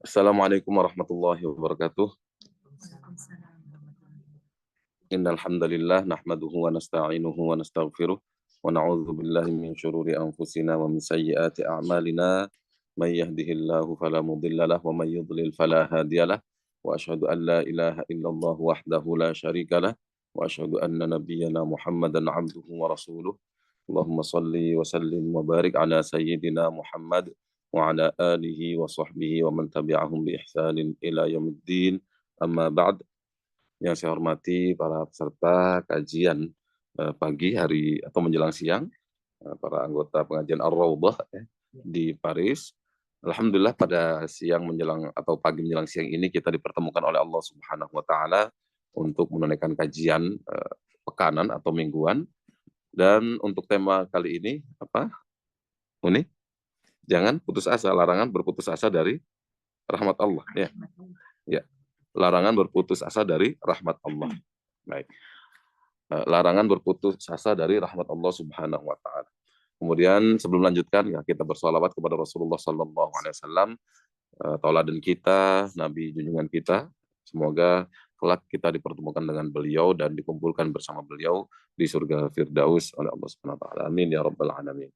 Assalamualaikum warahmatullahi wabarakatuh. Innal hamdalillah nahmaduhu wa nasta'inuhu wa nastaghfiruh wa na'udzu billahi min syururi anfusina wa min sayyiati a'malina. May yahdihillahu fala mudhillalah wa may yudlil fala hadiyalah. Wa asyhadu an la ilaha illallah wahdahu la syarikalah wa asyhadu anna nabiyyana Muhammadan 'abduhu wa rasuluh. Allahumma shalli wa sallim wa barik ala sayyidina Muhammad wa ala alihi wa sahbihi wa man tabi'ahum bi ihsanin ila yaumiddin. Amma ba'd. Yang saya hormati para peserta kajian pagi hari atau menjelang siang, para anggota pengajian Ar-Raudhah di Paris. Alhamdulillah pada siang menjelang atau pagi menjelang siang ini kita dipertemukan oleh Allah Subhanahu wa taala untuk menunaikan kajian pekanan atau mingguan. Dan untuk tema kali ini apa? Uni? Jangan putus asa, larangan berputus asa dari rahmat Allah ya. Ya. Larangan berputus asa dari rahmat Allah. Baik. Larangan berputus asa dari rahmat Allah Subhanahu wa taala. Kemudian sebelum lanjutkan ya kita bersolawat kepada Rasulullah sallallahu alaihi wasallam, tauladan kita, nabi junjungan kita. Semoga kelak kita dipertemukan dengan beliau dan dikumpulkan bersama beliau di surga Firdaus oleh Allah Subhanahu wa taala. Amin ya rabbal alamin.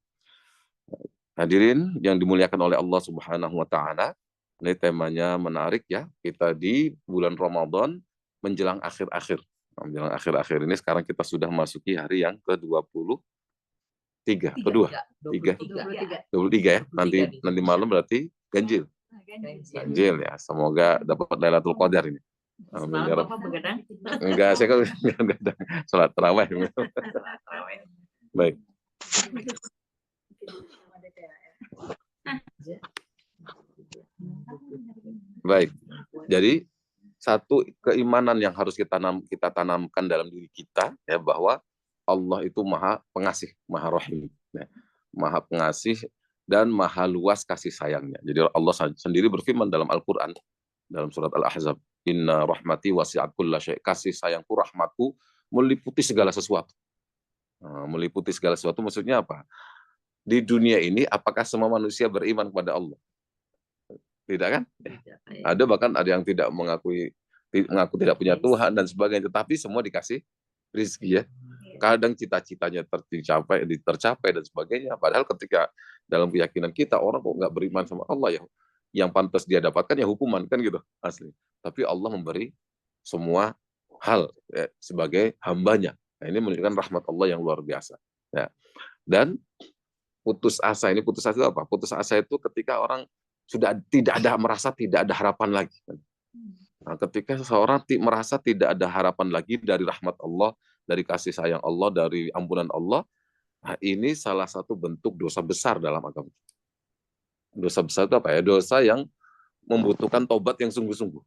Hadirin yang dimuliakan oleh Allah Subhanahu wa taala, ini temanya menarik ya. Kita di bulan Ramadan menjelang akhir-akhir. Menjelang akhir-akhir ini sekarang kita sudah masuki hari yang ke-23. Kedua. 23 ya. Nanti malam berarti ganjil. Ganjil ya. Semoga dapat Lailatul Qadar ini. Amin ya Rabb. Enggak, saya kan enggak ada salat tarawih. Baik. Baik. Jadi satu keimanan yang harus kita tanamkan dalam diri kita ya, bahwa Allah itu Maha Pengasih, Maha Rahim, ya. Maha Pengasih dan Maha Luas kasih sayangnya. Jadi Allah sendiri berfirman dalam Al-Qur'an dalam surat Al-Ahzab, "Inna rahmati wasi'at kulla syai'." Kasih sayangku, rahmatku meliputi segala sesuatu. Meliputi segala sesuatu maksudnya apa? Di dunia ini apakah semua manusia beriman kepada Allah? Tidak kan? Ada bahkan ada yang tidak mengaku tidak punya Tuhan dan sebagainya, tetapi semua dikasih rezeki ya. Kadang cita-citanya tercapai dan sebagainya. Padahal ketika dalam keyakinan kita orang kok nggak beriman sama Allah ya, yang pantas dia dapatkan ya hukuman kan gitu asli. Tapi Allah memberi semua hal ya, sebagai hambanya. Nah, ini menunjukkan rahmat Allah yang luar biasa. Ya. Dan putus asa itu apa? Putus asa itu ketika orang sudah merasa tidak ada harapan lagi. Nah, ketika seseorang merasa tidak ada harapan lagi dari rahmat Allah, dari kasih sayang Allah, dari ampunan Allah, nah ini salah satu bentuk dosa besar dalam agama. Dosa besar itu apa ya? Dosa yang membutuhkan tobat yang sungguh-sungguh.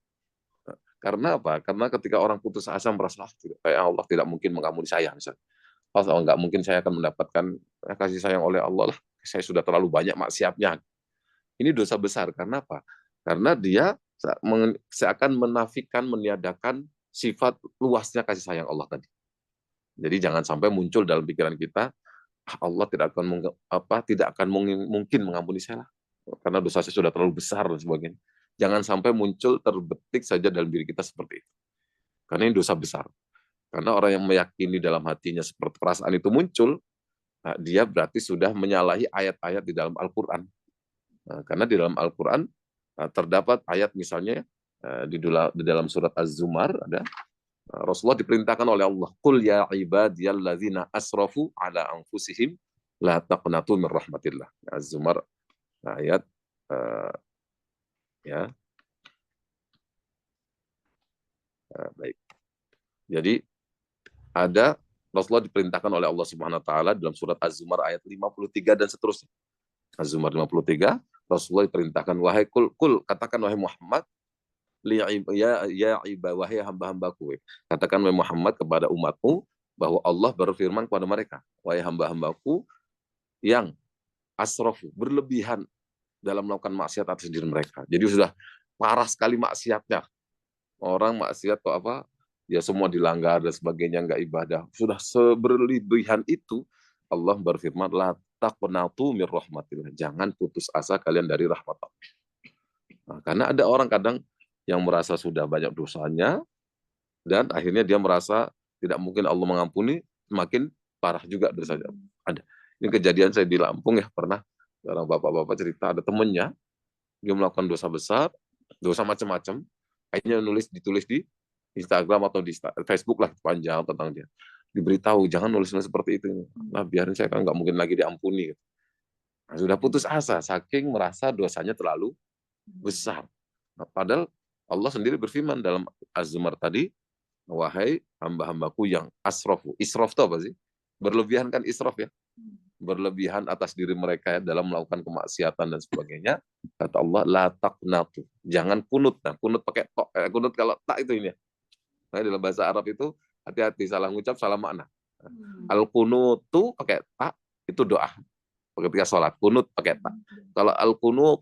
Karena apa? Karena ketika orang putus asa merasa kayak Allah tidak mungkin mengampuni saya misalnya. Oh, nggak mungkin saya akan mendapatkan kasih sayang oleh Allah lah. Saya sudah terlalu banyak maksiatnya. Ini dosa besar. Karena apa? Karena dia seakan menafikan, meniadakan sifat luasnya kasih sayang Allah tadi. Jadi jangan sampai muncul dalam pikiran kita, Allah tidak akan mungkin mengampuni saya lah. Karena dosa saya sudah terlalu besar dan sebagainya. Jangan sampai muncul terbetik saja dalam diri kita seperti itu. Karena ini dosa besar. Karena orang yang meyakini dalam hatinya seperti perasaan itu muncul, nah, dia berarti sudah menyalahi ayat-ayat di dalam Al-Quran. Nah, karena di dalam Al-Quran terdapat ayat misalnya di dalam surat Az-Zumar ada Rasulullah diperintahkan oleh Allah, "Qul ya ibadiyalladzina asrafu ala anfusihim la taqnatu min rahmatillah." Az-Zumar ayat ya. Baik. Jadi ada Rasulullah diperintahkan oleh Allah Subhanahu wa taala dalam surat Az-Zumar ayat 53 dan seterusnya. Az-Zumar 53, Rasulullah diperintahkan, wahai katakan wahai Muhammad, wahai hamba-hambaku, katakan wahai Muhammad kepada umatmu bahwa Allah berfirman kepada mereka, wahai hamba-hambaku yang asrafu, berlebihan dalam melakukan maksiat atas diri mereka. Jadi sudah parah sekali maksiatnya. Orang maksiat kok apa? Ya semua dilanggar dan sebagainya, nggak ibadah. Sudah seberlebihan itu, Allah berfirman, la taqnatu mir rahmatillah. Jangan putus asa kalian dari rahmat Allah. Nah, karena ada orang kadang yang merasa sudah banyak dosanya, dan akhirnya dia merasa tidak mungkin Allah mengampuni, semakin parah juga dosanya. Ada. Ini kejadian saya di Lampung ya, pernah orang bapak-bapak cerita ada temennya, dia melakukan dosa besar, dosa macam-macam, akhirnya ditulis di Instagram atau di Facebook lah panjang tentang dia. Diberitahu jangan nulis-nulis seperti itu. Nah, biarin saya kan nggak mungkin lagi diampuni. Nah, sudah putus asa, saking merasa dosanya terlalu besar. Nah, padahal Allah sendiri berfirman dalam Az-Zumar tadi, wahai hamba-hambaku yang asrofu. Israf itu apa sih? Berlebihan kan israf ya. Berlebihan atas diri mereka dalam melakukan kemaksiatan dan sebagainya. Kata Allah, la taqnatu. Jangan kunut. Nah, kunut pakai tok. Kunut kalau tak itu ini. Nah, dalam bahasa Arab itu hati-hati salah ngucap, salah makna. Al-kunutu pakai tak, itu doa. Ketika sholat, kunut pakai tak. Kalau al-kunut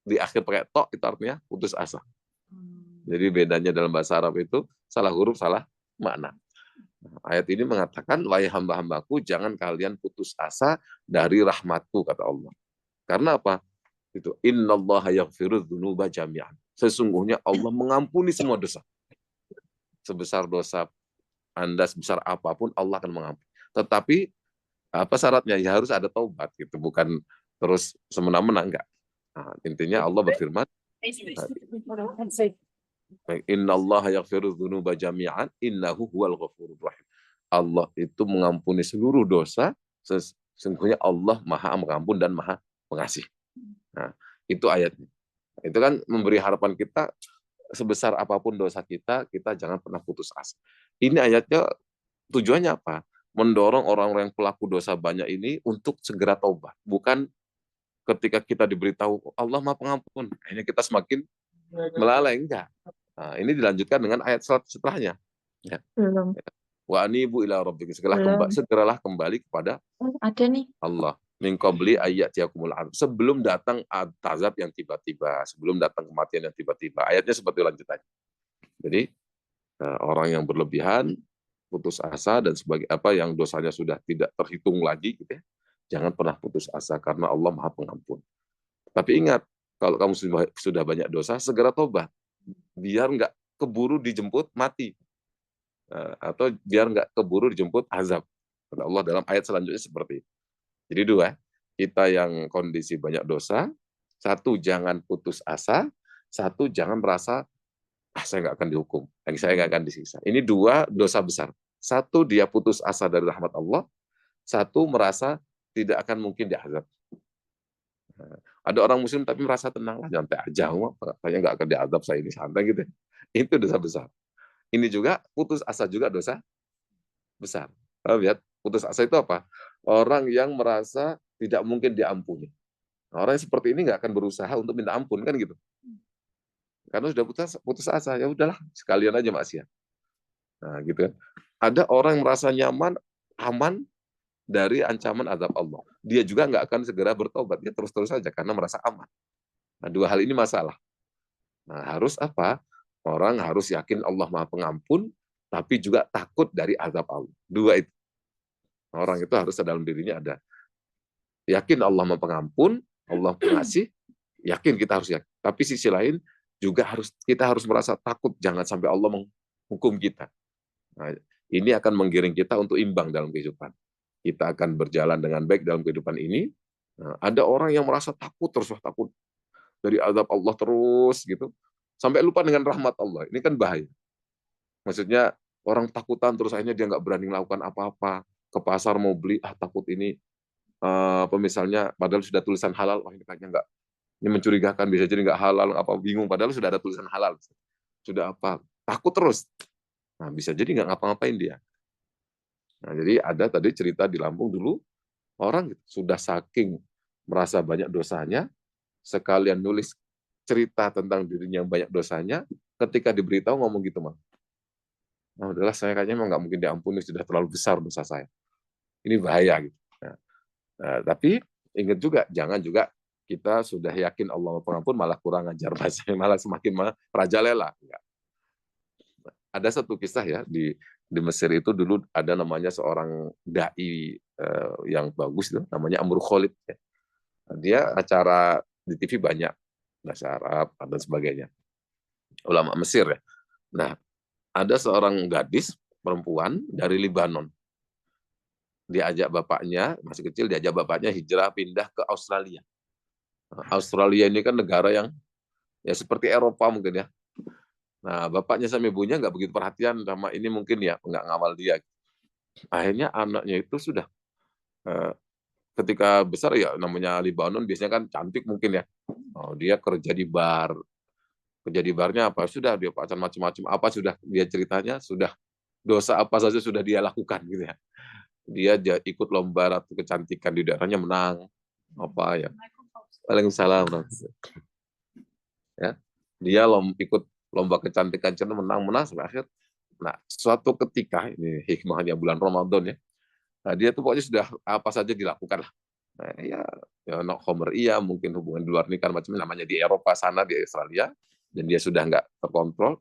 di akhir pakai tok, itu artinya putus asa. Jadi bedanya dalam bahasa Arab itu salah huruf, salah makna. Ayat ini mengatakan, wahai hamba-hambaku, jangan kalian putus asa dari rahmatku, kata Allah. Karena apa? Itu innallaha yaghfiru dzunuba jami'an. Sesungguhnya Allah mengampuni semua dosa. Sebesar dosa Anda, sebesar apapun Allah akan mengampuni. Tetapi apa syaratnya? Ya harus ada taubat gitu, bukan terus semena-mena, enggak. Nah, intinya Allah berfirman, innallaha yaghfiru dzunuba jami'an innahu huwal ghafurur rahim. Allah itu mengampuni seluruh dosa, sesungguhnya Allah Maha Pengampun dan Maha Pengasih. Nah, itu ayatnya. Itu kan memberi harapan kita, sebesar apapun dosa kita, kita jangan pernah putus asa. Ini ayatnya tujuannya apa? Mendorong orang-orang yang pelaku dosa banyak ini untuk segera taubat. Bukan ketika kita diberitahu Allah Maha Pengampun, akhirnya kita semakin melalai, enggak. Nah, ini dilanjutkan dengan ayat setelahnya. Ya. Belum. Wa anibu ila rabbikum, Belum. segeralah kembali kepada Ada nih. Allah. Min qabli ayyatiyakumul azab, sebelum datang azab yang tiba-tiba, sebelum datang kematian yang tiba-tiba. Ayatnya seperti lanjutannya. Jadi orang yang berlebihan, putus asa dan sebagai apa yang dosanya sudah tidak terhitung lagi gitu ya. Jangan pernah putus asa karena Allah Maha Pengampun. Tapi ingat, kalau kamu sudah banyak dosa, segera tobat. Biar nggak keburu dijemput mati. Atau biar nggak keburu dijemput azab. Kata Allah dalam ayat selanjutnya seperti itu. Jadi dua, kita yang kondisi banyak dosa, satu jangan putus asa, satu jangan merasa saya nggak akan dihukum, saya nggak akan disiksa. Ini dua dosa besar. Satu dia putus asa dari rahmat Allah, satu merasa tidak akan mungkin diazab. Ada orang muslim tapi merasa tenang lah, nyantai aja, kayaknya nggak akan diazab saya ini santai gitu. Itu dosa besar. Ini juga putus asa juga dosa besar. Lihat, putus asa itu apa? Orang yang merasa tidak mungkin diampuni. Orang yang seperti ini nggak akan berusaha untuk minta ampun kan gitu. Karena sudah putus asa, ya udahlah sekalian aja maksiat. Nah, gitu kan. Ada orang yang merasa nyaman, aman dari ancaman azab Allah. Dia juga nggak akan segera bertobat, dia terus-terus saja karena merasa aman. Nah, dua hal ini masalah. Nah, harus apa? Orang harus yakin Allah Maha Pengampun, tapi juga takut dari azab Allah. Dua itu. Orang itu harus dalam dirinya ada. Yakin Allah Maha Pengampun, Allah Pengasih, yakin kita harus yakin. Tapi sisi lain juga kita harus merasa takut jangan sampai Allah menghukum kita. Nah, ini akan menggiring kita untuk imbang dalam kehidupan. Kita akan berjalan dengan baik dalam kehidupan ini. Nah, ada orang yang merasa takut terus takut dari azab Allah terus gitu, sampai lupa dengan rahmat Allah. Ini kan bahaya. Maksudnya orang takutan terus akhirnya dia nggak berani melakukan apa-apa. Ke pasar mau beli, takut ini misalnya padahal sudah tulisan halal, ini kayaknya nggak, ini mencurigakan, bisa jadi nggak halal, apa bingung, padahal sudah ada tulisan halal, sudah apa, takut terus, nah bisa jadi nggak ngapa-ngapain dia. Nah jadi ada tadi cerita di Lampung dulu, orang sudah saking merasa banyak dosanya, sekalian nulis cerita tentang dirinya yang banyak dosanya, ketika diberitahu ngomong gitu mah, nah udahlah saya kayaknya emang nggak mungkin diampuni, sudah terlalu besar dosa saya, ini bahaya gitu. Nah, tapi ingat juga, jangan juga kita sudah yakin Allah Pengampun malah kurang ajar bahasanya, malah semakin merajalela. Ada satu kisah ya di Mesir itu dulu ada namanya seorang dai yang bagus itu namanya Amr Khalid. Dia acara di TV banyak. bahasa Arab dan sebagainya. Ulama Mesir ya. Nah, ada seorang gadis perempuan dari Libanon. Diajak bapaknya, masih kecil, diajak bapaknya hijrah pindah ke Australia. Australia ini kan negara yang ya seperti Eropa mungkin ya. Nah, bapaknya sama ibunya nggak begitu perhatian sama ini mungkin ya, nggak ngawal dia. Akhirnya anaknya itu sudah eh, ketika besar ya namanya Libanon biasanya kan cantik mungkin ya. Oh, dia kerja di barnya apa sudah dia pacaran macam-macam apa sudah dia ceritanya sudah dosa apa saja sudah dia lakukan gitu ya. Dia ikut lomba ratu kecantikan di daerahnya menang apa ya. Waalaikumsalam. Ya. Dia ikut lomba kecantikan menang sampai akhir. Nah, suatu ketika ini hikmahnya bulan Ramadan ya. Nah, dia tuh pokoknya sudah apa saja dilakukan lah. Nah, ya no homer iya mungkin hubungan di luar nikah macam namanya di Eropa sana di Australia dan dia sudah nggak terkontrol.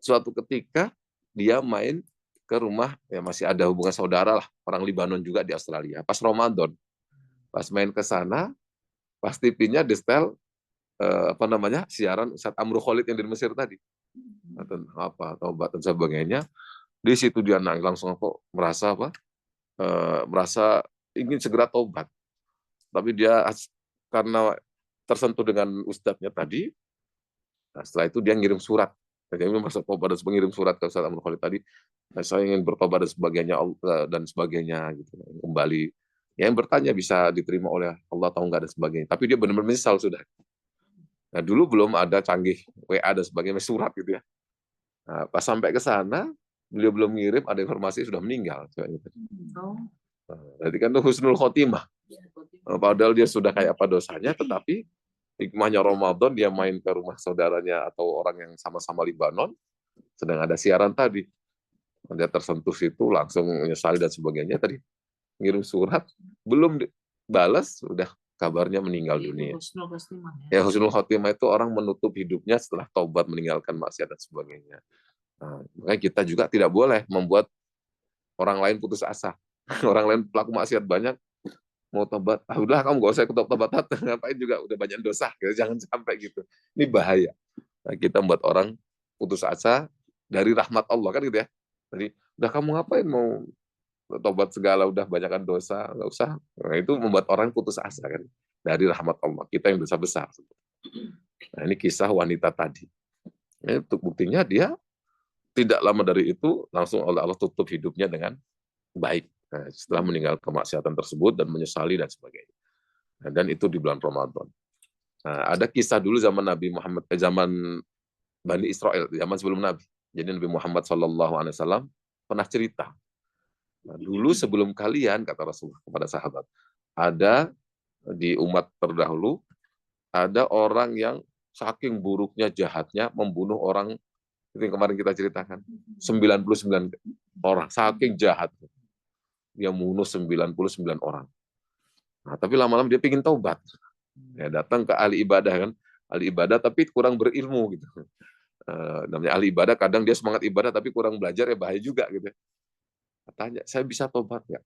Suatu ketika dia main ke rumah ya masih ada hubungan saudara lah orang Libanon juga di Australia. Pas Ramadan, pas main ke sana, pas TV-nya di setel apa namanya siaran Ustadz Amru Khalid yang di Mesir tadi apa taubat dan sebagainya di situ dia nangis langsung kok merasa apa merasa ingin segera taubat tapi dia karena tersentuh dengan ustadznya tadi nah setelah itu dia ngirim surat dia masuk taubat dan mengirim surat ke Ustadz Amru Khalid tadi nah, saya ingin bertobat dan sebagainya gitu kembali yang bertanya bisa diterima oleh Allah atau enggak dan sebagainya tapi dia benar-benar menyesal sudah. Nah, dulu belum ada canggih WA dan sebagainya, surat gitu ya. Nah, pas sampai ke sana, beliau belum ngirim, ada informasi sudah meninggal. Nah, berarti kan itu husnul khotimah. Padahal dia sudah kayak apa dosanya, tetapi hikmahnya Ramadan, dia main ke rumah saudaranya atau orang yang sama-sama Libanon, sedang ada siaran tadi. Dia tersentuh situ, langsung menyesali dan sebagainya. Tadi ngirim surat, belum balas, sudah kabarnya meninggal dunia. Ya husnul khotimah itu orang menutup hidupnya setelah taubat meninggalkan maksiat dan sebagainya. Nah, makanya kita juga tidak boleh membuat orang lain putus asa. Orang lain pelaku maksiat banyak mau tobat, udah kamu gak usah ikut tobat, ngapain juga udah banyak dosa, jangan sampai gitu. Ini bahaya. Nah, kita membuat orang putus asa dari rahmat Allah kan gitu ya. Jadi udah kamu ngapain mau tobat segala udah banyakkan dosa nggak usah. Nah, itu membuat orang putus asa kan dari rahmat Allah kita yang dosa besar. Nah ini kisah wanita tadi. Ini untuk buktinya dia tidak lama dari itu langsung oleh Allah tutup hidupnya dengan baik. Nah, setelah meninggal kemaksiatan tersebut dan menyesali dan sebagainya. Nah, dan itu di bulan Ramadan. Nah, ada kisah dulu zaman Nabi Muhammad zaman Bani Israel zaman sebelum Nabi. Jadi Nabi Muhammad SAW pernah cerita. Nah, dulu sebelum kalian, kata Rasulullah kepada sahabat, ada di umat terdahulu, ada orang yang saking buruknya, jahatnya, membunuh orang, itu yang kemarin kita ceritakan, 99 orang, saking jahat. Dia membunuh 99 orang. Nah, tapi lama-lama dia ingin taubat. Ya, datang ke ahli ibadah kan, ahli ibadah tapi kurang berilmu gitu. Namanya ahli ibadah, kadang dia semangat ibadah tapi kurang belajar ya bahaya juga gitu. Tanya, saya bisa tobat nggak?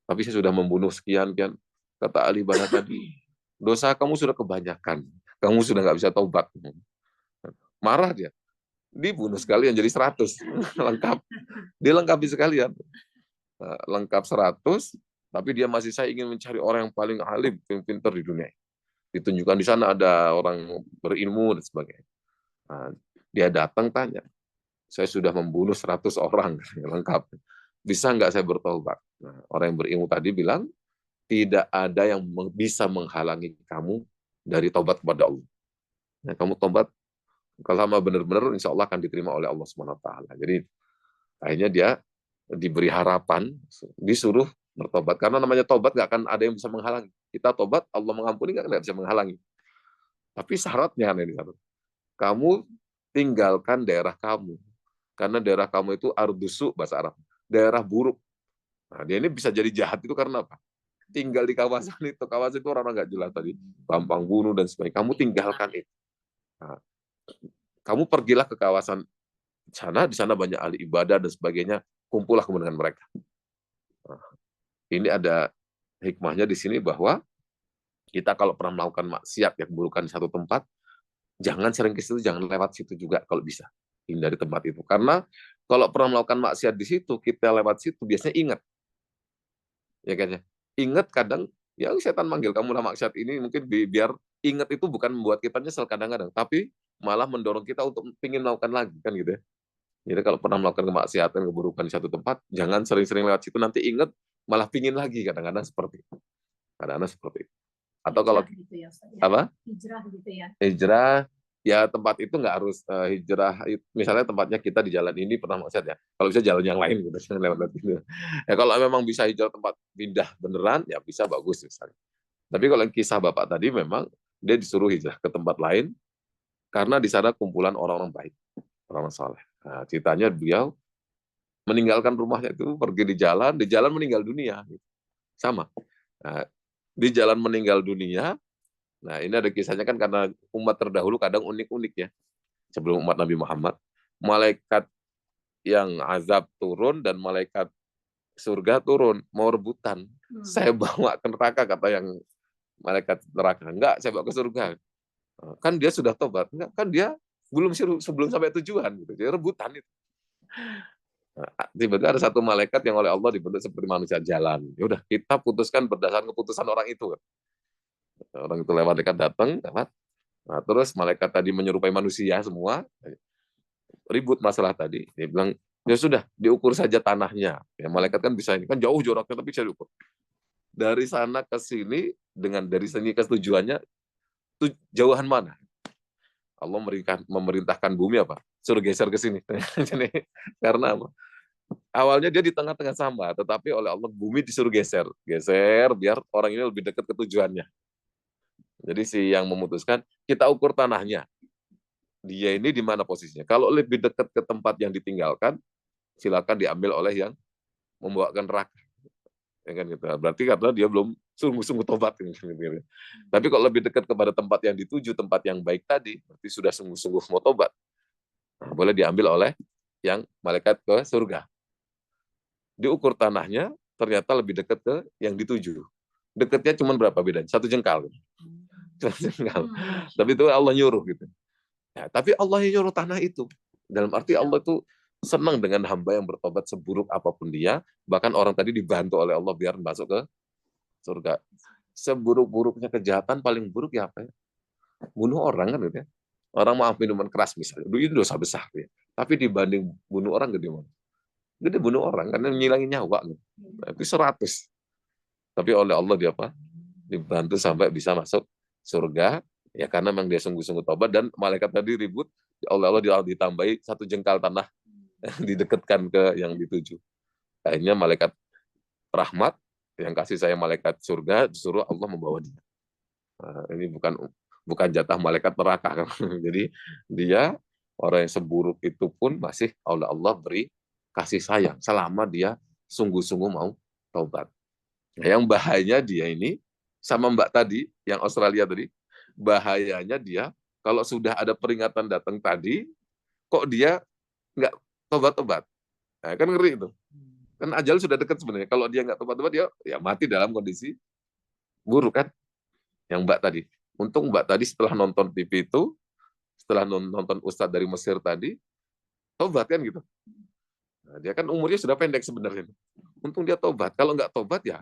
Tapi saya sudah membunuh sekian. Kata ahli ibadah tadi, dosa kamu sudah kebanyakan. Kamu sudah nggak bisa tobat. Marah dia. Dibunuh sekalian jadi 100. Lengkap. Dilengkapi sekalian. Lengkap 100, tapi dia masih saya ingin mencari orang yang paling alim, pintar di dunia. Ditunjukkan di sana ada orang berilmu dan sebagainya. Nah, dia datang tanya, saya sudah membunuh 100 orang. Lengkap. Bisa nggak saya bertobat? Nah, orang yang berilmu tadi bilang, tidak ada yang bisa menghalangi kamu dari tobat kepada Allah. Nah, kamu tobat, kalau sama benar-benar, insya Allah akan diterima oleh Allah SWT. Jadi, akhirnya dia diberi harapan, disuruh bertobat. Karena namanya tobat nggak akan ada yang bisa menghalangi. Kita tobat, Allah mengampuni nggak bisa menghalangi. Tapi syaratnya, kamu tinggalkan daerah kamu. Karena daerah kamu itu ardusu, bahasa Arab. Daerah buruk. Nah, dia ini bisa jadi jahat itu karena apa? Tinggal di kawasan itu. Kawasan itu orang nggak jelas tadi. Gampang bunuh dan sebagainya. Kamu tinggalkan itu. Nah, kamu pergilah ke kawasan sana, di sana banyak ahli ibadah dan sebagainya. Kumpullah kemudian mereka. Nah, ini ada hikmahnya di sini bahwa Kita kalau pernah melakukan maksiat yang keburukan di satu tempat, jangan sering ke situ, jangan lewat situ juga kalau bisa. Hindari tempat itu. Karena kalau pernah melakukan maksiat di situ, kita lewat situ biasanya ingat, ya kan ya. Ingat kadang ya setan manggil kamu lah maksiat ini mungkin biar ingat itu bukan membuat kita nyesel kadang-kadang, tapi malah mendorong kita untuk ingin melakukan lagi kan gitu ya. Jadi kalau pernah melakukan kemaksiatan, keburukan di satu tempat, jangan sering-sering lewat situ, nanti ingat malah pingin lagi kadang-kadang seperti itu. Kadang-kadang seperti itu. Atau kalau gitu ya, Ustaz, ya. apa? Hijrah gitu ya. Hijrah, ya tempat itu nggak harus hijrah. Misalnya tempatnya kita di jalan ini pernah maksiat ya. Kalau bisa jalan yang lain gitu, jangan lewat gitu. Ya kalau memang bisa hijrah tempat pindah beneran, ya bisa bagus misalnya. Tapi kalau yang kisah Bapak tadi memang dia disuruh hijrah ke tempat lain karena di sana kumpulan orang-orang baik, orang saleh. Nah, ceritanya beliau meninggalkan rumahnya itu pergi di jalan meninggal dunia. Sama. Nah, di jalan meninggal dunia, nah ini ada kisahnya kan karena umat terdahulu kadang unik-unik ya. Sebelum umat Nabi Muhammad, malaikat yang azab turun dan malaikat surga turun, mau rebutan. Saya bawa ke neraka, kata yang malaikat neraka. Enggak, saya bawa ke surga. Kan dia sudah tobat. Enggak, kan dia sebelum sampai tujuan gitu. Jadi rebutan itu. Nah, tiba-tiba ada satu malaikat yang oleh Allah dibentuk seperti manusia jalan. Ya udah, kita putuskan berdasarkan keputusan orang itu. Orang itu lewat dekat datang, lewat. Nah, terus malaikat tadi menyerupai manusia semua, ribut masalah tadi. Dia bilang, ya sudah, diukur saja tanahnya. Ya, malaikat kan bisa ini kan jauh jaraknya tapi bisa diukur. Dari sana ke sini dengan dari sini ke tujuannya jauhan mana? Allah memerintahkan bumi apa? Suruh geser ke sini. Jadi, karena apa? Awalnya dia di tengah-tengah sama, tetapi oleh Allah bumi disuruh geser, geser biar orang ini lebih dekat ke tujuannya. Jadi si yang memutuskan kita ukur tanahnya. Dia ini di mana posisinya? Kalau lebih dekat ke tempat yang ditinggalkan, silakan diambil oleh yang membawakan neraka. Ya kan gitu. Berarti karena dia belum sungguh-sungguh tobat. Gitu. Tapi kalau lebih dekat kepada tempat yang dituju, tempat yang baik tadi, berarti sudah sungguh-sungguh mau tobat. Nah, boleh diambil oleh yang malaikat ke surga. Diukur tanahnya, ternyata lebih dekat ke yang dituju. Dekatnya cuma berapa bedanya? 1 jengkal. 1 jengkal. Tapi itu Allah nyuruh gitu. Ya, tapi Allah yang nyuruh tanah itu. Dalam arti Allah itu senang dengan hamba yang bertobat seburuk apapun dia. Bahkan orang tadi dibantu oleh Allah biar masuk ke surga. Seburuk-buruknya kejahatan paling buruk ya apa ya? Bunuh orang kan gitu ya. Orang maaf minuman keras misalnya. Itu dosa besar ya. Tapi dibanding bunuh orang gede mana? Gede bunuh orang karena menghilangin nyawa. Gitu. Itu 100. Tapi oleh Allah dia apa? Dibantu sampai bisa masuk surga. Ya karena memang dia sungguh-sungguh tobat dan malaikat tadi ribut, oleh Allah ditambahi 1 jengkal tanah didekatkan ke yang dituju. Akhirnya malaikat rahmat yang kasih saya malaikat surga disuruh Allah membawa dia. Nah, ini bukan jatah malaikat neraka. Jadi dia orang yang seburuk itu pun masih oleh Allah beri kasih sayang selama dia sungguh-sungguh mau taubat. Nah, yang bahayanya dia ini sama Mbak tadi yang Australia tadi, bahayanya dia kalau sudah ada peringatan datang tadi, kok dia nggak tobat-tobat. Nah, kan ngeri itu. Kan ajal sudah dekat sebenarnya. Kalau dia nggak tobat-tobat, dia ya mati dalam kondisi buruk kan. Yang Mbak tadi. Untung Mbak tadi setelah nonton TV itu, setelah nonton Ustadz dari Mesir tadi, tobat kan gitu. Nah, dia kan umurnya sudah pendek sebenarnya. Untung dia tobat. Kalau nggak tobat ya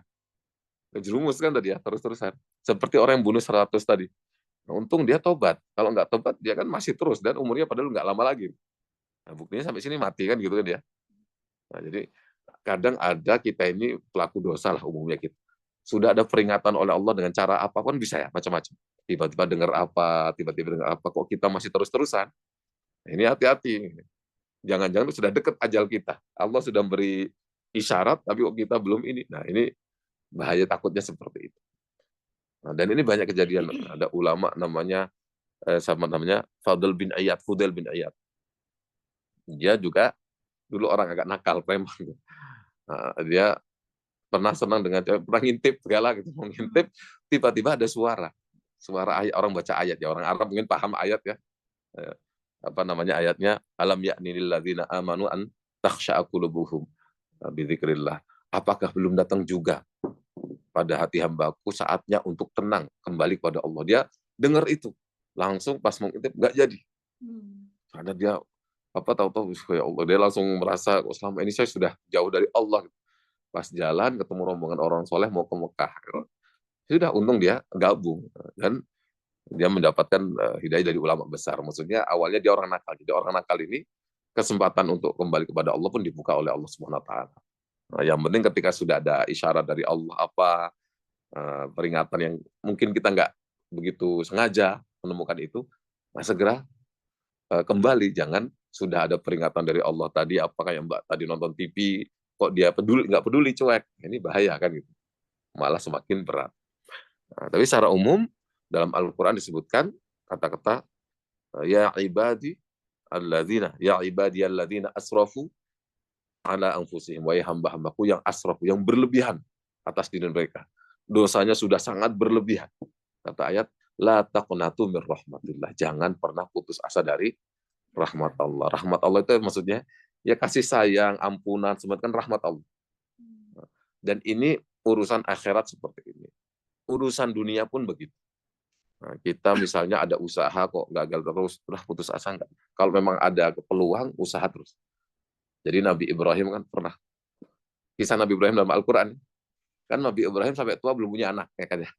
kejerumus kan tadi ya, terus-terusan. Seperti orang yang bunuh 100 tadi. Nah, untung dia tobat. Kalau nggak tobat, dia kan masih terus. Dan umurnya padahal nggak lama lagi. Nah, buktinya sampai sini mati kan gitu kan dia. Nah, jadi kadang ada kita ini pelaku dosa lah umumnya kita. Sudah ada peringatan oleh Allah dengan cara apapun bisa ya, macam-macam. Tiba-tiba dengar apa, tiba-tiba dengar apa, kok kita masih terus-terusan. Nah, ini hati-hati. Jangan-jangan sudah dekat ajal kita. Allah sudah beri isyarat, tapi kok kita belum ini. Nah, ini bahaya takutnya seperti itu. Nah, dan ini banyak kejadian. Ada ulama namanya sama namanya Fadl bin Ayat, Fudel bin Ayat. Dia juga dulu orang agak nakal, preman. Nah, dia pernah senang dengan pernah ngintip segala gitu, mau ngintip, tiba-tiba ada suara ayat, orang baca ayat ya, orang Arab mungkin paham ayat ya. Apa namanya ayatnya? Alam ya'ni lil ladzina amanu an takhsha'a qulubuhum bi dzikrillah. Apakah belum datang juga pada hati hambaku saatnya untuk tenang kembali kepada Allah. Dia dengar itu langsung pas mengintip nggak jadi, karena dia tahu-tahu ya Allah, dia langsung merasa oh, selama ini saya sudah jauh dari Allah. Pas jalan ketemu rombongan orang soleh mau ke Mekah, sudah untung dia gabung dan dia mendapatkan hidayah dari ulama besar. Maksudnya awalnya dia orang nakal, jadi orang nakal ini kesempatan untuk kembali kepada Allah pun dibuka oleh Allah Subhanahu Wa Taala. Nah, yang penting ketika sudah ada isyarat dari Allah apa peringatan yang mungkin kita nggak begitu sengaja menemukan itu, nah segera kembali. Jangan sudah ada peringatan dari Allah tadi, apa kayak Mbak tadi nonton TV, kok dia peduli nggak peduli, cuek, ini bahaya kan gitu, malah semakin berat. Nah, tapi secara umum dalam Al-Quran disebutkan kata-kata ya ibadi alladzina asrafu ala anfusihim, wahai hamba-hambaku yang asrafu, yang berlebihan atas diri mereka. Dosanya sudah sangat berlebihan. Kata ayat, la taqnatu mir rahmatillah. Jangan pernah putus asa dari rahmat Allah. Rahmat Allah itu maksudnya ya kasih sayang, ampunan, semua kan rahmat Allah. Dan ini urusan akhirat seperti ini. Urusan dunia pun begitu. Nah, kita misalnya ada usaha kok gagal terus, udah putus asa enggak. Kalau memang ada peluang, usaha terus. Jadi Nabi Ibrahim kan pernah, kisah Nabi Ibrahim dalam Al-Quran, kan Nabi Ibrahim sampai tua belum punya anak, ya kan ya.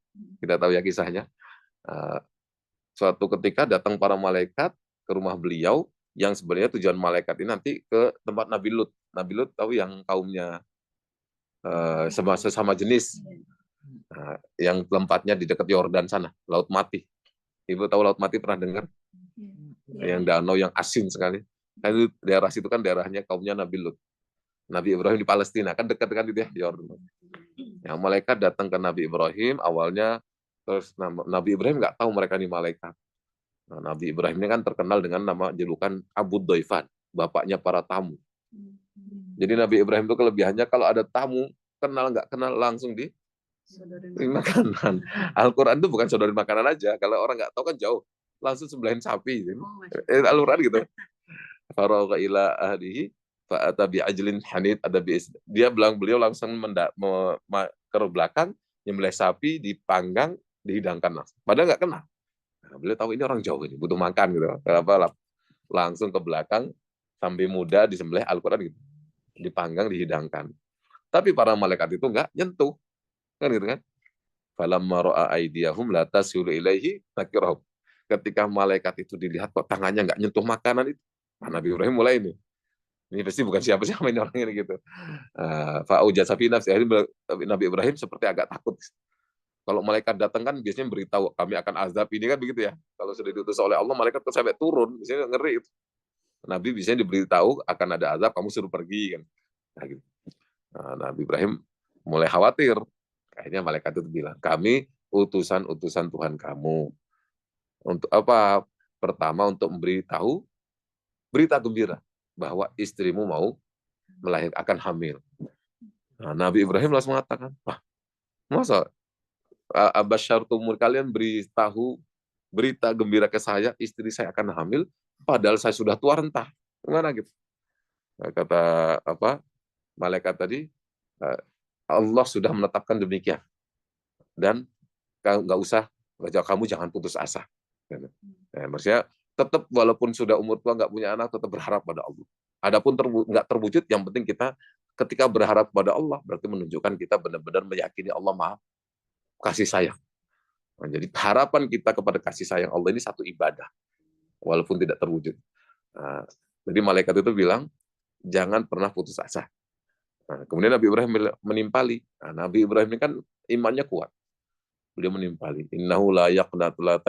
Kita tahu ya kisahnya. Suatu ketika datang para malaikat ke rumah beliau, yang sebenarnya tujuan malaikat ini nanti ke tempat Nabi Lut. Nabi Lut tahu yang kaumnya sesama jenis, yang tempatnya di dekat Yordan sana, Laut Mati. Ibu tahu Laut Mati, pernah dengar? Yang danau yang asin sekali. Kan itu daerah situ kan daerahnya kaumnya Nabi Lut. Nabi Ibrahim di Palestina kan dekat-dekat itu ya, Yordan. Yang malaikat datang ke Nabi Ibrahim awalnya, terus Nabi Ibrahim nggak tahu mereka ini malaikat. Nah, Nabi Ibrahim ini kan terkenal dengan nama julukan Abu Doifan, bapaknya para tamu. Jadi Nabi Ibrahim itu kelebihannya kalau ada tamu, kenal nggak kenal langsung di makanan. Al-Quran itu bukan sodorin makanan aja. Kalau orang nggak tahu kan jauh, langsung sembelihin sapi. Al-Quran gitu. Faragha ila ahlihi fa'ata bi'ajlin hanid, dia bilang beliau langsung ke belakang, nyembelih sapi, dipanggang, dihidangkan langsung. Padahal nggak kenal. Nah, beliau tahu ini orang jauh ini butuh makan gitu. Langsung ke belakang sambil muda disembelih, Al-Quran gitu. Dipanggang, dihidangkan. Tapi para malaikat itu nggak nyentuh. Kan gitu kan? Falamma ra'a aydiyahum la tasilu ilaihi nakirahum. Ketika malaikat itu dilihat kok tangannya nggak nyentuh makanan itu, Nabi Ibrahim mulai ini pasti bukan siapa-siapa ini orang ini gitu. Fa'ujasa fi nafsi, Nabi Ibrahim seperti agak takut. Kalau malaikat datang kan biasanya beritahu kami akan azab ini kan begitu ya. Kalau sudah diutus oleh Allah, malaikat tuh sampai turun, biasanya ngeri itu. Nabi biasanya diberitahu akan ada azab, kamu suruh pergi kan. Nah, gitu. Nabi Ibrahim mulai khawatir. Akhirnya malaikat itu bilang, kami utusan-utusan Tuhan kamu. Untuk apa? Pertama untuk memberitahu berita gembira bahwa istrimu mau melahirkan, akan hamil. Nah, Nabi Ibrahim langsung mengatakan, wah, masa abasyartumur, kalian beritahu berita gembira ke saya, istri saya akan hamil, padahal saya sudah tua renta. Gimana gitu? Nah, kata malaikat tadi, Allah sudah menetapkan demikian. Dan nggak usah, kamu jangan putus asa. Nah, maksudnya tetap walaupun sudah umur tua nggak punya anak, tetap berharap pada Allah. Adapun nggak terwujud, yang penting kita ketika berharap pada Allah berarti menunjukkan kita benar-benar meyakini Allah Maha kasih sayang. Nah, jadi harapan kita kepada kasih sayang Allah ini satu ibadah walaupun tidak terwujud. Nah, jadi malaikat itu bilang jangan pernah putus asa. Nah, kemudian Nabi Ibrahim menimpali. Nah, Nabi Ibrahim ini kan imannya kuat. Beliau menimpali. Innahu la yaqnatu la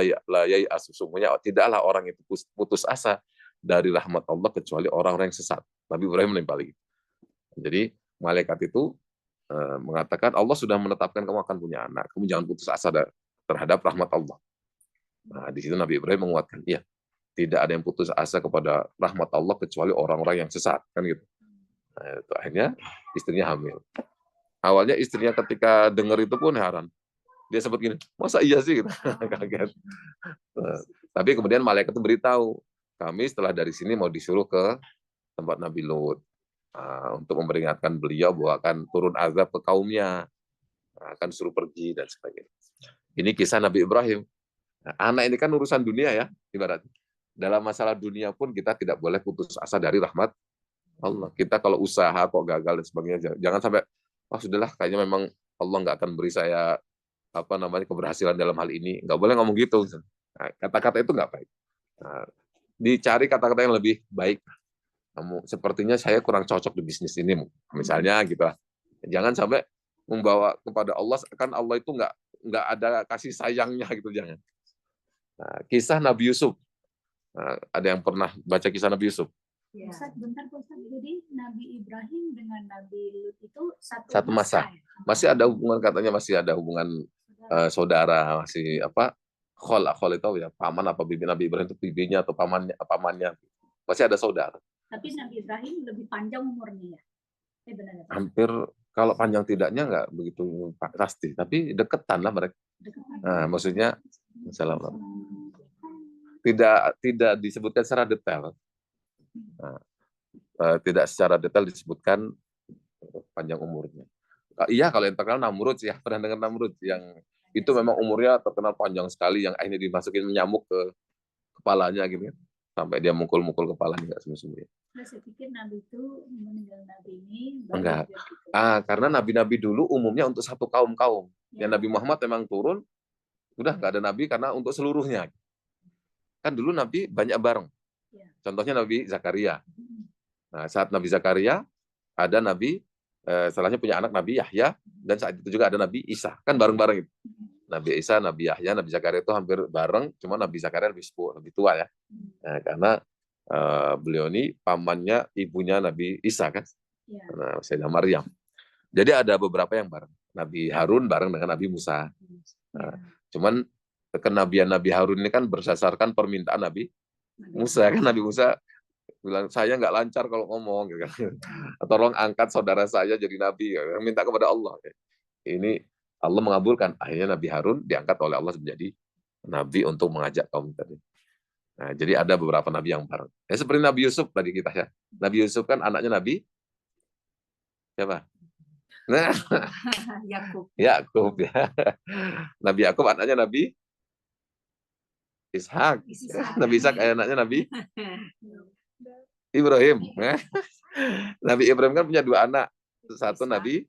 yai'asu. Sesungguhnya tidaklah orang itu putus asa dari rahmat Allah kecuali orang-orang yang sesat. Nabi Ibrahim menimpali. Jadi malaikat itu mengatakan Allah sudah menetapkan kamu akan punya anak. Kamu jangan putus asa terhadap rahmat Allah. Nah, di situ Nabi Ibrahim menguatkan, iya, tidak ada yang putus asa kepada rahmat Allah kecuali orang-orang yang sesat, kan gitu. Nah, itu akhirnya istrinya hamil. Awalnya istrinya ketika dengar itu pun heran. Dia sempat gini, masa iya sih? Gitu. Kaget. Tapi kemudian malaikat itu beritahu, kami setelah dari sini mau disuruh ke tempat Nabi Lut untuk memperingatkan beliau bahwa akan turun azab ke kaumnya. akan suruh pergi dan sebagainya. Ini kisah Nabi Ibrahim. Nah, anak ini kan urusan dunia ya, ibarat. Dalam masalah dunia pun kita tidak boleh putus asa dari rahmat Allah. Kita kalau usaha kok gagal dan sebagainya, jangan sampai oh sudahlah kayaknya memang Allah nggak akan beri saya keberhasilan dalam hal ini. Nggak boleh ngomong gitu. Nah, kata-kata itu nggak baik. Nah, dicari kata-kata yang lebih baik. Kamu sepertinya saya kurang cocok di bisnis ini, misalnya gitu. Jangan sampai membawa kepada Allah, kan Allah itu nggak ada kasih sayangnya gitu, jangan. Nah, kisah Nabi Yusuf. Nah, ada yang pernah baca kisah Nabi Yusuf? Ya. Ustaz, bentar Ustaz. Jadi Nabi Ibrahim dengan Nabi Lut itu satu masa. Masih ada hubungan, katanya masih ada hubungan saudara, masih khol itu ya, paman apa bibi Nabi Ibrahim itu bibinya atau pamannya. Masih ada saudara. Tapi Nabi Ibrahim lebih panjang umurnya ya? Benar, ya? Hampir, kalau panjang tidaknya nggak begitu pasti, tapi deketan lah mereka. Nah, maksudnya tidak disebutkan secara detail. Nah, tidak secara detail disebutkan panjang umurnya. Iya, kalau yang terkenal Namrud ya, pernah dengar Namrud yang itu memang umurnya terkenal panjang sekali, yang akhirnya dimasukin nyamuk ke kepalanya gitu kan, sampai dia mukul-mukul kepalanya nggak sembuh-sembuh. Saya pikir Nabi itu meninggal Nabi ini enggak. Karena nabi-nabi dulu umumnya untuk satu kaum-kaum. Yang Nabi Muhammad memang turun, udah nggak ada nabi karena untuk seluruhnya. Kan dulu nabi banyak bareng. Contohnya Nabi Zakaria. Nah, saat Nabi Zakaria ada nabi, setelahnya punya anak Nabi Yahya, dan saat itu juga ada Nabi Isa, kan bareng-bareng itu. Nabi Isa, Nabi Yahya, Nabi Zakaria itu hampir bareng, cuma Nabi Zakaria lebih sepuh, lebih tua ya. Nah, karena beliau ini pamannya ibunya Nabi Isa kan, nah, Sayyidah Maryam. Jadi ada beberapa yang bareng. Nabi Harun bareng dengan Nabi Musa. Nah, cuman kenabian Nabi Harun ini kan berdasarkan permintaan Nabi Musa kan. Nabi Musa bilang, saya nggak lancar kalau ngomong gitu kan. Tolong angkat saudara saya jadi nabi, minta kepada Allah. Ini Allah mengabulkan, akhirnya Nabi Harun diangkat oleh Allah menjadi nabi untuk mengajak kaum tadi. Nah, jadi ada beberapa nabi yang bareng. Seperti Nabi Yusuf tadi kita ya. Nabi Yusuf kan anaknya Nabi siapa? Nah, Yakub ya. Nabi Yakub anaknya Nabi Ishak. Nabi Ishak anaknya Nabi Ibrahim. Nabi Ibrahim kan punya dua anak. Satu Nabi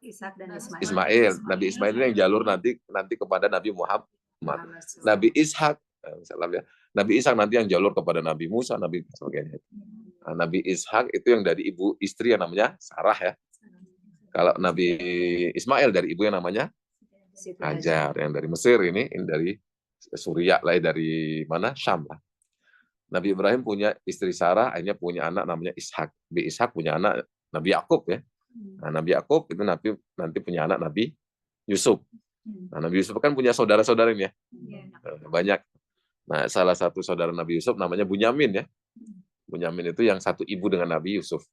Ishak dan Ismail. Nabi Ismail ini yang jalur nanti kepada Nabi Muhammad. Nabi Ishak, Nabi Ishak nanti yang jalur kepada Nabi Musa, Nabi sebagainya. Nah, Nabi Ishak itu yang dari ibu istri yang namanya Sarah ya. Kalau Nabi Ismail dari ibu yang namanya Hajar, yang dari Mesir ini dari Suriah lah, dari mana, Syam lah. Nabi Ibrahim punya istri Sarah, akhirnya punya anak namanya Ishak. Nabi Ishak punya anak Nabi Yakub ya. Nah, Nabi Yakub itu nanti punya anak Nabi Yusuf. Nah, Nabi Yusuf kan punya saudara-saudara ini ya. Banyak. Nah, salah satu saudara Nabi Yusuf namanya Bunyamin ya. Bunyamin itu yang satu ibu dengan Nabi Yusuf.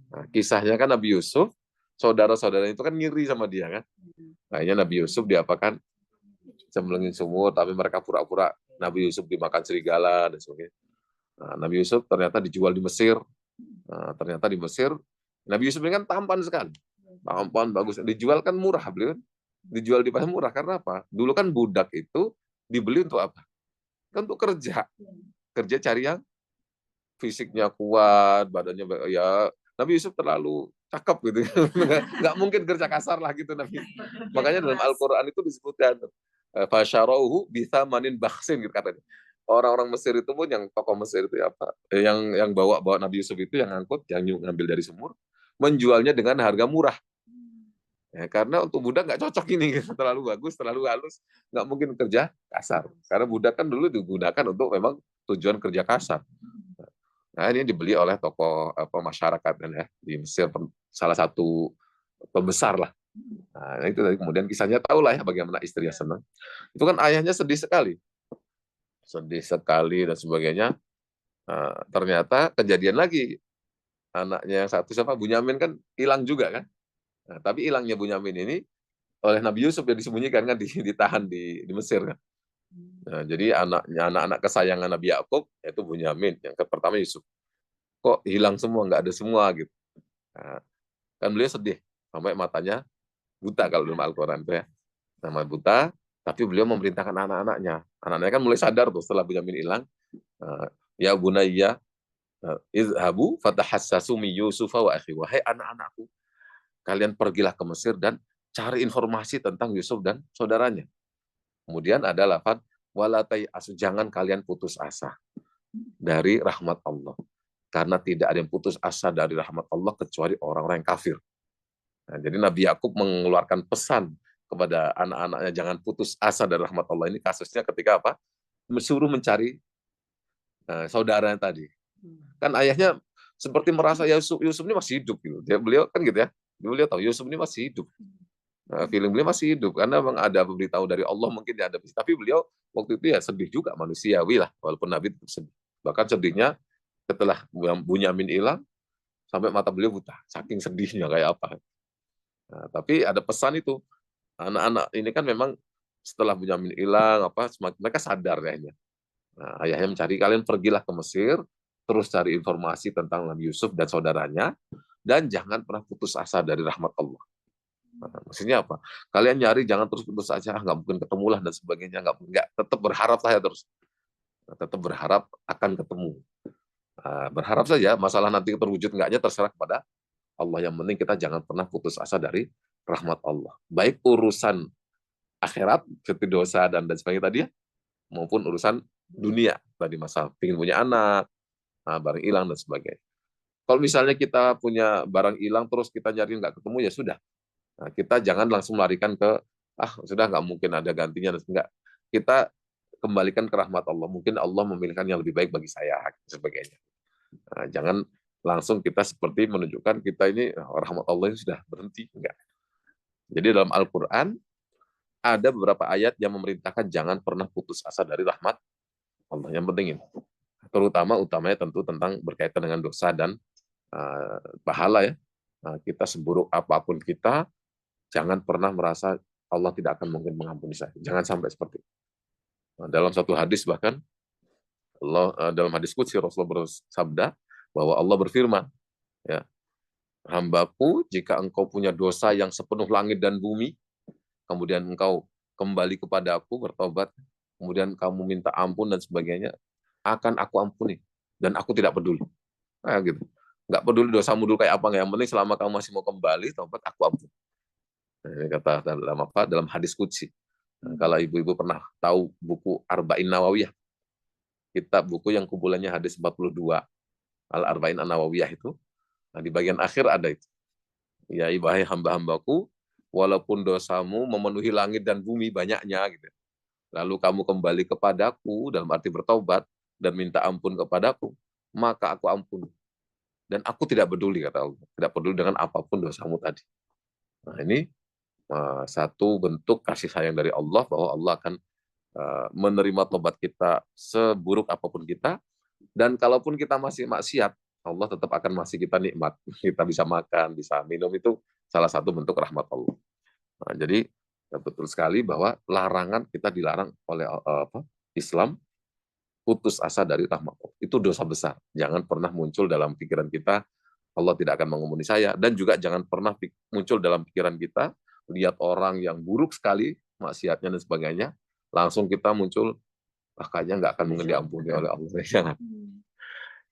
Nah, kisahnya kan Nabi Yusuf, saudara-saudara itu kan ngiri sama dia kan. Akhirnya Nabi Yusuf diapakan? Cemplungin sumur, tapi mereka pura-pura Nabi Yusuf dimakan serigala dan sebagainya. Nah, Nabi Yusuf ternyata dijual di Mesir. Nah, ternyata di Mesir, Nabi Yusuf ini kan tampan sekali. Tampan, bagus. Dijual kan murah, beliau. Dijual di pasar murah, karena apa? Dulu kan budak itu dibeli untuk apa? Kan untuk kerja. Kerja cari yang fisiknya kuat, badannya ya. Nabi Yusuf terlalu cakep gitu. Nggak mungkin kerja kasar lah gitu Nabi. Makanya dalam Al-Quran itu disebutkan fasyarauhu bisa manin baksin gitu katanya. Orang-orang Mesir itu pun, yang tokoh Mesir itu apa, yang bawa Nabi Yusuf itu, yang ngangkut, yang ngambil dari sumur, menjualnya dengan harga murah. Ya, karena untuk budak nggak cocok ini, gitu. Terlalu bagus, terlalu halus, nggak mungkin kerja kasar. Karena budak kan dulu digunakan untuk memang tujuan kerja kasar. Nah, ini dibeli oleh tokoh masyarakat ya di Mesir, salah satu pembesar lah. Nah, itu tadi kemudian kisahnya tahu lah ya bagaimana istrinya senang. Itu kan ayahnya sedih sekali dan sebagainya. Nah, ternyata kejadian lagi, anaknya yang satu siapa, Bunyamin kan hilang juga kan. Nah, tapi hilangnya Bunyamin ini oleh Nabi Yusuf yang disembunyikan kan, ditahan di Mesir kan. Nah, jadi anak-anak kesayangan Nabi Yakub yaitu Bunyamin, yang pertama Yusuf. Kok hilang semua, nggak ada semua gitu. Nah, kan beliau sedih sampai matanya buta kalau dalam Al-Quran itu ya. Nama buta, tapi beliau memerintahkan anak-anaknya. Anak-anaknya kan mulai sadar tuh setelah Bunyamin hilang. Ya bunayya, izhabu fatahassasu min Yusufa wa akhi. Wahai anak-anakku, kalian pergilah ke Mesir dan cari informasi tentang Yusuf dan saudaranya. Kemudian ada lafaz wala tayasu, jangan kalian putus asa dari rahmat Allah. Karena tidak ada yang putus asa dari rahmat Allah kecuali orang-orang yang kafir. Nah, jadi Nabi Yakub mengeluarkan pesan kepada anak-anaknya jangan putus asa dari rahmat Allah. Ini kasusnya ketika apa? Disuruh mencari saudaranya tadi. Kan ayahnya seperti merasa Yusuf ini masih hidup gitu. Beliau kan gitu ya. Beliau tahu Yusuf ini masih hidup. Feeling beliau masih hidup karena memang ada beritahu dari Allah mungkin dia ada. Tapi beliau waktu itu ya sedih juga, manusiawi lah, walaupun Nabi tetap sedih. Bahkan sedihnya setelah Bunyamin hilang sampai mata beliau buta, saking sedihnya kayak apa. Nah, tapi ada pesan itu, anak-anak ini kan memang setelah Bunyamin hilang mereka sadar kayaknya. Nah, ayahnya mencari, kalian pergilah ke Mesir, terus cari informasi tentang Nabi Yusuf dan saudaranya, dan jangan pernah putus asa dari rahmat Allah. Nah, maksudnya apa? Kalian nyari jangan terus putus asa, nggak mungkin ketemulah dan sebagainya, nggak tetap berharap saya terus, tetap berharap akan ketemu. Berharap saja, masalah nanti terwujud enggaknya terserah kepada Allah. Yang penting kita jangan pernah putus asa dari rahmat Allah. Baik urusan akhirat, seperti dosa dan sebagainya tadi ya, maupun urusan dunia. Tadi masalah ingin punya anak, barang hilang dan sebagainya. Kalau misalnya kita punya barang hilang terus kita nyari nggak ketemu ya sudah. Nah, kita jangan langsung melarikan ke sudah nggak mungkin ada gantinya dan enggak. Kita kembalikan ke rahmat Allah. Mungkin Allah memilihkan yang lebih baik bagi saya dan sebagainya. Nah, jangan langsung kita seperti menunjukkan kita ini rahmat Allah ini sudah berhenti. Enggak. Jadi dalam Al-Quran ada beberapa ayat yang memerintahkan jangan pernah putus asa dari rahmat Allah. Yang penting ini. Utamanya tentu tentang berkaitan dengan dosa dan pahala ya. Kita seburuk apapun kita, jangan pernah merasa Allah tidak akan mungkin mengampuni saya. Jangan sampai seperti itu. Dalam satu hadis bahkan, dalam hadis qudsi Rasulullah bersabda bahwa Allah berfirman, ya, hambaku, jika engkau punya dosa yang sepenuh langit dan bumi, kemudian engkau kembali kepada aku, bertobat, kemudian kamu minta ampun dan sebagainya, akan aku ampuni. Dan aku tidak peduli. Nah, gitu. Nggak peduli dosamu dulu kayak apa, yang penting selama kamu masih mau kembali, tobat, aku ampuni. Nah, ini kata dalam apa? Dalam hadis qudsi. Nah, kalau ibu-ibu pernah tahu buku Arba'in Nawawiyah, kitab buku yang kumpulannya hadis 42, Al-Arba'in An-Nawawiyah itu, nah, di bagian akhir ada itu. Ya, wahai hamba-hambaku, walaupun dosamu memenuhi langit dan bumi banyaknya, gitu. Lalu kamu kembali kepadaku, dalam arti bertobat, dan minta ampun kepadaku, maka aku ampuni. Dan aku tidak peduli, kata Allah. Tidak peduli dengan apapun dosamu tadi. Nah, ini satu bentuk kasih sayang dari Allah, bahwa Allah akan menerima tobat kita seburuk apapun kita, dan kalaupun kita masih maksiat, Allah tetap akan masih kita nikmat. Kita bisa makan, bisa minum, itu salah satu bentuk rahmat Allah. Nah, jadi betul sekali bahwa larangan kita dilarang oleh Islam putus asa dari rahmat Allah. Itu dosa besar. Jangan pernah muncul dalam pikiran kita, Allah tidak akan mengampuni saya. Dan juga jangan pernah muncul dalam pikiran kita, lihat orang yang buruk sekali, maksiatnya dan sebagainya, langsung kita muncul, kayaknya nggak akan mungkin diampuni oleh Allah. Jangan.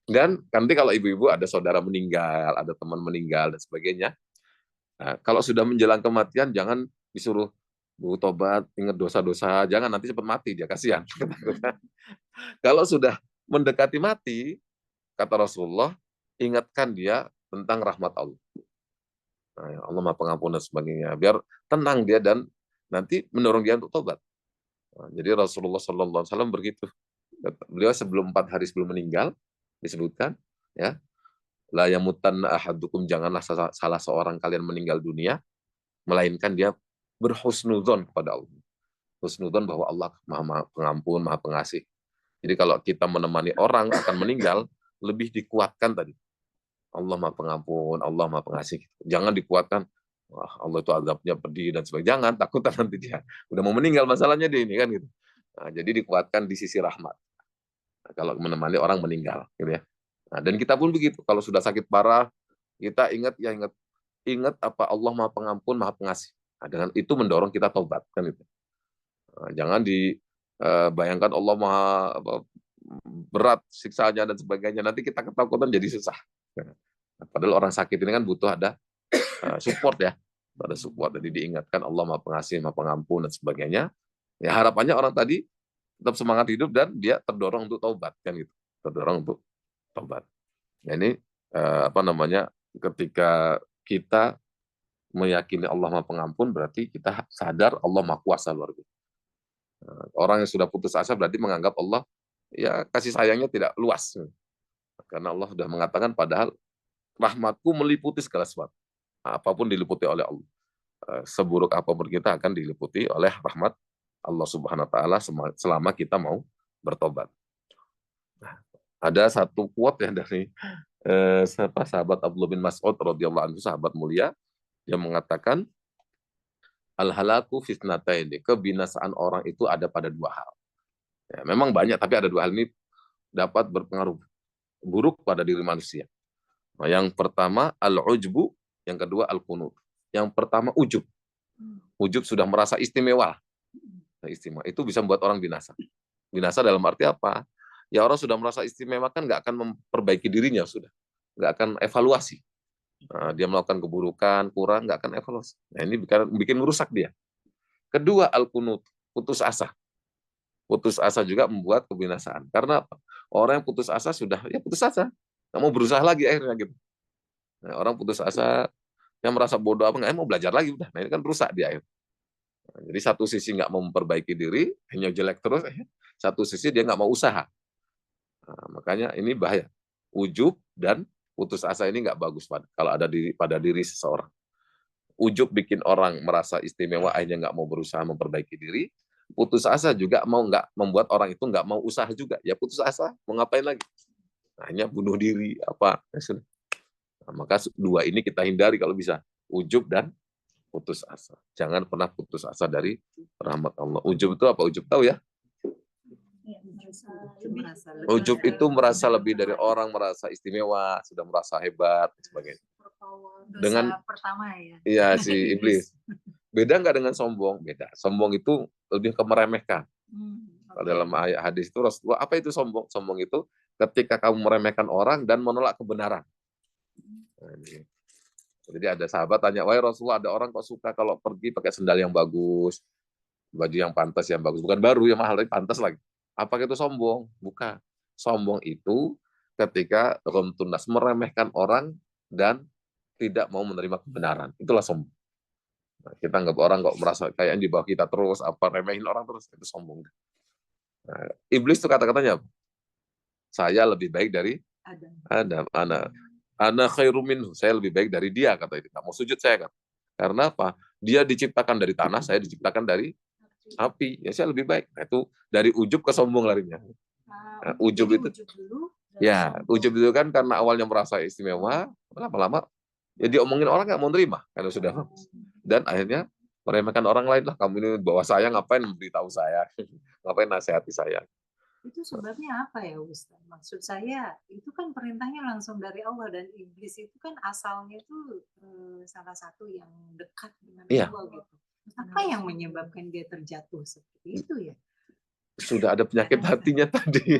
Dan nanti kalau ibu-ibu ada saudara meninggal, ada teman meninggal, dan sebagainya, nah, kalau sudah menjelang kematian, jangan disuruh, Bu, tobat, ingat dosa-dosa, jangan nanti cepat mati, dia kasihan. Kalau sudah mendekati mati, kata Rasulullah, ingatkan dia tentang rahmat Allah. Nah, Allah Maha Pengampun dan sebagainya. Biar tenang dia dan nanti mendorong dia untuk tobat. Nah, jadi Rasulullah SAW begitu. Beliau 4 hari sebelum meninggal, disebutkan, ya, la yamutanna ahadukum, janganlah salah seorang kalian meninggal dunia, melainkan dia berhusnudzon kepada Allah. Husnudzon bahwa Allah Maha Pengampun, Maha Pengasih. Jadi kalau kita menemani orang akan meninggal, lebih dikuatkan tadi. Allah Maha Pengampun, Allah Maha Pengasih. Jangan dikuatkan, wah, Allah itu azabnya pedih dan sebagainya. Jangan, takut nanti dia udah mau meninggal masalahnya dia ini kan gitu. Nah, jadi dikuatkan di sisi rahmat. Nah, kalau menemani orang meninggal, gitu ya. Nah, dan kita pun begitu. Kalau sudah sakit parah, kita ingat apa, Allah Maha Pengampun, Maha Pengasih. Nah, dengan itu mendorong kita taubat kan itu. Nah, jangan dibayangkan Allah maha berat siksanya dan sebagainya. Nanti kita ketakutan jadi susah. Nah, padahal orang sakit ini kan butuh ada support ya. Ada support. Jadi diingatkan Allah maha pengasih, maha pengampun dan sebagainya. Ya harapannya orang tadi tetap semangat hidup dan dia terdorong untuk taubat kan gitu. Terdorong untuk taubat. Nah, ini apa namanya? Ketika kita meyakini Allah Maha Pengampun berarti kita sadar Allah Maha Kuasa luar biasa. Orang yang sudah putus asa berarti menganggap Allah ya kasih sayangnya tidak luas. Karena Allah sudah mengatakan padahal rahmatku meliputi segala sesuatu. Apapun diliputi oleh Allah. Seburuk apapun kita akan diliputi oleh rahmat Allah Subhanahu wa taala selama kita mau bertobat. Nah, ada satu quote ya dari sahabat Abdullah bin Mas'ud radhiyallahu anhu, sahabat mulia, yang mengatakan al-halaku fitnataini, kebinasaan orang itu ada pada dua hal. Ya, memang banyak tapi ada dua hal ini dapat berpengaruh buruk pada diri manusia. Nah, yang pertama al-ujbu, yang kedua al-qunut. Yang pertama ujub. Ujub sudah merasa istimewa. Nah, istimewa itu bisa membuat orang binasa. Binasa dalam arti apa? Ya orang sudah merasa istimewa kan nggak akan memperbaiki dirinya, sudah nggak akan evaluasi. Nah, dia melakukan keburukan, kurang, nggak akan evaluasi. Nah, ini bikin merusak dia. Kedua, al-qunut, putus asa. Putus asa juga membuat kebinasaan. Karena apa? Orang yang putus asa sudah, ya putus asa. Nggak mau berusaha lagi akhirnya gitu. Nah, orang putus asa, yang merasa bodoh apa, nggak mau belajar lagi. Udah. Nah, ini kan rusak di akhir. Nah, jadi satu sisi nggak mau memperbaiki diri, hanya jelek terus. Satu sisi dia nggak mau usaha. Nah, makanya ini bahaya. Ujub dan putus asa ini nggak bagus kalau ada pada diri seseorang. Ujub bikin orang merasa istimewa, akhirnya nggak mau berusaha memperbaiki diri. Putus asa juga nggak membuat orang itu nggak mau usaha juga. Ya putus asa, mau ngapain lagi? Hanya bunuh diri apa? Nah, maka dua ini kita hindari kalau bisa. Ujub dan putus asa. Jangan pernah putus asa dari rahmat Allah. Ujub itu apa? Ujub tahu ya? Ujub itu merasa lebih dari orang, merasa istimewa, sudah merasa hebat, dan sebagainya. Dengan pertama ya. Iya si iblis. Beda nggak dengan sombong? Beda. Sombong itu lebih ke meremehkan. Dalam ayat hadis itu Rasulullah, apa itu sombong? Sombong itu ketika kamu meremehkan orang dan menolak kebenaran. Nah, ini. Jadi ada sahabat tanya, wahai Rasulullah, ada orang kok suka kalau pergi pakai sendal yang bagus, baju yang pantas yang bagus, bukan baru yang mahal tapi pantas lagi. Apakah itu sombong? Bukan. Sombong itu ketika tuntas meremehkan orang dan tidak mau menerima kebenaran. Itulah sombong. Nah, kita anggap orang kok merasa kayak di bawah kita terus, apa remehin orang terus, itu sombong. Nah, iblis itu kata-katanya, saya lebih baik dari Adam. Ana khairum minhu, saya lebih baik dari dia, kata itu. Nggak mau sujud saya kan. Karena apa? Dia diciptakan dari tanah, saya diciptakan dari api. Ya saya lebih baik. Nah, itu dari ujub ke sombong larinya. Nah, ujub itu ya, ujub itu kan karena awalnya merasa istimewa, lama-lama ya diomongin orang nggak mau nerima karena sudah, dan akhirnya meremehkan orang lain lah. Kamu ini bawa saya, ngapain memberitahu saya, ngapain nasihati saya. Itu sebabnya apa ya Ustaz? Maksud saya itu kan perintahnya langsung dari Allah, dan iblis itu kan asalnya itu salah satu yang dekat dengan Allah gitu. Apa yang menyebabkan dia terjatuh seperti itu ya? Sudah ada penyakit hatinya tadi.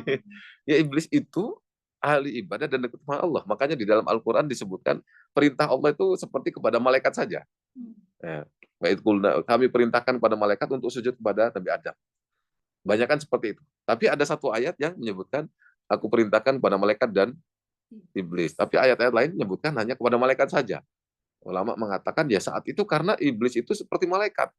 Ya iblis itu ahli ibadah dan dekat sama Allah. Makanya di dalam Al-Quran disebutkan perintah Allah itu seperti kepada malaikat saja. Ya. Kami perintahkan kepada malaikat untuk sujud kepada Nabi Adam. Banyak kan seperti itu. Tapi ada satu ayat yang menyebutkan aku perintahkan kepada malaikat dan iblis. Tapi ayat-ayat lain menyebutkan hanya kepada malaikat saja. Ulama mengatakan ya saat itu karena iblis itu seperti malaikat.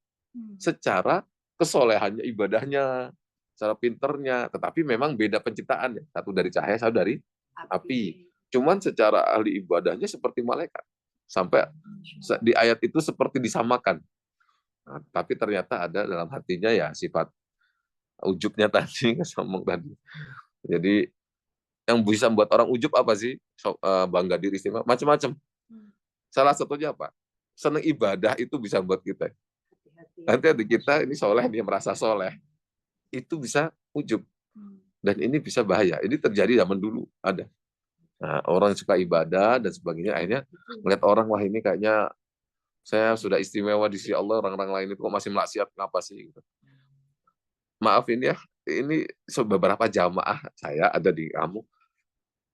Secara kesolehannya, ibadahnya, secara pinternya, tetapi memang beda penciptaannya. Satu dari cahaya, satu dari api. Cuman secara ahli ibadahnya seperti malaikat. Sampai di ayat itu seperti disamakan. Nah, tapi ternyata ada dalam hatinya ya sifat ujubnya tadi, sombong tadi. Jadi yang bisa membuat orang ujub apa sih? Bangga diri, istimewa, macam-macam. Salah satunya apa? Senang ibadah itu bisa membuat kita. Nanti ada kita ini soleh, dia merasa soleh. Itu bisa ujub. Dan ini bisa bahaya. Ini terjadi zaman dulu, ada. Nah, orang suka ibadah dan sebagainya, akhirnya melihat orang, wah ini kayaknya Saya sudah istimewa di sisi Allah, orang-orang lain itu kok masih maksiat, kenapa sih? Gitu. Maaf ini ya, ini beberapa jamaah saya ada di kamu.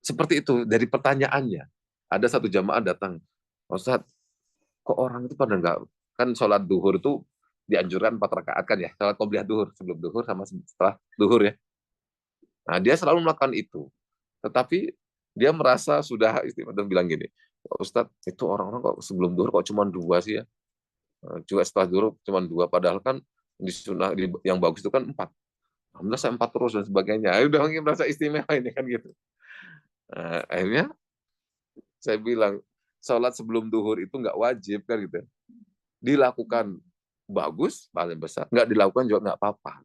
Seperti itu, dari pertanyaannya. Ada satu jamaah datang, Ustaz, kok orang itu pada enggak, kan sholat duhur itu dianjurkan 4 rakaat kan ya, sholat qobliyah duhur, sebelum duhur sama setelah duhur ya. Nah, dia selalu melakukan itu. Tetapi dia merasa sudah istimewa dan bilang gini, Ustaz, itu orang-orang kok sebelum duhur kok cuma 2 sih ya. Juga setelah duhur cuma 2, padahal kan di sunnah yang bagus itu kan 4. Alhamdulillah saya 4 terus dan sebagainya. Udah mungkin merasa istimewa ini kan gitu. Nah, akhirnya saya bilang, sholat sebelum duhur itu nggak wajib kan gitu. Dilakukan bagus, paling besar. Nggak dilakukan juga nggak apa-apa.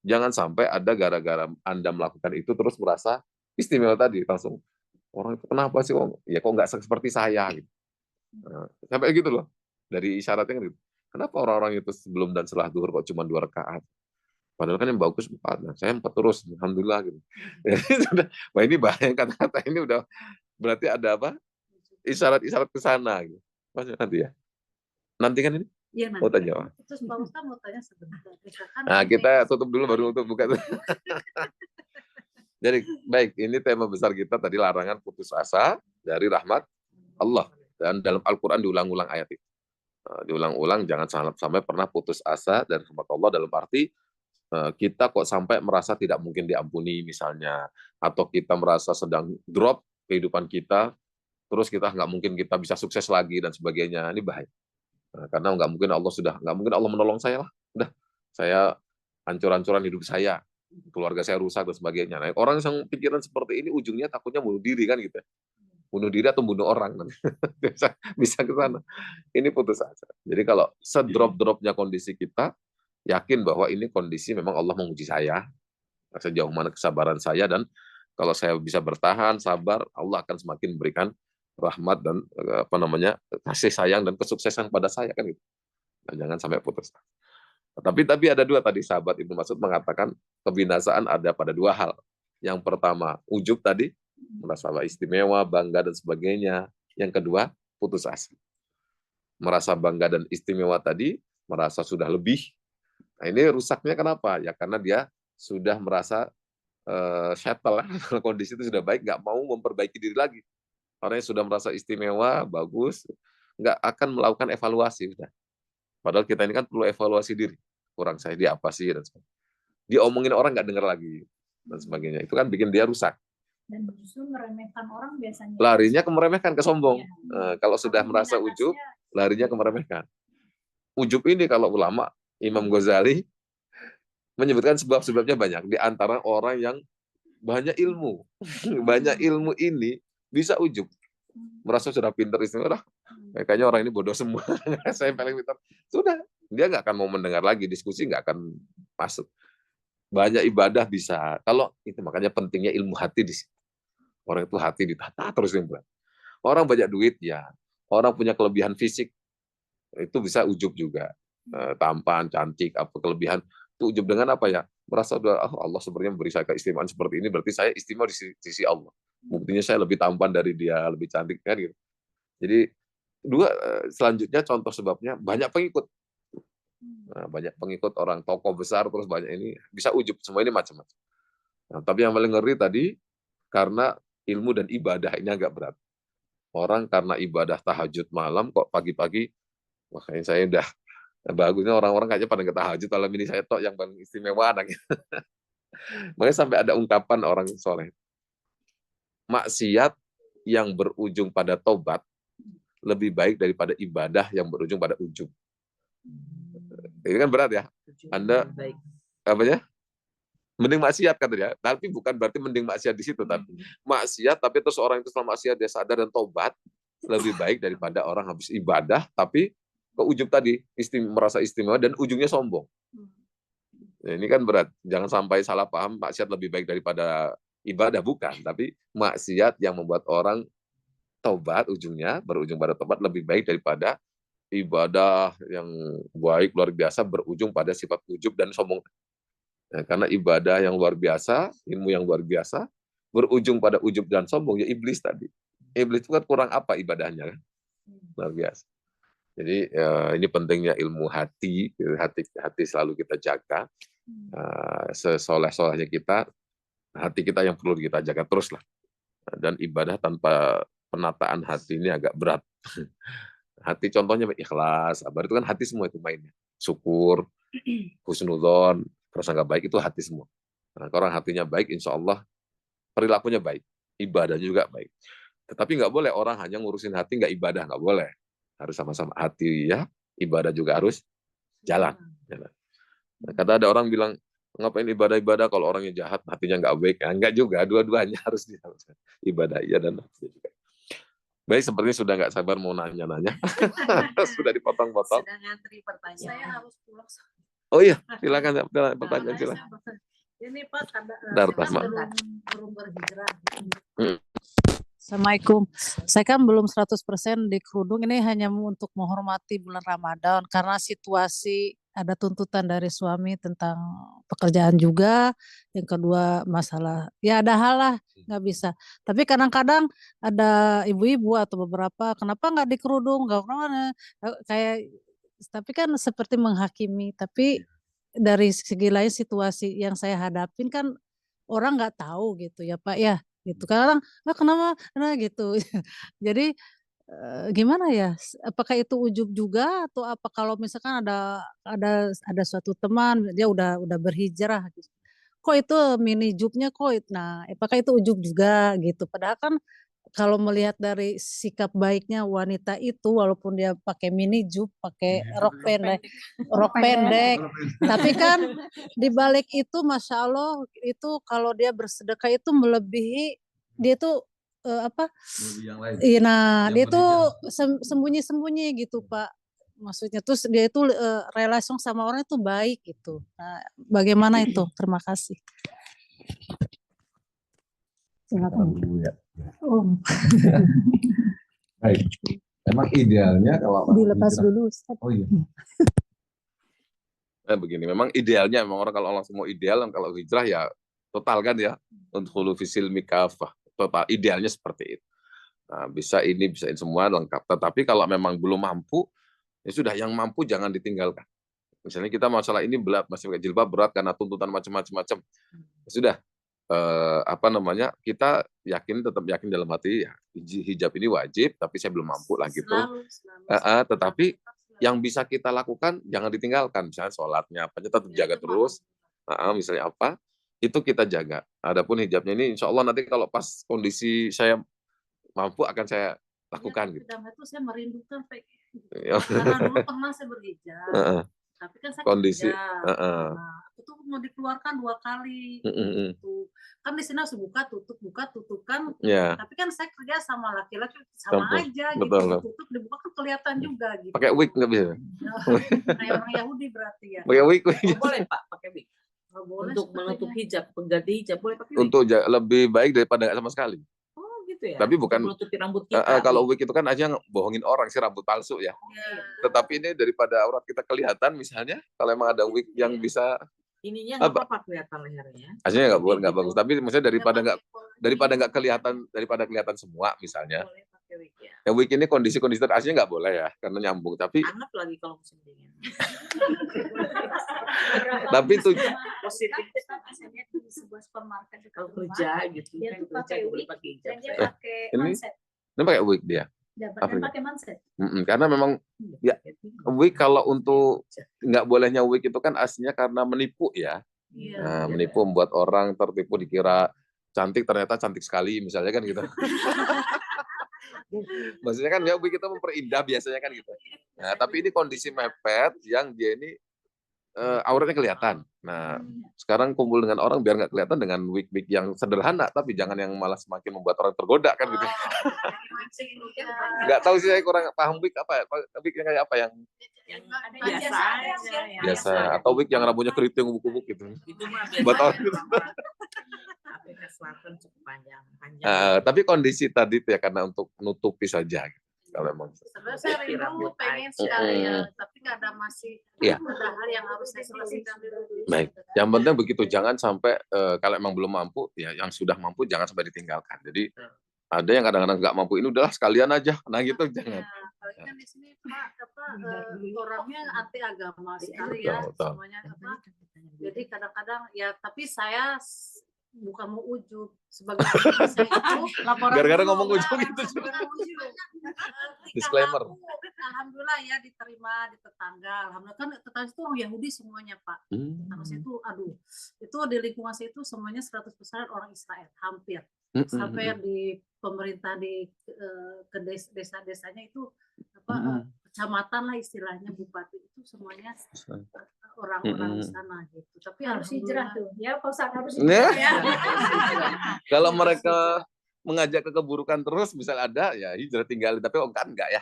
Jangan sampai ada gara-gara Anda melakukan itu terus merasa istimewa tadi. Langsung, orang itu kenapa sih? Ya kok nggak seperti saya? Gitu. Nah, sampai gitu loh. Dari isyaratnya kan gitu. Kenapa orang-orang itu sebelum dan setelah duhur kok cuma 2 rakaat? Padahal kan yang bagus 4. Nah, saya 4 terus. Alhamdulillah. Gitu. Jadi sudah, wah ini bahaya kata-kata ini udah berarti ada apa? Isyarat-isyarat ke sana. Gitu. Mas, nanti ya. Nanti kan ini? Iya, Mau tanya apa? Terus Pak Ustaz mau tanya sebentar. Misalkan Nah, kita tutup dulu baru untuk buka. Jadi, baik, ini tema besar kita tadi, larangan putus asa dari rahmat Allah. Dan dalam Al-Quran diulang-ulang ayat itu. Diulang-ulang, jangan sampai pernah putus asa dari rahmat Allah dalam arti kita kok sampai merasa tidak mungkin diampuni misalnya, atau kita merasa sedang drop kehidupan kita, terus kita nggak mungkin kita bisa sukses lagi dan sebagainya. Ini bahaya. Karena nggak mungkin Allah menolong saya lah. Udah, saya hancur-hancuran hidup saya, keluarga saya rusak dan sebagainya. Nah, orang yang pikiran seperti ini ujungnya takutnya bunuh diri kan gitu. Bunuh diri atau bunuh orang bisa ke sana. Ini putus asa. Jadi kalau sedrop-dropnya kondisi kita, yakin bahwa ini kondisi memang Allah menguji saya, sejauh mana kesabaran saya, dan kalau saya bisa bertahan, sabar, Allah akan semakin memberikan rahmat dan kasih sayang dan kesuksesan pada saya kan gitu. Nah, jangan sampai putus. Tapi ada 2 tadi, sahabat Ibnu Mas'ud mengatakan kebinasaan ada pada 2 hal. Yang pertama, ujub tadi, merasa istimewa, bangga dan sebagainya. Yang kedua, putus asa. Merasa bangga dan istimewa tadi, merasa sudah lebih. Nah, ini rusaknya kenapa? Ya karena dia sudah merasa settle, kondisi itu sudah baik, nggak mau memperbaiki diri lagi. Orang yang sudah merasa istimewa, bagus, nggak akan melakukan evaluasi. Udah. Padahal kita ini kan perlu evaluasi diri. Kurang saya di apa sih? Dan sebagainya. Diomongin orang nggak dengar lagi. Dan sebagainya. Itu kan bikin dia rusak. Dan justru meremehkan orang biasanya. Larinya ke meremehkan, ke sombong. Ya. Kalau sudah merasa ujub, larinya ke meremehkan. Ujub ini kalau ulama, Imam Ghazali menyebutkan sebab-sebabnya banyak. Di antara orang yang banyak ilmu. Banyak ilmu ini bisa ujub. Merasa sudah pintar istimewa. Kayaknya orang ini bodoh semua. Saya paling pintar. Sudah. Dia nggak akan mau mendengar lagi. Diskusi nggak akan masuk. Banyak ibadah bisa. Kalau itu makanya pentingnya ilmu hati di situ. Orang itu hati ditata terus. Orang banyak duit ya. Orang punya kelebihan fisik. Itu bisa ujub juga. Tampan, cantik, apa kelebihan. Itu ujub dengan apa ya? Merasa Allah sebenarnya memberi saya keistimewaan seperti ini, berarti saya istimewa di sisi Allah. Buktinya saya lebih tampan dari dia, lebih cantik kan gitu. Jadi selanjutnya contoh sebabnya banyak pengikut. Nah, banyak pengikut orang tokoh besar terus banyak ini bisa ujub, semua ini macam-macam. Nah, tapi yang paling ngeri tadi karena ilmu dan ibadah ini agak berat. Orang karena ibadah tahajud malam kok pagi-pagi, wah kayaknya saya udah bagusnya orang-orang kayaknya pada nggak tahajud, malam ini saya tok yang paling istimewa. Makanya sampai ada ungkapan orang soleh, maksiat yang berujung pada tobat lebih baik daripada ibadah yang berujung pada ujub. Ini kan berat ya. Anda apa ya? Mending maksiat katanya, tapi bukan berarti mending maksiat di situ. Tapi maksiat, tapi terus orang itu setelah maksiat dia sadar dan tobat lebih baik daripada orang habis ibadah tapi ke ujub tadi merasa istimewa dan ujungnya sombong. Nah, ini kan berat. Jangan sampai salah paham maksiat lebih baik daripada ibadah, bukan. Tapi maksiat yang membuat orang tobat ujungnya berujung pada tobat lebih baik daripada ibadah yang baik luar biasa berujung pada sifat ujub dan sombong. Nah, karena ibadah yang luar biasa, ilmu yang luar biasa berujung pada ujub dan sombong, ya iblis tadi. Iblis itu kan kurang apa ibadahnya kan? Luar biasa. Jadi ini pentingnya ilmu hati, hati selalu kita jaga. Sesoleh-solehnya kita, hati kita yang perlu kita jaga terus lah. Dan ibadah tanpa penataan hati ini agak berat. Hati contohnya ikhlas, sabar itu kan hati semua itu mainnya. Syukur, husnudzon, prasangka baik itu hati semua. Nah, kalau orang hatinya baik, insya Allah perilakunya baik, ibadah juga baik. Tetapi nggak boleh orang hanya ngurusin hati nggak ibadah, nggak boleh. Harus sama-sama hati ya, ibadah juga harus jalan. Nah, kata ada orang bilang, ngapain ibadah-ibadah kalau orangnya jahat, hatinya nggak baik. Nah, nggak juga, dua-duanya harus dijalankan. Ibadah iya dan hati juga. Baik, sepertinya sudah nggak sabar mau nanya-nanya. Sudah dipotong-potong. Sudah ngantri pertanyaan. Saya harus pulang. Oh iya, silakan pertanyaan silakan. Ini Pak, belum berhijrah. Assalamualaikum. Saya kan belum 100% di kerudung, ini hanya untuk menghormati bulan Ramadan karena situasi ada tuntutan dari suami tentang pekerjaan juga, yang kedua masalah ya ada hal lah nggak bisa. Tapi kadang-kadang ada ibu-ibu atau beberapa kenapa nggak di kerudung, nggak kemana, kayak tapi kan seperti menghakimi. Tapi dari segi lain situasi yang saya hadapin kan orang nggak tahu gitu ya Pak ya. Gitu kadang kenapa nah gitu. Jadi gimana ya, apakah itu ujub juga atau apa kalau misalkan ada suatu teman dia udah berhijrah gitu, kok itu mini jubnya kok nah apakah itu ujub juga gitu, padahal kan kalau melihat dari sikap baiknya wanita itu walaupun dia pakai mini jub, pakai rok pendek, tapi kan di balik itu masya Allah itu kalau dia bersedekah itu melebihi dia tuh iya, nah dia tuh sembunyi-sembunyi gitu Pak, maksudnya terus dia itu relasi sama orang itu baik gitu. Nah, bagaimana itu? Terima kasih. Silakan. Ya. Oh, Baik. Memang idealnya kalau dilepas dulu Ustaz. Oh iya. Begini, memang idealnya memang orang kalau langsung mau ideal, kalau hijrah ya total kan ya, untuk hulu fisil mikafah, total idealnya seperti itu. Nah, bisa ini semua lengkap. Tetapi kalau memang belum mampu, ya sudah yang mampu jangan ditinggalkan. Misalnya kita masalah ini berat, masih pakai jilbab berat karena tuntutan macam-macam. Ya sudah, kita tetap yakin dalam hati ya, hijab ini wajib, tapi saya belum mampu lah gitu. Tetapi yang bisa kita lakukan jangan ditinggalkan, misalnya sholatnya apa tetap jaga terus. Misalnya apa itu kita jaga. Adapun hijabnya ini insya Allah nanti kalau pas kondisi saya mampu akan saya lakukan gitu. Itu saya merindukan karena dulu pernah saya berhijab, tapi kan saya kondisi itu mau dikeluarkan 2 kali. Gitu. Kan di sini harus buka tutup kan. Tapi kan saya kerja sama laki-laki sama aja gitu. Tutup dibuka kan kelihatan juga gitu. Pakai wig nggak bisa? Kayak orang Yahudi berarti ya. Pakai wig. Boleh Pak pakai wig. Untuk menutup hijab, pengganti hijab boleh pakai wig. Untuk lebih baik daripada nggak sama sekali. Gitu ya? Tapi bukan menutupi rambut kita. Kalau wig itu kan aja bohongin orang sih, rambut palsu ya. Tetapi ini daripada aurat kita kelihatan misalnya, kalau emang ada wig yang bisa ininya nggak apa-apa kelihatan lehernya. Aslinya nggak bagus. Tapi maksudnya daripada kelihatan semua misalnya. Boleh pakai wig ya. Ya wig ini kondisi aslinya nggak boleh ya karena nyambung. Tapi Anget lagi kalau musim dingin. Tapi itu positif. Saya lihat di sebuah supermarket Kalau kerja gitu dia kan tuh pakai boleh wig pakai dan hijab. dia Saya. pakai Ini? manset. ini pakai wig dia. Dan Afrika. pakai manset. Karena memang ya wig kalau untuk nggak bolehnya wig itu kan aslinya karena menipu ya. Iya. Nah, menipu membuat orang tertipu dikira cantik ternyata cantik sekali misalnya kan gitu. Maksudnya kan ya wig itu memperindah biasanya kan gitu. Nah, tapi ini kondisi mepet yang dia ini auratnya kelihatan. Nah, sekarang kumpul dengan orang biar nggak kelihatan dengan wig-wig yang sederhana, tapi jangan yang malah semakin membuat orang tergoda kan gitu. Nggak tahu sih saya kurang paham wig apa ya. Wig yang kayak apa yang Biasa aja. biasa atau wig yang rambutnya keriting bubuk-bubuk gitu. Itu mah Buat biasa. orang. Afrika Selatan cukup panjang. Tapi kondisi tadi itu ya karena untuk nutupi saja gitu. Kalau emang Sebenarnya saya rindu pengen sekali ya, tapi nggak ada masih Iya. ada hal yang harus saya selesaikan dulu. baik. Yang penting begitu, jangan sampai kalau emang belum mampu ya yang sudah mampu jangan sampai ditinggalkan. Jadi ada yang kadang-kadang nggak mampu ini udahlah sekalian aja. Nah gitu jangan. Apalagi kan di sini Pak orangnya anti agama sekali ya, semuanya apa. Jadi kadang-kadang ya, tapi saya bukan mau ujub sebagai saya itu laporan gara-gara ngomong ujub gitu. Disclaimer. Alhamdulillah ya diterima di tetangga. Alhamdulillah kan tetangga itu orang Yahudi semuanya Pak. Tetangga itu aduh, itu di lingkungan saya itu semuanya 100% orang Israel hampir. Sampai di pemerintah di ke desa-desanya itu apa kecamatan lah istilahnya, bupati itu semuanya orang-orang di sana gitu. Tapi harus hijrah tuh ya, Pak Ustadz, harus hijrah ya. Kalau mereka mengajak ke keburukan terus, misal ada ya hijrah tinggalin, tapi kan enggak ya,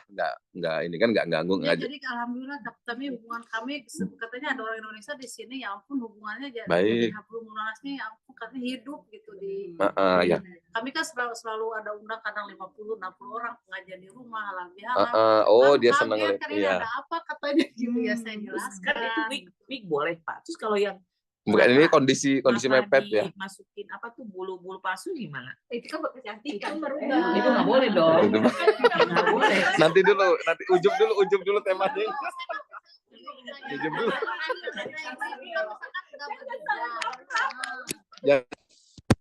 enggak ini kan enggak ganggu ya, ngajak. jadi alhamdulillah kami hubungan kami katanya ada orang Indonesia di sini, ya ampun hubungannya baik. Hablum minannasnya ya ampun katanya hidup gitu di ya. Kami kan selalu ada undang kadang 50-60 orang pengajian di rumah halal oh dia senang lihat ya. Ada apa katanya gitu ya, saya jelaskan. Kan itu wig boleh Pak. Terus kalau yang bukan ini kondisi mepet ya. Masukin apa tuh bulu palsu gimana? Itu kan buat kecantikan, merubah. Itu nggak boleh dong. Nggak boleh. Nanti ujub dulu temanya. Ujub dulu. Ya.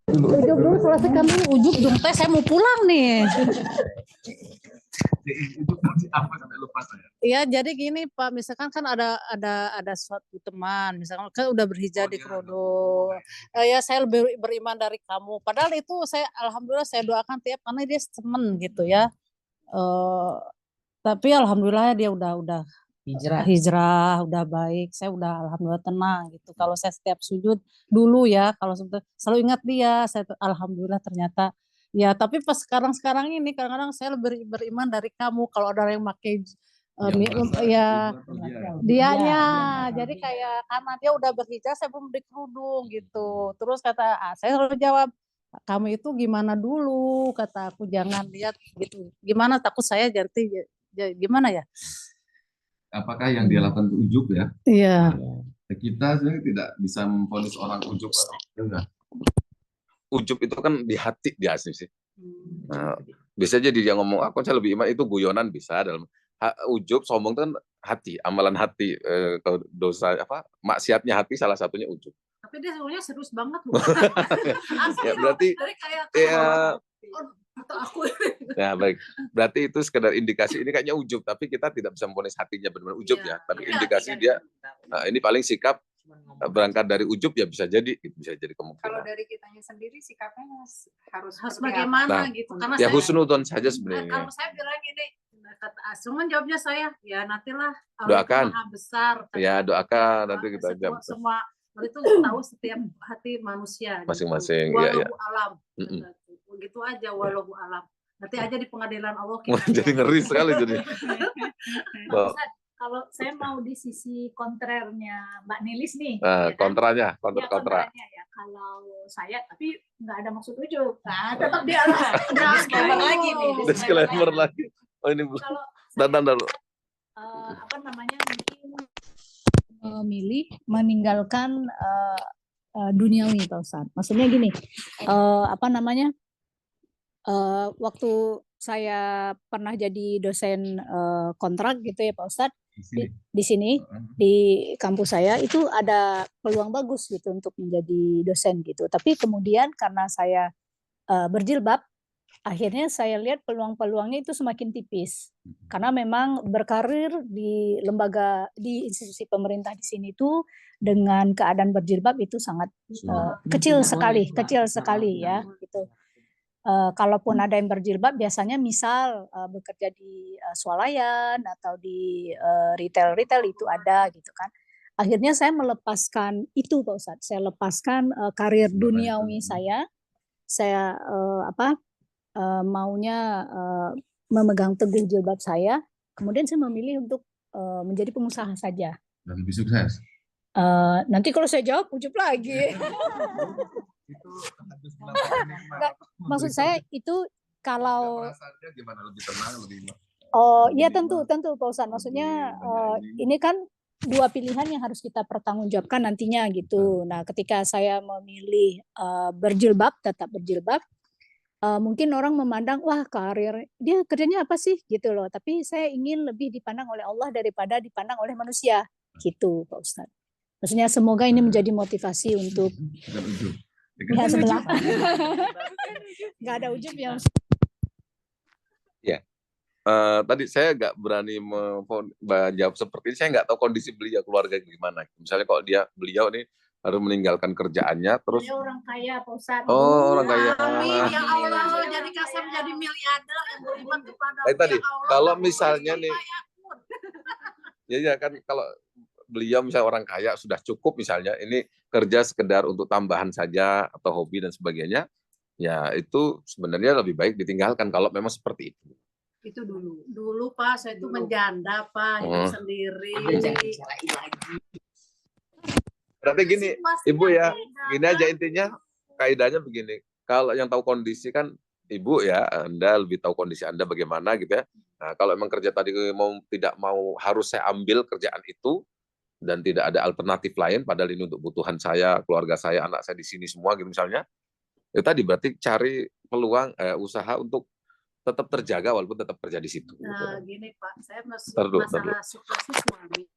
Ujub dulu selesai kami ujub dong teh, saya mau pulang nih. Itu apa sampai lupa saya. Iya, jadi gini Pak, misalkan kan ada suatu teman, misalkan kan udah berhijrah di Krodo, ya saya lebih beriman dari kamu. Padahal itu saya alhamdulillah saya doakan tiap karena dia temen gitu ya. Tapi alhamdulillah dia udah hijrah, udah baik. Saya udah alhamdulillah tenang gitu. Kalau saya setiap sujud dulu ya, kalau selalu ingat dia, saya alhamdulillah ternyata. Ya, tapi pas sekarang ini kadang-kadang saya lebih beriman dari kamu. Kalau ada yang pakai dianya. Jadi kayak karena dia udah berhijrah, saya belum dikerudung gitu. Terus kata, saya selalu jawab, kamu itu gimana dulu? Kata aku jangan lihat gitu. Gimana takut saya jadi gimana ya? Apakah yang dia lakukan itu ujub ya? Iya. Kita sebenarnya tidak bisa memvonis orang ujub atau enggak. Ujub itu kan di hati dia sih. Nah, bisa jadi dia ngomong aku saya lebih iman, itu guyonan bisa dalam ujub sombong itu kan hati, amalan hati, dosa apa maksiatnya hati salah satunya ujub. Tapi dia sebenarnya serius banget loh. Ya berarti ya aku. Ya baik, berarti itu sekedar indikasi ini kayaknya ujub, tapi kita tidak bisa memvonis hatinya benar-benar ujub ya. Tapi indikasi dia, nah ini paling sikap berangkat dari ujub ya bisa jadi kemungkinan. Kalau dari kitanya sendiri sikapnya harus bagaimana gitu, karena ya husnudon saja sebenarnya. Kalau saya bilang ini, kata Asuman jawabnya saya, ya nantilah doakan. Maha besar. Ya doakan nanti kita jawab. Semua itu tahu setiap hati manusia. Masing-masing. Walau alam. Begitu aja walau alam. Nanti aja di pengadilan Allah kita. Jadi ngeri sekali jadi. Kalau saya mau di sisi kontrernya Mbak Nilis nih. Nah, ya kontranya, kan? kontra. Ya, kalau saya tapi nggak ada maksud ujub. Nah, tetap dia disclaimer lagi nih. Disclaimer lagi. Oh ini dan apa namanya memilih meninggalkan duniawi Pak Ustadz. Maksudnya gini, apa namanya? Waktu saya pernah jadi dosen kontrak gitu ya Pak Ustadz, di sini di kampus saya itu ada peluang bagus gitu untuk menjadi dosen gitu. Tapi kemudian karena saya berjilbab, akhirnya saya lihat peluang-peluangnya itu semakin tipis. Karena memang berkarir di lembaga, di institusi pemerintah di sini itu dengan keadaan berjilbab itu sangat kecil sekali ya gitu. Kalaupun ada yang berjilbab biasanya misal bekerja di swalayan atau di retail itu ada gitu kan. Akhirnya saya melepaskan itu Pak Ustadz. Saya lepaskan karir duniawi saya maunya memegang teguh jilbab saya. Kemudian saya memilih untuk menjadi pengusaha saja. Dan lebih sukses. Nanti kalau saya jawab ujub lagi. Maksud saya itu kalau gimana lebih tenang lebih. Oh iya tentu Pak Ustadz. Maksudnya ini kan dua pilihan yang harus kita pertanggungjawabkan nantinya gitu. Nah ketika saya memilih tetap berjilbab, mungkin orang memandang, wah karir dia kerjanya apa sih gitu loh. Tapi saya ingin lebih dipandang oleh Allah daripada dipandang oleh manusia gitu, Pak Ustadz. Maksudnya semoga ini menjadi motivasi untuk pihak sebelah. Nggak ada ujub ya. Ya. Tadi saya nggak berani menjawab seperti ini. Saya nggak tahu kondisi beliau keluarga gimana. Misalnya kalau beliau nih harus meninggalkan kerjaannya terus. Dia orang kaya, Pak Ustadz. Oh, orang kaya. Amin ya Allah, jadi kasar jadi miliarder yang beriman kepada tadi kalau misalnya nih, ya kan kalau beliau misalnya orang kaya sudah cukup misalnya ini kerja sekedar untuk tambahan saja atau hobi dan sebagainya, ya itu sebenarnya lebih baik ditinggalkan kalau memang seperti itu. Itu dulu Pak, saya itu menjanda Pak, hidup sendiri. Berarti gini, Ibu ya, gini aja intinya, kaidahnya begini. Kalau yang tahu kondisi kan Ibu ya, Anda lebih tahu kondisi Anda bagaimana gitu ya. Nah, kalau emang kerja tadi tidak mau harus saya ambil kerjaan itu dan tidak ada alternatif lain, padahal ini untuk kebutuhan saya, keluarga saya, anak saya di sini semua gitu misalnya. Itu tadi berarti cari peluang usaha untuk tetap terjaga walaupun tetap kerja di situ. Nah, gini Pak, saya masalah situasi suami.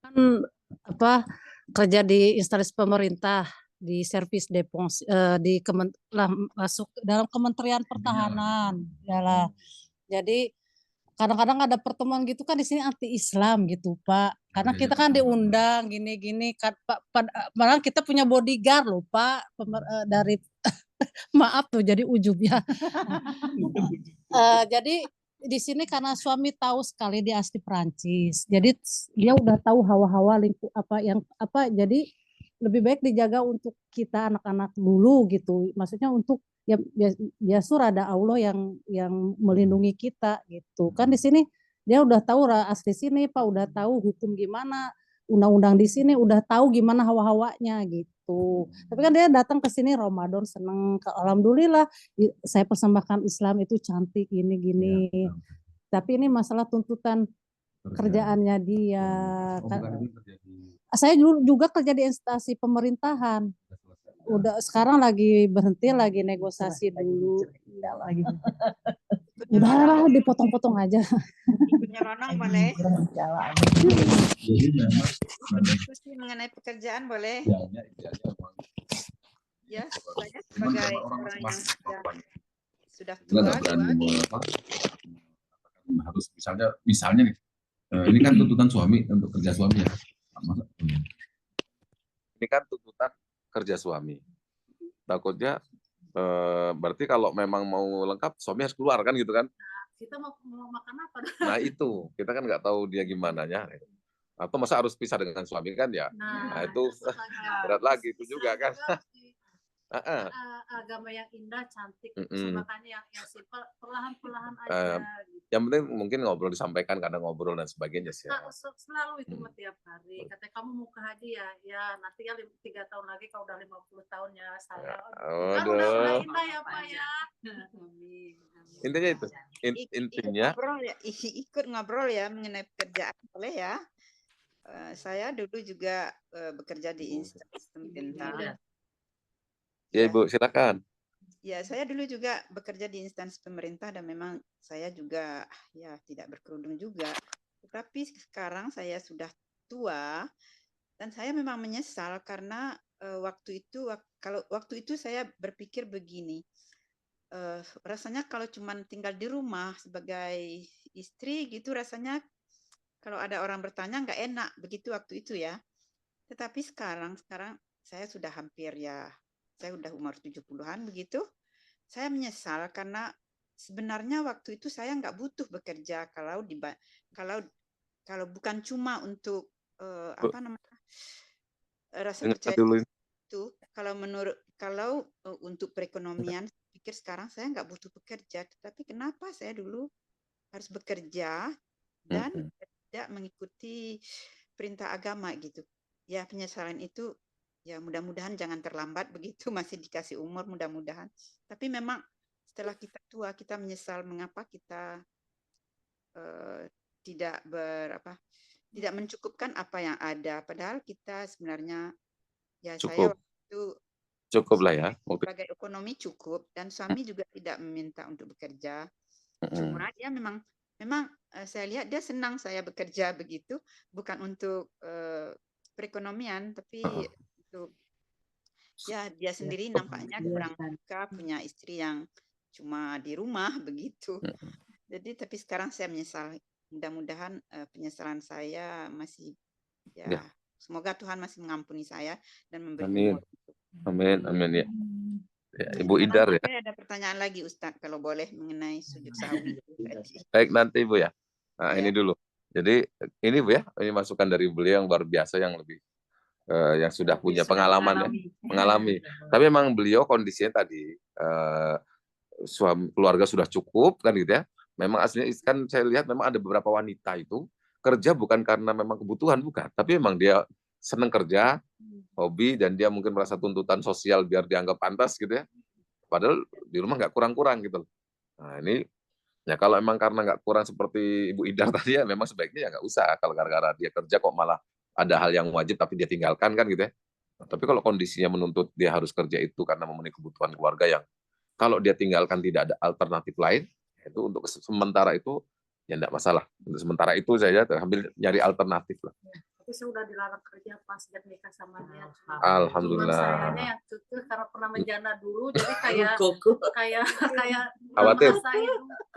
Kan kerja di instansi pemerintah di servis depons masuk dalam Kementerian Pertahanan yalah. Jadi kadang-kadang ada pertemuan gitu kan di sini anti Islam gitu Pak, karena kita kan diundang gini-gini kan Pak, malah kita punya bodyguard loh Pak dari maaf tuh jadi ujub ya. Jadi di sini karena suami tahu sekali dia asli Perancis, jadi dia udah tahu hawa-hawa jadi lebih baik dijaga untuk kita anak-anak dulu gitu, maksudnya untuk ya biasa ada Allah yang melindungi kita gitu kan. Di sini dia udah tahu asli sini Pak, udah tahu hukum gimana, undang-undang di sini udah tahu gimana hawa-hawanya gitu. Tapi kan dia datang ke sini Ramadan seneng, alhamdulillah saya persembahkan Islam itu cantik gini-gini. Ya, tapi ini masalah tuntutan kerjaannya dia. Saya juga kerja di instansi pemerintahan. Udah sekarang lagi berhenti, lagi negosiasi dulu. Enggak lagi. Udahlah dipotong-potong aja. Nyeronong boleh. Diskusi mengenai pekerjaan boleh. Ya, saya sebagai orang yang sudah tua. Harus misalnya nih, ini kan tuntutan suami untuk kerja suami ya. Ini kan tuntutan kerja suami. Takutnya berarti kalau memang mau lengkap suami harus keluar kan gitu kan? Nah, kita mau makan apa? Nah itu kita kan nggak tahu dia gimana ya. Atau masa harus pisah dengan suami kan ya? Nah itu berat lagi itu juga kan. Agama yang indah, cantik, makanya yang simpel, perlahan-perlahan aja. Gitu. Yang penting mungkin ngobrol disampaikan, kadang ngobrol dan sebagainya sih. Ya. Selalu itu tiap hari. Katanya kamu mau ke haji ya nanti ya 3 tahun lagi kalau udah 50 tahun ya saya. Kan udah indah ya Pak ya. Intinya itu. Intinya. Ikut ngobrol ya mengenai pekerjaan boleh ya. Saya dulu juga bekerja di instansi pemerintah. Ya Ibu, silakan. Ya, saya dulu juga bekerja di instansi pemerintah dan memang saya juga ya tidak berkerudung juga. Tetapi sekarang saya sudah tua dan saya memang menyesal karena waktu itu saya berpikir begini. Rasanya kalau cuma tinggal di rumah sebagai istri gitu rasanya kalau ada orang bertanya nggak enak begitu waktu itu ya. Tetapi sekarang saya sudah hampir saya udah umur 70-an begitu. Saya menyesal karena sebenarnya waktu itu saya nggak butuh bekerja kalau bukan cuma untuk rasa percaya itu. Kalau untuk perekonomian, saya pikir sekarang saya nggak butuh bekerja. Tetapi kenapa saya dulu harus bekerja dan tidak mengikuti perintah agama gitu? Ya penyesalan itu. Ya mudah-mudahan jangan terlambat begitu masih dikasih umur mudah-mudahan. Tapi memang setelah kita tua kita menyesal mengapa kita tidak mencukupkan apa yang ada. Padahal kita sebenarnya ya cukup. Saya waktu itu Cukup lah ya. Sebagai ekonomi cukup, dan suami juga tidak meminta untuk bekerja. Cuma dia memang saya lihat dia senang saya bekerja begitu, bukan untuk perekonomian, tapi untuk ya dia sendiri nampaknya kurang suka punya istri yang cuma di rumah begitu. Jadi tapi sekarang saya menyesal. Mudah-mudahan penyesalan saya masih semoga Tuhan masih mengampuni saya dan memberi umur. Amin, amin ya. Ibu Idar ya. Ada pertanyaan lagi Ustadz kalau boleh mengenai sujud sahwi. Baik, nanti Ibu ya. Nah, ini dulu. Jadi ini Bu ya, ini masukan dari beliau yang luar biasa, yang lebih yang sudah punya pengalaman mengalami. Tapi memang beliau kondisinya tadi suami keluarga sudah cukup kan gitu ya. Memang aslinya kan saya lihat memang ada beberapa wanita itu kerja bukan karena memang kebutuhan, bukan, tapi memang dia senang kerja, hobi, dan dia mungkin merasa tuntutan sosial biar dianggap pantas gitu ya. Padahal di rumah nggak kurang-kurang gitu. Nah ini ya kalau emang karena nggak kurang seperti Ibu Idar tadi ya memang sebaiknya ya nggak usah. Kalau gara-gara dia kerja kok malah ada hal yang wajib tapi dia tinggalkan kan gitu ya. Nah, tapi kalau kondisinya menuntut dia harus kerja itu karena memenuhi kebutuhan keluarga yang kalau dia tinggalkan tidak ada alternatif lain, itu untuk sementara itu ya enggak masalah. Untuk sementara itu saya sambil nyari alternatif lah. Tapi saya udah dilarang kerja pas sejak nikah sama dia. Alhamdulillah. Sayanya yang kekeh karena pernah menjana dulu, jadi kayak khawatir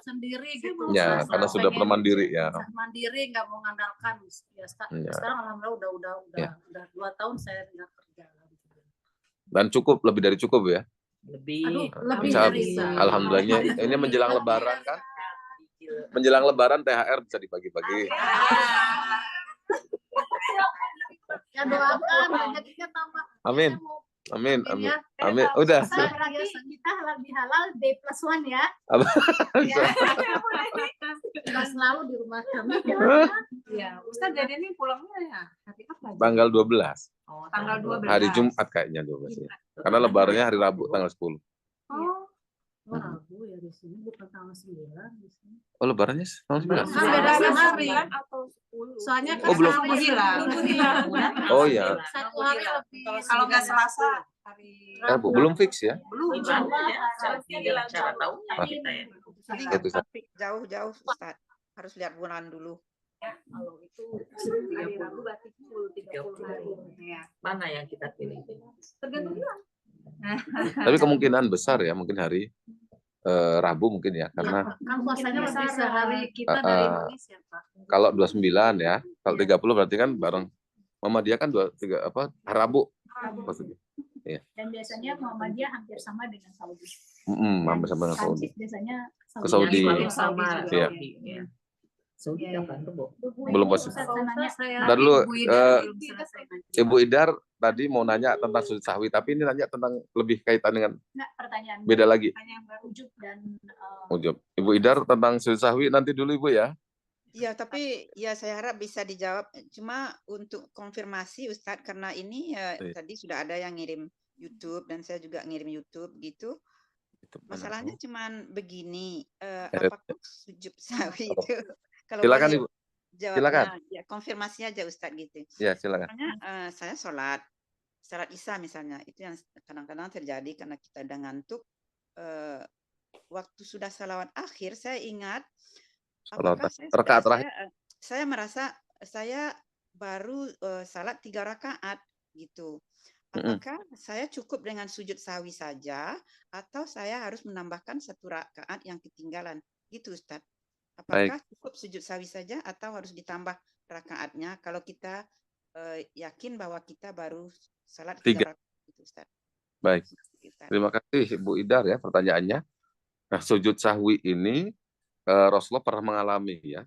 sendiri gitu. Ya, karena sudah pernah mandiri ya. Mandiri, nggak mau mengandalkan. Ya, sekarang alhamdulillah udah 2 tahun saya nggak kerja. Dan cukup, lebih dari cukup ya. Lebih dari alhamdulillahnya ini menjelang lebaran kan. Menjelang lebaran THR bisa dibagi-bagi. Ya doakan rezekinya tambah. Amin. Amin, amin. Amin. Udah. Berarti kita halal D+1 ya. Kita selalu di rumah kami. Ya, Ustaz jadi ini pulangnya ya hari apa? Tanggal 12. Oh, tanggal 12. Hari Jumat kayaknya 12 ya. Karena lebarannya hari Rabu tanggal 10. Rabu ya di sini bukan tanggal 9 di sini. Oh, lebarannya tanggal 9. Kan beda hari atau 10. Soalnya belum. hilang. Oh ya. 1 hari lebih. Kalau nggak Selasa hari Bu, belum fix ya. belum. Cara tahu kita ya. Itu Jauh-jauh Ustaz. Harus lihat bulan dulu. Kalau itu hari Rabu berarti 30 hari. Ya. Mana yang kita pilih? Tergantung bulan. Tapi kemungkinan besar ya mungkin hari Rabu mungkin ya karena kan puasanya lebih sehari kita dari Indonesia, Pak. Kalau 29 ya, kalau 30 berarti kan bareng Muhammadiyah kan 23 apa Rabu. Maksudnya. Iya. Dan biasanya Muhammadiyah hampir sama dengan Saudi. Hampir sama dengan Saudi. Prancis biasanya Ke Saudi. Sama. Iya. Saudi kapan tuh, Bu? Belum pasti. Dan dulu Ibu Idar tadi mau nanya tentang sujud sahwi, tapi ini nanya tentang lebih kaitan dengan pertanyaan beda lagi. Pertanyaan ujub dan Ujub. Ibu Idar tentang sujud sahwi nanti dulu Ibu ya. Iya, tapi ya saya harap bisa dijawab. Cuma untuk konfirmasi Ustadz, karena ini tadi sudah ada yang ngirim YouTube dan saya juga ngirim YouTube gitu. Masalahnya cuman begini, apakah sujud sahwi itu? Kalau silakan boleh Ibu. jawabnya, Silakan. ya konfirmasi aja Ustadz gitu. Ya, silakan. Soalnya saya sholat Isya misalnya, itu yang kadang-kadang terjadi karena kita udah ngantuk. Waktu sudah salawat akhir, saya ingat apakah saya merasa saya baru salat 3 rakaat gitu. Apakah saya cukup dengan sujud sahwi saja atau saya harus menambahkan 1 rakaat yang ketinggalan gitu Ustaz? Apakah cukup sujud sahwi saja atau harus ditambah rakaatnya kalau kita yakin bahwa kita baru salat 3 rakaat gitu Ustaz? Baik. Terima kasih Ibu Idar ya pertanyaannya. Nah, sujud sahwi ini Rasulullah pernah mengalami ya.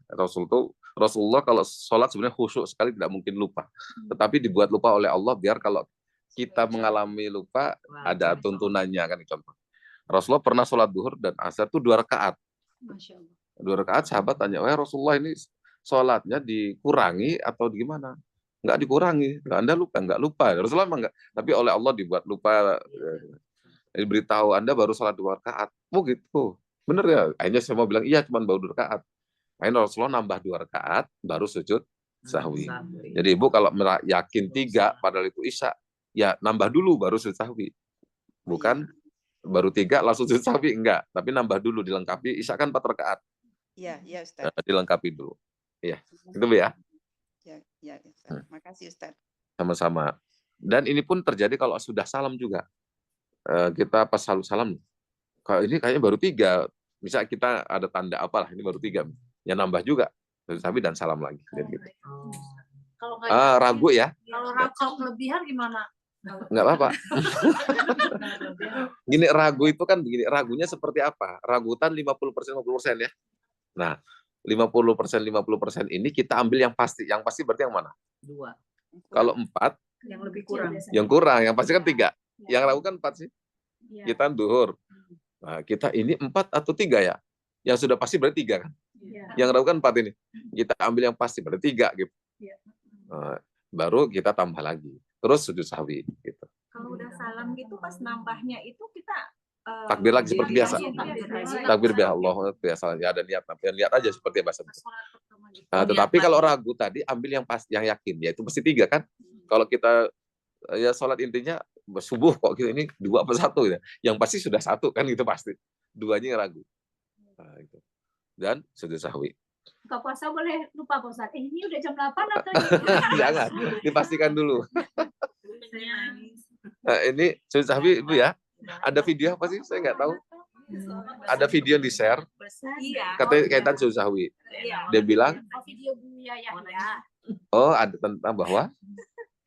Rasulullah kalau sholat sebenarnya khusyuk sekali, tidak mungkin lupa. Tetapi dibuat lupa oleh Allah biar kalau kita mengalami lupa ada tuntunannya kan contoh. Rasulullah pernah sholat duhur dan asar itu 2 rakaat. Masya Allah. 2 rakaat sahabat tanya, wah Rasulullah ini sholatnya dikurangi atau gimana? Enggak dikurangi. Anda lupa? Enggak lupa. Rasulullah memang enggak. Tapi oleh Allah dibuat lupa. Diberitahu Anda baru sholat 2 rakaat. Oh gitu. Bener ya? Akhirnya saya mau bilang, iya cuma baru 2 rakaat. Akhirnya Rasulullah nambah 2 rakaat, baru sujud sahwi. Jadi Ibu kalau yakin 3, padahal itu isya, ya nambah dulu baru sujud sahwi. Bukan baru 3 langsung sujud sahwi, enggak. Tapi nambah dulu, dilengkapi. Isya kan 4 rakaat. Iya, iya Ustaz. Dilengkapi dulu. Iya, itu Bu ya. Ya, Ustaz. Makasih Ustaz. Sama-sama. Dan ini pun terjadi kalau sudah salam juga. Kita pas salam, kalau ini kayaknya baru 3. Misal kita ada tanda apalah, ini baru 3. Ya nambah juga. Sujud sahwi dan salam lagi. Gitu. Kalau nggak ragu ya. Kalau kelebihan gimana? Nggak apa-apa. Gini, ragu itu kan begini, ragunya seperti apa? Ragutan 50% ya. Nah, 50% ini kita ambil yang pasti. Yang pasti berarti yang mana? 2. Kalau 4, yang lebih kurang. Yang kurang, yang pasti kan 3. Yang ragu kan 4 sih. Ya. Kita duhur. Nah, kita ini 4 atau 3 ya? Yang sudah pasti berarti 3 kan? Ya. Yang ragu kan 4 ini. Kita ambil yang pasti berarti 3 gitu. Ya. Baru kita tambah lagi. Terus sujud sahwi gitu. Kalau udah salam gitu pas nambahnya itu kita takbir lagi seperti biasa. Takbir biasa Allah biasa ya, ada niat, lihat aja seperti biasa. Nah, tetapi kalau ragu tadi ambil yang pasti, yang yakin, yaitu mesti 3 kan. Kalau kita ya sholat intinya subuh kok gitu, ini 2 apa 1 ya. Yang pasti sudah 1 kan, itu pasti. 2-nya yang ragu. Nah, itu. Dan sujud sahwi. Buka puasa boleh lupa Pak Ustaz. Ini udah jam 8 atau Jangan, dipastikan dulu. Nah, ini sujud sahwi Ibu ya. Ada video apa sih? Saya nggak tahu. Ada video yang di-share. Katanya kaitan sujud sahwi. Dia bilang, video Bu Yayah ya. oh ada tentang bahwa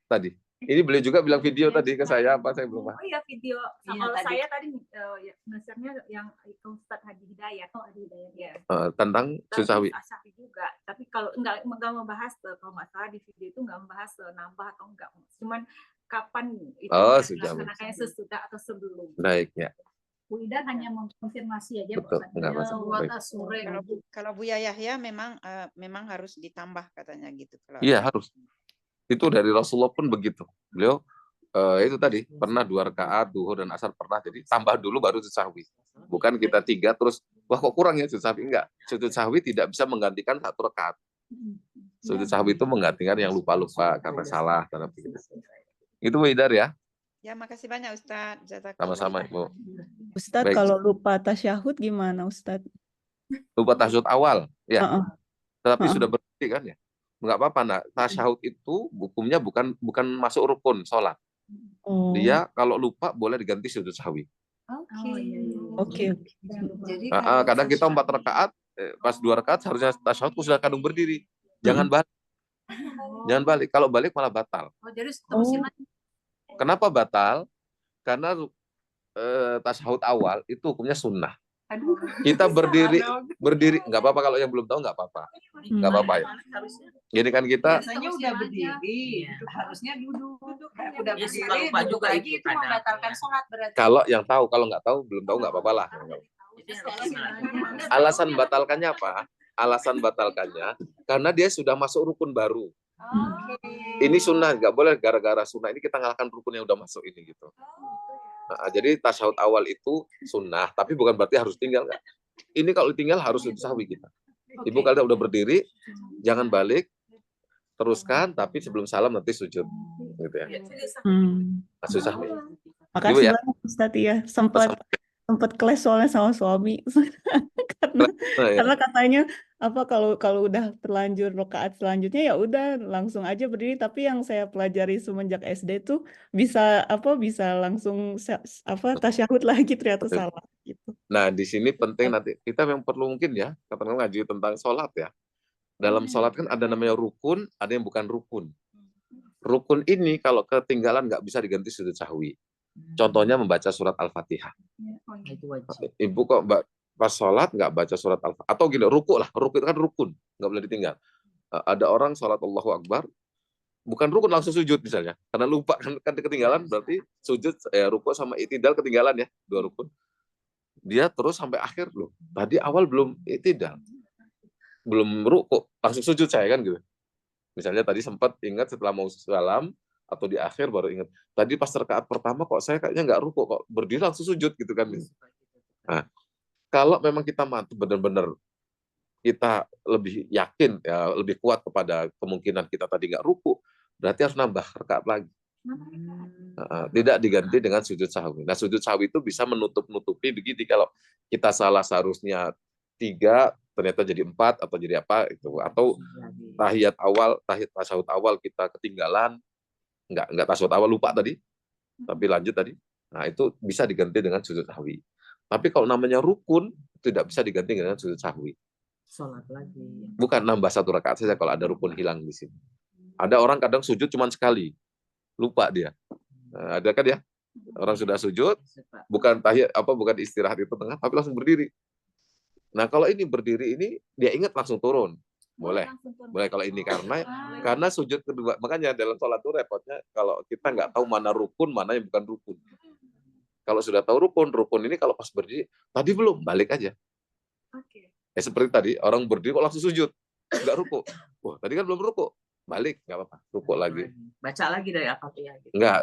tadi. Ini beliau juga bilang video tadi ke saya, apa saya belum paham. Oh iya video. Kalau saya tadi ngesernya yang Ustadz Hadi Hidayat. Oh Hadi Hidayat ya. Tentang sujud sahwi. Sahwi juga. Tapi kalau nggak membahas, kalau nggak salah di video itu nggak membahas nambah atau enggak. Cuman kapan itu dilaksanakannya, sesudah atau sebelum. Baik ya. Bu Ida hanya mengkonfirmasi aja. Betul. Enggak masalah. Kalau Bu Yayah ya memang harus ditambah katanya gitu. Iya harus. Itu dari Rasulullah pun begitu. Beliau itu tadi pernah 2 rakaat duhur dan asar pernah, jadi tambah dulu baru sujud sahwi. Bukan kita 3 terus wah kok kurang ya sujud sahwi, enggak. Sujud sahwi tidak bisa menggantikan 1 rakaat. Sujud sahwi itu menggantikan yang lupa-lupa karena salah dan begitu. Itu Bu Idar ya. Ya, makasih banyak Ustaz. Sama-sama Ibu. Ustaz, kalau lupa tasyahud gimana Ustaz? Lupa tasyahud awal ya. Tetapi sudah berhenti kan ya. Enggak apa-apa. Nah, tasyahud itu hukumnya bukan masuk rukun sholat. Dia kalau lupa boleh diganti sujud sahwi. Oke. Jadi kadang kita 4 rakaat, pas 2 rakaat harusnya tasyahud sudah kadung berdiri. Jangan balik. Jangan balik. Kalau balik malah batal. Kenapa batal? Karena tasyahud awal itu hukumnya sunnah. Kita berdiri nggak apa-apa, kalau yang belum tahu nggak apa-apa, ya. Jadi kan kita biasanya udah berdiri, harusnya duduk. Udah berdiri, duduk juga lagi itu membatalkan sholat berarti. Kalau yang tahu, kalau nggak tahu, belum tahu nggak apa-apa lah. Alasan batalkannya apa? Alasan batalkannya karena dia sudah masuk rukun baru. Ini sunnah, nggak boleh gara-gara sunnah ini kita ngalahkan rukun yang udah masuk ini gitu. Nah, jadi tasyahud awal itu sunnah, tapi bukan berarti harus tinggal. Ini kalau tinggal harus sujud sahwi kita. Ibu kalau udah berdiri, jangan balik, teruskan, tapi sebelum salam nanti sujud, gitu ya. Sujud sahwi. Makasih banyak Ustaz ya, sempat kelas soalnya sama suami karena katanya kalau udah terlanjur rakaat selanjutnya ya udah langsung aja berdiri, tapi yang saya pelajari semenjak SD tuh bisa langsung tasyahud lagi, ternyata salah gitu. Nah di sini penting nanti kita yang perlu mungkin ya katakan ngaji tentang sholat ya. Dalam sholat kan ada namanya rukun, ada yang bukan rukun. Rukun ini kalau ketinggalan nggak bisa diganti sujud sahwi. Contohnya membaca surat Al-Fatihah. Ibu kok pas sholat nggak baca surat Al-Fatihah, atau gini, ruku lah, ruku itu kan rukun, nggak boleh ditinggal. Ada orang sholat Allahu Akbar, bukan rukun langsung sujud misalnya, karena lupa kan ketinggalan, berarti sujud ruku sama i'tidal ketinggalan ya, 2 rukun. Dia terus sampai akhir loh, tadi awal belum i'tidal, belum ruku, langsung sujud saya kan gitu. Misalnya tadi sempat ingat setelah mau salam, atau di akhir baru ingat, tadi pas rakaat pertama kok saya kayaknya nggak ruku, kok berdiri langsung sujud gitu kan. Nah, kalau memang kita mati benar-benar kita lebih yakin ya, lebih kuat kepada kemungkinan kita tadi nggak ruku, berarti harus nambah rakaat lagi. Tidak diganti dengan sujud sahwi. Nah, sujud sahwi itu bisa menutup-nutupi begitu kalau kita salah seharusnya 3 ternyata jadi 4 atau jadi apa itu, atau tahiyat tasyahud awal kita ketinggalan, enggak tasyahud awal lupa tadi, tapi lanjut tadi. Nah, itu bisa diganti dengan sujud sahwi. Tapi kalau namanya rukun tidak bisa diganti dengan sujud sahwi. Sholat lagi. Bukan nambah 1 rakaat saja kalau ada rukun hilang di sini. Ada orang kadang sujud cuma sekali, lupa dia. Nah, ada kan ya? Orang sudah sujud, bukan tahiyat bukan istirahat itu tengah, tapi langsung berdiri. Nah, kalau ini berdiri ini dia ingat langsung turun. Boleh kalau ini karena sujud kedua. Makanya dalam sholat itu repotnya kalau kita nggak tahu mana rukun, mana yang bukan rukun. Kalau sudah tahu rukun ini kalau pas berdiri, tadi belum, balik aja. Seperti tadi, orang berdiri kok langsung sujud, nggak ruku. Wah, tadi kan belum ruku, balik, nggak apa-apa, ruku lagi. Baca lagi dari Al-Fatihah. Gitu. Nggak,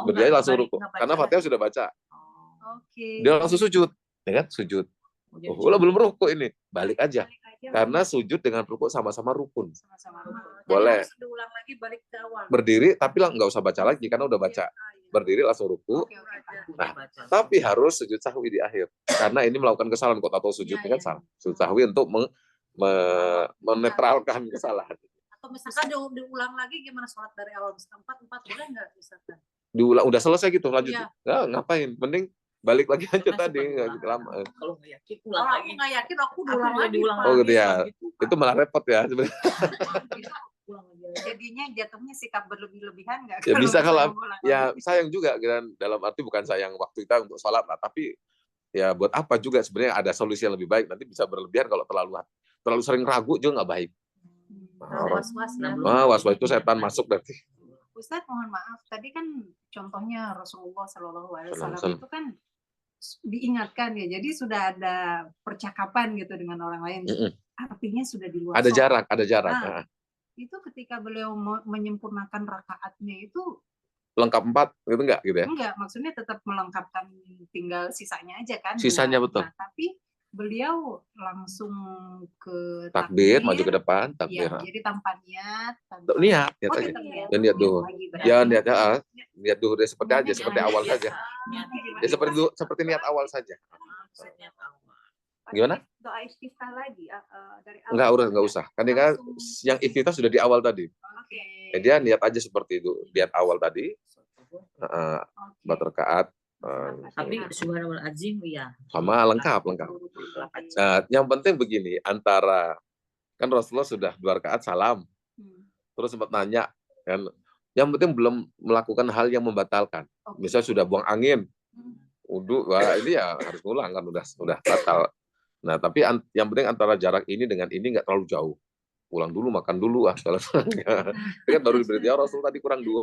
berdiri langsung ruku. Karena Fatihah sudah baca. Dia langsung sujud, ya kan? Sujud. Belum ruku ini, balik aja. Karena sujud dengan ruku sama-sama rukun. Boleh. Diulang lagi balik ke awal. Berdiri, tapi nggak usah baca lagi, karena udah baca. Berdiri langsung ruku. Nah, tapi harus sujud sahwi di akhir. Karena ini melakukan kesalahan, kok atau sujudnya kan salah. Sujud sahwi untuk menetralkan kesalahan. Atau misalkan diulang lagi gimana sholat dari awal, misalkan 4 boleh nggak misalkan? Diulang, udah selesai gitu, lanjut. Nah, ngapain? Mending balik lagi aja tadi, nggak gitu lama. Kalau nggak yakin, ulang lagi. Aku nggak yakin, aku ulang lagi. Oh gitu ya. Itu malah repot ya sebenarnya. Jadinya jatuhnya sikap berlebih-lebihan nggak? Ya bisa kalau ya sayang juga kan, dalam arti bukan sayang waktu kita untuk sholat lah, tapi ya buat apa juga sebenarnya ada solusi yang lebih baik. Nanti bisa berlebihan kalau terlalu sering ragu juga nggak baik. Was-was itu setan masuk berarti. Ustadz, mohon maaf, tadi kan contohnya Rasulullah Shallallahu Alaihi Wasallam itu kan diingatkan ya, jadi sudah ada percakapan gitu dengan orang lain, artinya sudah di luar. Ada jarak. Nah, itu ketika beliau menyempurnakan rakaatnya itu lengkap 4 gitu enggak gitu ya? Enggak, maksudnya tetap melengkapkan, tinggal sisanya aja kan. Sisanya betul. Nah, tapi beliau langsung ke takbir, maju ke depan, takbir. Ya, jadi tanpa niat aja. Dan niat duhur. Ya niat duhur seperti aja, seperti awal saja. Ya seperti niat awal saja. Gimana? Doa istiftah lagi dari awal. Enggak usah. Kan yang istiftah sudah di awal tadi. Dia niat aja seperti itu, niat awal tadi. 4 rakaat. Tapi subhanallah azim ya. Sama lengkap. Nah, yang penting begini, antara kan Rasulullah sudah 2 rakaat salam. Terus sempat nanya kan, yang penting belum melakukan hal yang membatalkan. Misalnya sudah buang angin. Wudu, wah ini ya harus ngulang kan udah batal. Nah, tapi yang penting antara jarak ini dengan ini nggak terlalu jauh. Pulang dulu, makan dulu, segala itu kan baru diberi Rasul tadi kurang 2.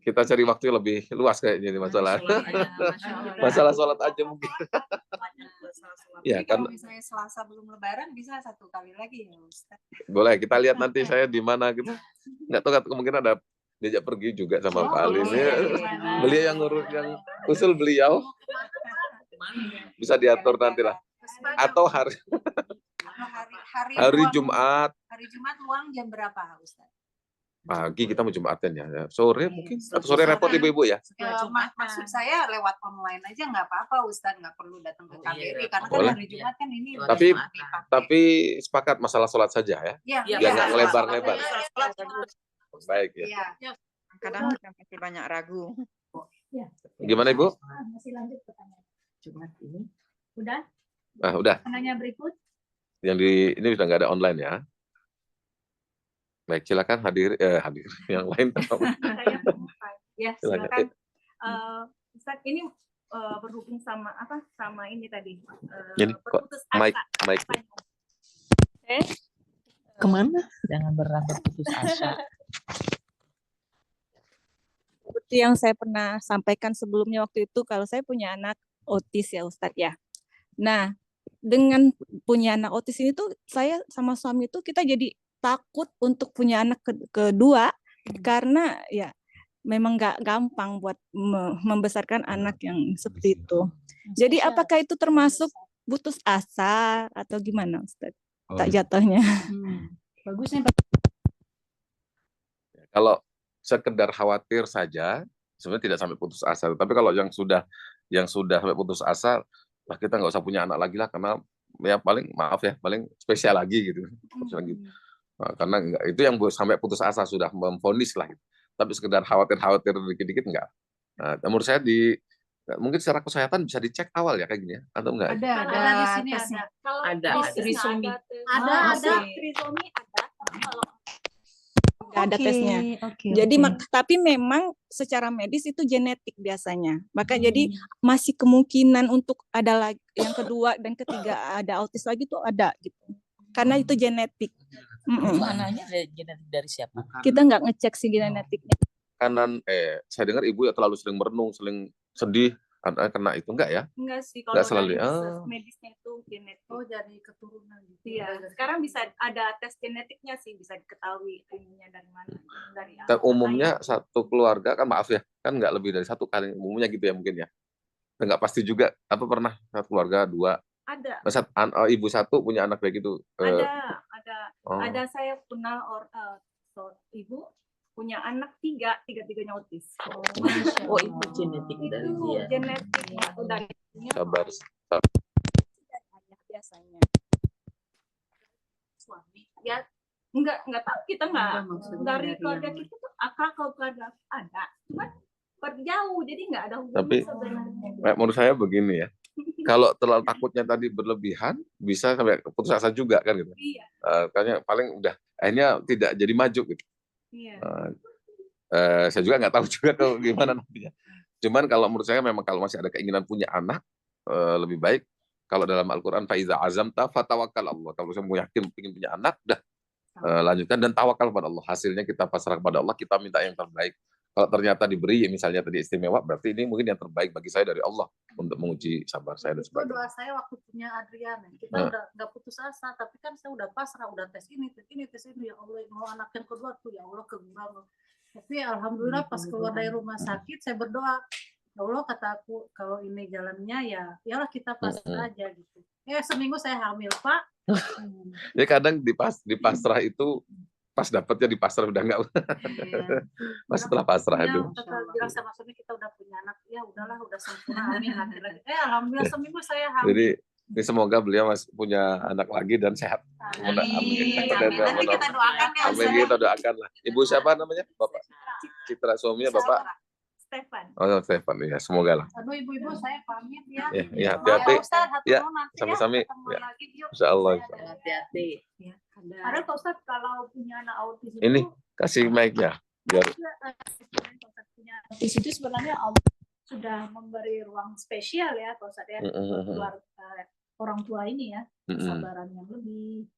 Kita cari waktu lebih luas kayaknya ini masalah. Masalah sholat aja mungkin. Ya kan. Kalau misalnya Selasa belum Lebaran bisa 1 kali lagi ya Ustaz. Boleh, kita lihat nanti saya di mana gitu. Nggak tahu kemungkinan ada diajak pergi juga sama Pak Ali. Beliau yang ngurus, yang usul beliau. Bisa diatur nanti lah. Atau hari Jumat. Hari Jumat luang jam berapa Ustaz? Pagi kita mau Jumatan ya. Sore mungkin. Atau sore repot ibu-ibu ya? Maksud saya lewat online aja nggak apa-apa Ustaz, nggak perlu datang ke KBRI karena kan hari Jumat kan ini. Tapi sepakat masalah sholat saja ya. Biar nggak ngelebar-lebar. Baik ya. Kadang masih banyak ragu. Gimana Ibu? Masih lanjut pertanyaan. Jumat ini. Udah? Udah. Pertanyaan berikut. Yang ini sudah nggak ada online ya. Baik, silakan hadir yang lain. Ya, silakan. Ustaz, ini berhubung sama ini tadi. Jadi berputus asa. Mike. Kemana? Jangan berambut putus asa. Seperti yang saya pernah sampaikan sebelumnya waktu itu, kalau saya punya anak otis ya Ustadz ya. Nah, dengan punya anak otis ini tuh saya sama suami itu kita jadi takut untuk punya anak kedua karena ya memang nggak gampang buat membesarkan anak yang seperti itu. Jadi apakah itu termasuk putus asa atau gimana Ustadz? Tak jatuhnya. Bagusnya. sekedar khawatir saja, sebenarnya tidak sampai putus asa. Tapi kalau yang sudah sampai putus asa, lah kita nggak usah punya anak lagi lah, karena ya paling maaf ya, paling spesial lagi gitu. Nah, karena itu yang sampai putus asa sudah memvonis lah. Gitu. Tapi sekedar khawatir dikit-dikit enggak. Nah, menurut saya mungkin secara kesehatan bisa dicek awal ya kayak gini ya, atau enggak? Ada di sini tesnya. ada trisomi. Ada trisomi ada. Kalau nggak ada tesnya. Jadi tapi memang secara medis itu genetik biasanya. Maka jadi masih kemungkinan untuk ada lagi yang kedua dan ketiga ada autis lagi tuh ada gitu. Karena itu genetik. Itu anaknya genetik dari siapa? Kita nggak ngecek sih genetiknya. Kanan saya dengar ibu ya terlalu sering merenung, sering sedih, kena itu enggak ya? Enggak sih, kalau dari selalu. medisnya itu genetik. Oh, jadi keturunan gitu. Iya, sekarang bisa ada tes genetiknya sih, bisa diketahui ininya dari mana. Dari Umumnya satu keluarga kan, maaf ya, kan nggak lebih dari satu kali, umumnya gitu ya mungkin ya. Nggak pasti juga, apa pernah satu keluarga 2? Ada. Ibu satu punya anak kayak gitu. Ada saya kenal ibu punya anak tiga-tiganya autis. Oh, itu genetik dari dia. Genetik dari sabar. Biasanya. Suami ya nggak tahu, kita nggak dari keluarga kita tuh akal keluarga ada, cuman berjauh jadi nggak ada hubungan. Tapi menurut saya begini ya, kalau terlalu takutnya tadi berlebihan bisa sampai putus asa juga kan gitu. Iya. Kayaknya paling udah akhirnya tidak jadi maju gitu. Iya. Saya juga nggak tahu juga tuh gimana nantinya. Cuman kalau menurut saya memang kalau masih ada keinginan punya anak, lebih baik kalau dalam Al-Quran faiza azamta fatawakkal Allah. Kalau saya mau yakin ingin punya anak, udah lanjutkan dan tawakal pada Allah. Hasilnya kita pasrah kepada Allah, kita minta yang terbaik. Kalau ternyata diberi, misalnya tadi istimewa, berarti ini mungkin yang terbaik bagi saya dari Allah untuk menguji sabar saya dan Itu sebagainya. doa saya waktu punya Adriana. Kita udah nggak putus asa, tapi kan saya udah pasrah, udah tes ini, ya Allah, mau anak yang kedua tuh ya Allah kegembang. Tapi alhamdulillah pas keluar dari rumah sakit saya berdoa, ya Allah kata aku kalau ini jalannya ya iyalah kita pasrah aja gitu. Seminggu saya hamil Pak. Ya kadang di pasrah itu pas dapatnya di pasrah udah enggak. Pas setelah pasrah itu. Bilang sama suami kita udah punya anak, ya udahlah udah sempurna amin lagi. Alhamdulillah seminggu saya hamil. Jadi ini semoga beliau masih punya anak lagi dan sehat. Amin. Nanti kita doakan ya. Amin, kita doakan lah. Ibu siapa namanya? Bapak Citra, suaminya Bapak Stefan. Oh, Stefan ya, semoga lah. Aduh ibu-ibu saya pamit ya. Iya, hati-hati. Ya, sama-sama. Ya. Insyaallah. Hati-hati. Ya, ada Pak Ustadz kalau punya anak autis itu. Ini kasih mic-nya biar punya autis itu sebenarnya Allah sudah memberi ruang spesial ya Pak Ustadz ya buat orang tua ini ya, kesabaran yang lebih.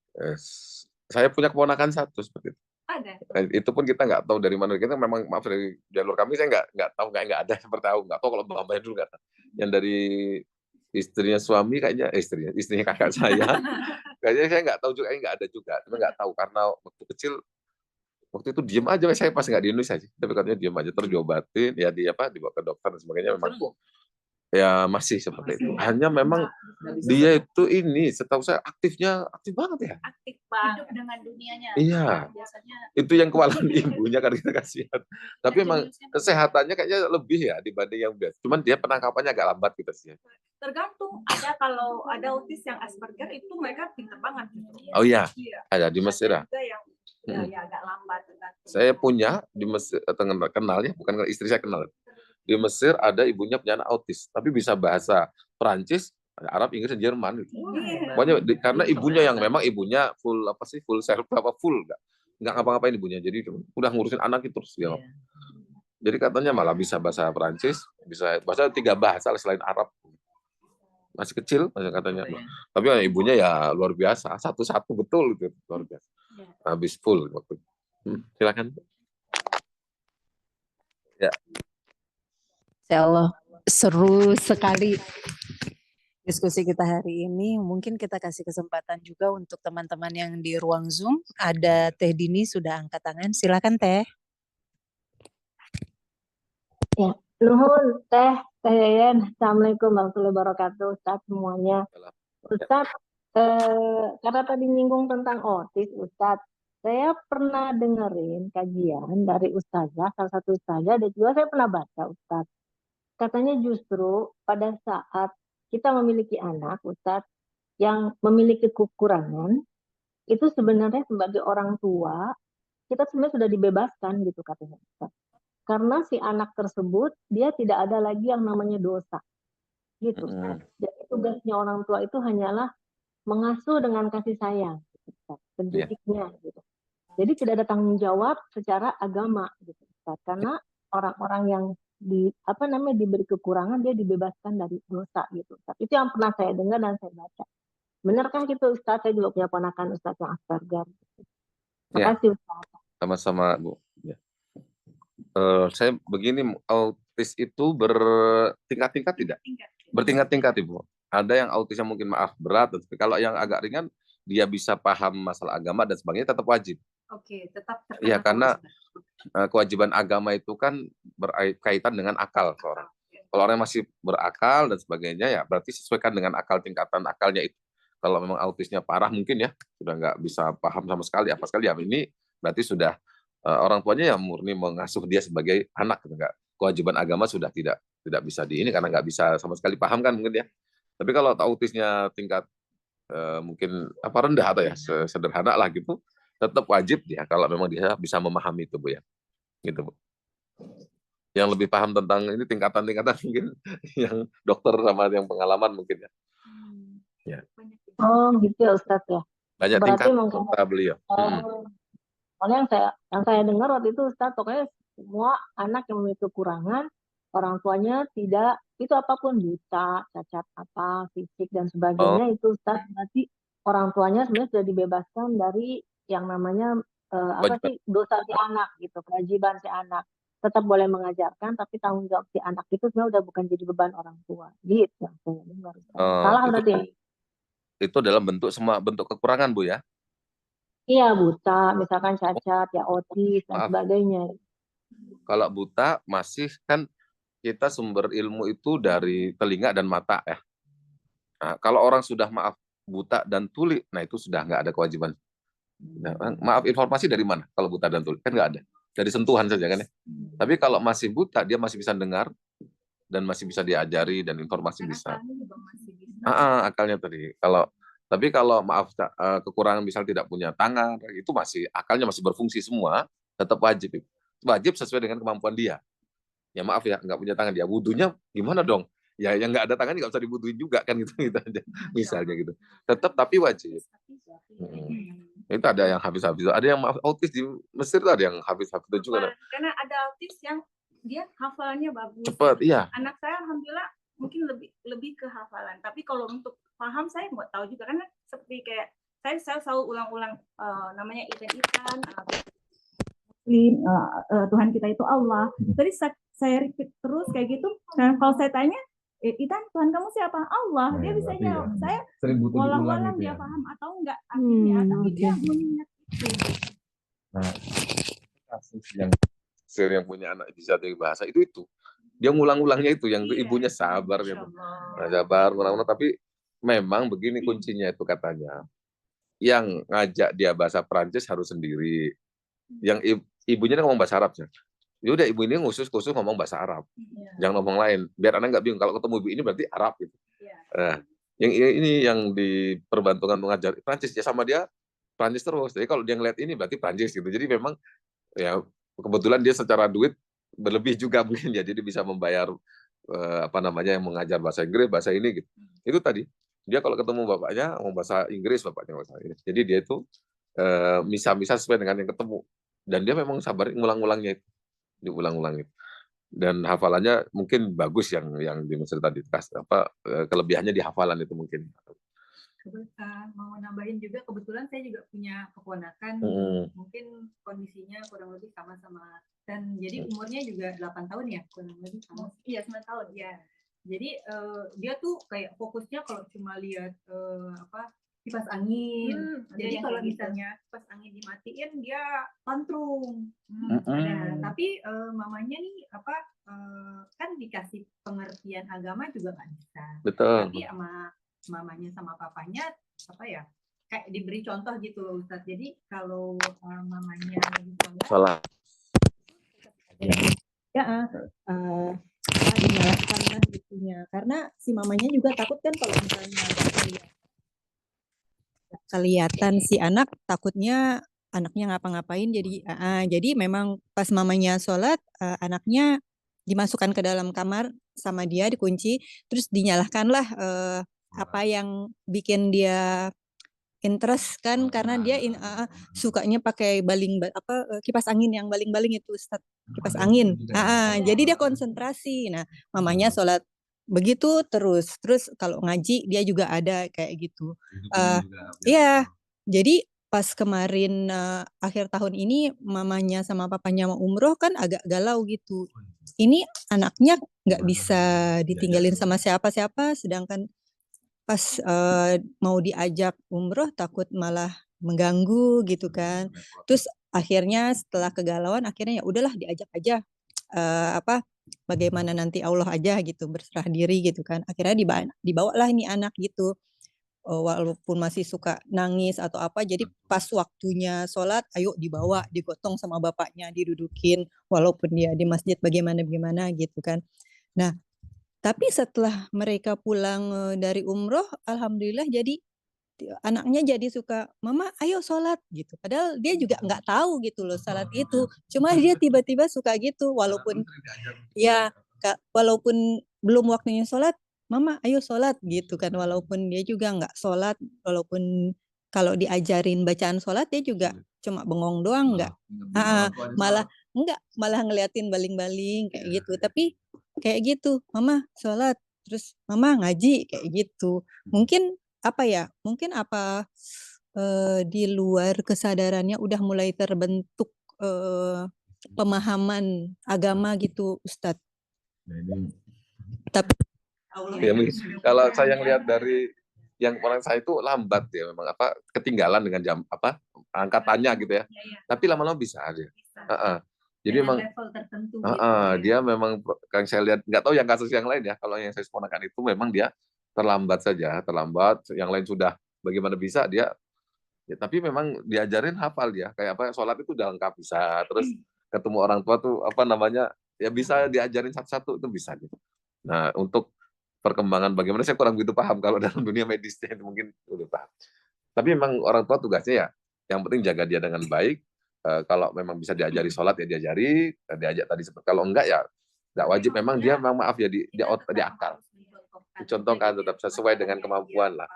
Saya punya keponakan satu seperti itu. Ada. Itu pun kita nggak tahu dari mana. Kita memang maaf dari jalur kami saya nggak tahu, nggak ada seperti tahu, nggak tahu kalau bapaknya dulu nggak tahu. Yang dari istrinya suami kayaknya istrinya kakak saya kayaknya saya nggak tahu juga, nggak ada juga. Cuma nggak tahu karena waktu kecil waktu itu diem aja saya pas nggak di Indonesia sih, tapi katanya diem aja terus diobatin ya dibawa ke dokter dan sebagainya. Memang ya masih seperti itu. Hanya memang dia itu ini setahu saya aktif banget ya. Aktif banget. Hidup dengan dunianya. Iya. Biasanya itu yang kewalahan ibunya kan kita kasihan. Tapi emang kesehatannya kayaknya lebih ya dibanding yang biasa. Cuman dia penangkapannya agak lambat gitu sih. Tergantung, kalau ada autis yang Asperger itu mereka pintar banget gitu. Oh iya. Ada di Mesir ya. Ya agak lambat. Saya punya di Mesir, kenalnya bukan istri saya kenal. Di Mesir ada ibunya punya anak autis, tapi bisa bahasa Perancis, Arab, Inggris, dan Jerman gitu. Pokoknya karena ibunya yang memang ibunya full nggak ngapa-ngapain ibunya, jadi udah ngurusin anak itu terus dia. Jadi katanya malah bisa bahasa Perancis, bisa bahasa 3 bahasa selain Arab. Masih kecil katanya. Tapi ibunya ya luar biasa, satu-satu betul gitu, luar biasa. Habis full waktu. Silakan. Ya. Ya Allah, seru sekali diskusi kita hari ini. Mungkin kita kasih kesempatan juga untuk teman-teman yang di ruang Zoom. Ada Teh Dini sudah angkat tangan. Silakan Teh. Ya, nuhun Teh Yayan. Assalamualaikum warahmatullahi wabarakatuh Ustaz semuanya. Ustaz, karena tadi nyinggung tentang autis Ustaz, saya pernah dengerin kajian dari ustazah, salah satu ustazah, dan juga saya pernah baca Ustaz. Katanya justru pada saat kita memiliki anak, Ustaz, yang memiliki kekurangan, itu sebenarnya sebagai orang tua, kita sebenarnya sudah dibebaskan gitu katanya Ustaz. Karena si anak tersebut, dia tidak ada lagi yang namanya dosa. Gitu. Jadi tugasnya orang tua itu hanyalah mengasuh dengan kasih sayang, gitu, pendidiknya gitu. Jadi tidak ada tanggung jawab secara agama gitu, Ustaz. Karena orang-orang yang diberi kekurangan dia dibebaskan dari dosa gitu, Ustaz. Itu yang pernah saya dengar dan saya baca. Benarkah gitu Ustaz? Saya juga punya ponakan Ustaz yang Asperger. Terima kasih Ustaz. Sama-sama Bu. Ya. Saya begini, autis itu bertingkat-tingkat tidak? Bertingkat-tingkat Ibu. Ada yang autisnya mungkin maaf berat, tapi kalau yang agak ringan dia bisa paham masalah agama dan sebagainya tetap wajib. Oke, tetap terkena. Iya, karena kewajiban agama itu kan berkaitan dengan akal seorang. Kalau orang masih berakal dan sebagainya ya berarti sesuaikan dengan akal, tingkatan akalnya itu. Kalau memang autisnya parah mungkin ya sudah nggak bisa paham sama sekali apa sekali ya, ini berarti sudah orang tuanya yang murni mengasuh dia sebagai anak gitu, nggak, kewajiban agama sudah tidak bisa karena nggak bisa sama sekali paham kan mungkin ya. Tapi kalau autisnya tingkat mungkin rendah atau ya sederhana lah gitu, tetap wajib dia kalau memang dia bisa memahami itu Bu ya, gitu Bu. Yang lebih paham tentang ini tingkatan-tingkatan mungkin yang dokter sama yang pengalaman mungkin ya. Ya. Oh gitu ya Ustaz ya. Banyak berarti tingkat mungkin beliau. Soalnya yang saya dengar waktu itu Ustaz, pokoknya semua anak yang memiliki kekurangan, orang tuanya tidak, itu apapun buta, cacat apa, fisik dan sebagainya, itu Ustaz, berarti orang tuanya sebenarnya sudah dibebaskan dari yang namanya dosa si anak gitu, kewajiban si anak. Tetap boleh mengajarkan, tapi tanggung jawab si anak itu sebenarnya udah bukan jadi beban orang tua. Gitu yang saya dengar. Salah berarti. Itu dalam bentuk semua bentuk kekurangan Bu ya? Iya, buta, misalkan cacat, ya otis dan sebagainya. Kalau buta masih kan kita sumber ilmu itu dari telinga dan mata ya. Nah, kalau orang sudah buta dan tuli, nah itu sudah nggak ada kewajiban. Nah, maaf informasi dari mana? Kalau buta dan tuli kan nggak ada, dari sentuhan saja kan ya. Tapi kalau masih buta dia masih bisa dengar dan masih bisa diajari dan informasi bisa. Akalnya tadi. Tapi kalau maaf kekurangan misal tidak punya tangan, itu masih akalnya masih berfungsi semua, tetap wajib. Wajib sesuai dengan kemampuan dia. Ya maaf ya, nggak punya tangan dia, wudunya gimana dong? Ya yang nggak ada tangan nggak usah dibutuhin juga kan gitu aja. Misalnya gitu. Tetap tapi wajib. Itu ada yang habis-habis, ada yang autis di Mesir itu ada yang habis-habis itu juga. Karena ada autis yang dia hafalannya bagus. Cepat, iya. Anak saya alhamdulillah mungkin lebih ke hafalan. Tapi kalau untuk paham saya nggak tahu juga, karena seperti kayak saya selalu ulang-ulang namanya ikan-ikan, Tuhan kita itu Allah. Jadi saya repeat terus kayak gitu. Dan kalau saya tanya, Itan, Tuhan kamu siapa? Allah. Dia bisa jawab. Saya ulang-ulang dia paham atau enggak artinya, tapi dia mengingat itu. Nah, kasus yang punya anak bisa dari bahasa itu dia ngulang-ulangnya itu yang ibunya sabar gitu. Nah, sabar ngulang-ulang, tapi memang begini kuncinya itu katanya. Yang ngajak dia bahasa Prancis harus sendiri. Yang ibunya ngomong bahasa Arab ya. Ya udah ibu ini khusus ngomong bahasa Arab. Jangan ngomong lain. Biar anak nggak bingung kalau ketemu ibu ini berarti Arab gitu. Nah, yang ini yang diperbantukan mengajar Prancis ya sama dia Prancis terus. Jadi kalau dia ngeliat ini berarti Prancis gitu. Jadi memang ya kebetulan dia secara duit berlebih juga mungkin ya, jadi bisa membayar yang mengajar bahasa Inggris, bahasa ini gitu. Itu tadi dia kalau ketemu bapaknya ngomong bahasa Inggris, bapaknya bahasa Inggris. Jadi dia itu bisa sesuai dengan yang ketemu, dan dia memang sabar ngulang-ulangnya itu, diulang-ulang itu, dan hafalannya mungkin bagus yang di Mesir tadi. Kelebihannya di hafalan itu mungkin. Mau nambahin juga, kebetulan saya juga punya keponakan, mungkin kondisinya kurang lebih sama-sama, dan jadi umurnya juga 8 tahun ya, kurang lebih sama. Iya, 9 tahun ya. Jadi dia tuh kayak fokusnya kalau cuma lihat kipas angin. Jadi kalau misalnya kipas angin dimatiin dia tantrum. Nah, tapi mamanya nih kan dikasih pengertian agama juga nggak bisa. Betul. Tapi sama mamanya sama papanya kayak diberi contoh gitu loh Ustadz. Jadi kalau mamanya Salah. Ya, dinyalakan lah gitunya. Karena si mamanya juga takut kan kalau misalnya kelihatan si anak, takutnya anaknya ngapa-ngapain. Jadi memang pas mamanya sholat, anaknya dimasukkan ke dalam kamar sama dia, dikunci, terus dinyalakanlah apa yang bikin dia interest kan, karena dia sukanya pakai kipas angin yang baling-baling itu Ustaz, kipas angin. Jadi dia konsentrasi. Nah, mamanya sholat begitu terus kalau ngaji dia juga ada kayak gitu. Iya, jadi pas kemarin akhir tahun ini mamanya sama papanya mau umroh kan agak galau gitu. Ini anaknya nggak bisa ditinggalin sama siapa-siapa, sedangkan pas mau diajak umroh takut malah mengganggu gitu kan. Terus akhirnya setelah kegalauan, akhirnya ya udahlah diajak aja, bagaimana nanti Allah aja gitu, berserah diri gitu kan. Akhirnya dibawalah ini anak gitu. Walaupun masih suka nangis atau apa, jadi pas waktunya sholat, ayo dibawa, digotong sama bapaknya, didudukin, walaupun dia di masjid bagaimana gitu kan. Nah, tapi setelah mereka pulang dari umroh, alhamdulillah jadi anaknya jadi suka, mama ayo sholat gitu. Padahal dia juga nggak tahu gitu loh sholat itu. Cuma dia tiba-tiba suka gitu, walaupun belum waktunya sholat, mama ayo sholat gitu kan. Walaupun dia juga nggak sholat, walaupun kalau diajarin bacaan sholat dia juga cuma bengong doang, malah ngeliatin baling-baling kayak gitu. Tapi kayak gitu, mama sholat, terus mama ngaji kayak gitu. Mungkin di luar kesadarannya udah mulai terbentuk pemahaman agama gitu Ustadz. Tapi ya, kalau saya lihat dari yang orang saya itu lambat ya, memang ketinggalan dengan jam angkatannya gitu ya. Tapi lama-lama bisa aja. Jadi memang dia memang, yang saya lihat, nggak tahu yang kasus yang lain ya. Kalau yang saya ponakan itu memang dia terlambat saja, yang lain sudah bagaimana bisa dia. Ya, tapi memang diajarin hafal dia, kayak sholat itu udah lengkap bisa, terus ketemu orang tua tuh ya bisa diajarin satu-satu itu bisa gitu. Nah, untuk perkembangan bagaimana saya kurang begitu paham kalau dalam dunia medisnya itu mungkin udah paham. Tapi memang orang tua tugasnya ya, yang penting jaga dia dengan baik. Kalau memang bisa diajari sholat ya diajari, diajak tadi seperti, kalau enggak ya nggak wajib. Memang dia maaf ya di akal, dicontohkan tetap sesuai dengan kemampuan lah.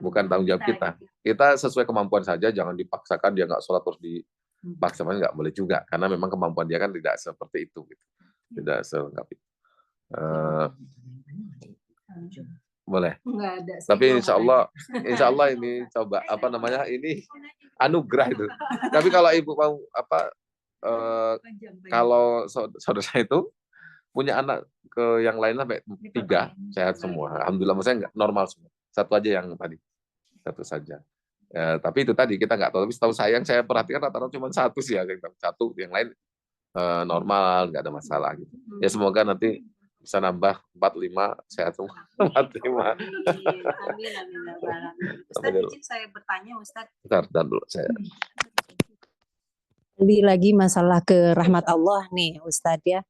Bukan tanggung jawab kita. Kita sesuai kemampuan saja, jangan dipaksakan dia nggak sholat terus dipaksa, nggak boleh juga, karena memang kemampuan dia kan tidak seperti itu gitu. Tidak selengkap itu. Boleh. Tapi insya Allah ini coba ini anugerah itu. Tapi kalau ibu mau kalau saudara saya itu punya anak ke yang lain sampai 3 sehat semua. Alhamdulillah, maksudnya nggak normal semua. Satu aja yang tadi, satu saja. Ya, tapi itu tadi kita nggak tahu. Tapi setahu saya, yang saya perhatikan rata-rata cuma 1 sih ya, satu, yang lain normal, nggak ada masalah gitu. Ya semoga nanti bisa nambah 4-5 sehat semua. 4-5. Amin. Ustadz, izin saya bertanya, Ustadz. Bentar dulu saya. Lebih lagi masalah ke rahmat Allah nih Ustadz ya.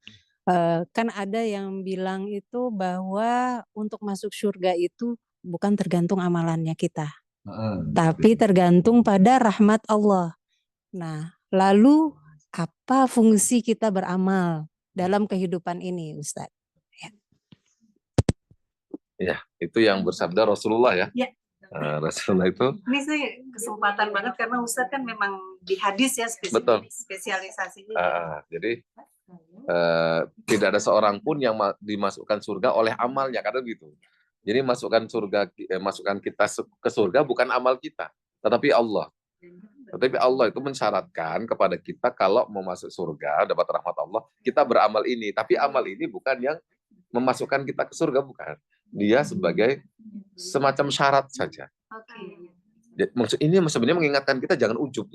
Kan ada yang bilang itu bahwa untuk masuk surga itu bukan tergantung amalannya kita, tapi tergantung pada rahmat Allah. Nah, lalu apa fungsi kita beramal dalam kehidupan ini, Ustadz? Ya, itu yang bersabda Rasulullah ya. Rasulullah itu. Ini saya kesempatan banget karena Ustadz kan memang di hadis ya spesialisasinya. Jadi tidak ada seorang pun yang dimasukkan surga oleh amalnya, karena gitu. Jadi masukkan kita ke surga bukan amal kita, tetapi Allah. Tetapi Allah itu mensyaratkan kepada kita kalau mau masuk surga, dapat rahmat Allah, kita beramal ini. Tapi amal ini bukan yang memasukkan kita ke surga, bukan. Dia sebagai semacam syarat saja. Ini sebenarnya mengingatkan kita jangan ujub.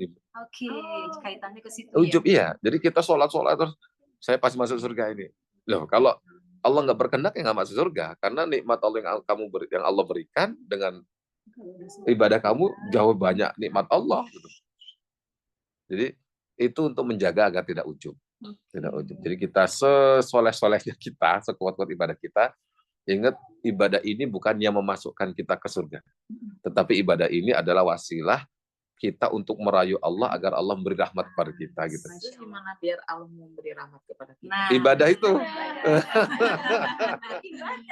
Kaitannya ke situ. Ujub iya. Jadi kita sholat terus saya pasti masuk surga ini. Loh, kalau Allah nggak berkehendak ya nggak masuk surga. Karena nikmat Allah yang Allah berikan dengan ibadah kamu jauh banyak nikmat Allah. Gitu. Jadi itu untuk menjaga agar tidak ujub. Tidak ujub. Jadi kita sesoleh-solehnya kita, sekuat-kuat ibadah kita, ingat ibadah ini bukan yang memasukkan kita ke surga. Tetapi ibadah ini adalah wasilah kita untuk merayu Allah agar Allah memberi rahmat kepada kita gitu. Terus gimana biar Allah memberi rahmat kepada kita? Nah, ibadah itu.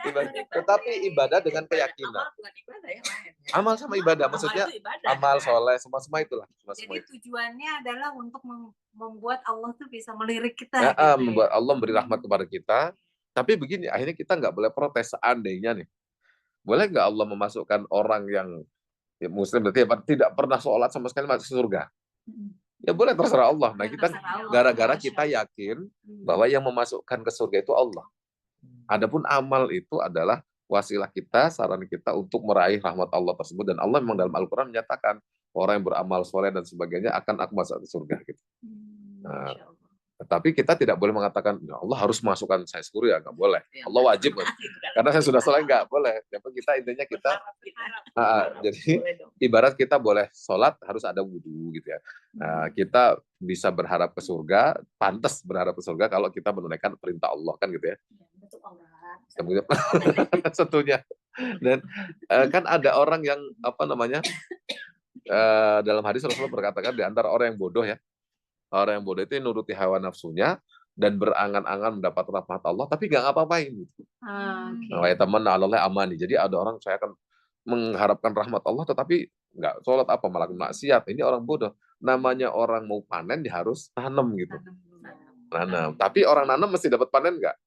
Ibadah. Tetapi ibadah dengan keyakinan. Amal bukan ibadah ya, lain. Amal sama ibadah, maksudnya amal soleh, semua itulah. Jadi tujuannya adalah untuk membuat Allah tuh bisa melirik kita. Ya, gitu membuat Allah memberi rahmat kepada kita. Tapi begini, akhirnya kita nggak boleh protes seandainya nih. Boleh nggak Allah memasukkan orang yang Muslim berarti tidak pernah sholat sama sekali masuk surga? Ya boleh, terserah Allah. Nah kita gara-gara kita yakin bahwa yang memasukkan ke surga itu Allah. Adapun amal itu adalah wasilah kita, saran kita untuk meraih rahmat Allah tersebut. Dan Allah memang dalam Al-Quran menyatakan orang yang beramal soleh dan sebagainya akan aku masuk ke surga. Gitu. Nah, tapi kita tidak boleh mengatakan Allah harus masukkan saya surga, nggak boleh. Allah wajib, karena saya sudah soleh, nggak boleh. Tapi kita intinya kita, jadi ibarat kita boleh sholat harus ada wudhu gitu ya. Nah, kita bisa berharap ke surga, pantas berharap ke surga kalau kita menunaikan perintah Allah kan gitu ya. Tentunya. Dan kan ada orang yang apa namanya dalam hadis Rasulullah berkatakan di antara orang yang bodoh ya. Orang yang bodoh itu nuruti hawa nafsunya dan berangan-angan mendapat rahmat Allah, tapi nggak ngapa-ngapain. Nah, teman Allah amani. Jadi ada orang saya akan mengharapkan rahmat Allah, tetapi nggak sholat apa malah maksiat. Ini orang bodoh. Namanya orang mau panen dia harus tanam gitu. Nanam. Tapi orang nanam mesti dapat panen nggak?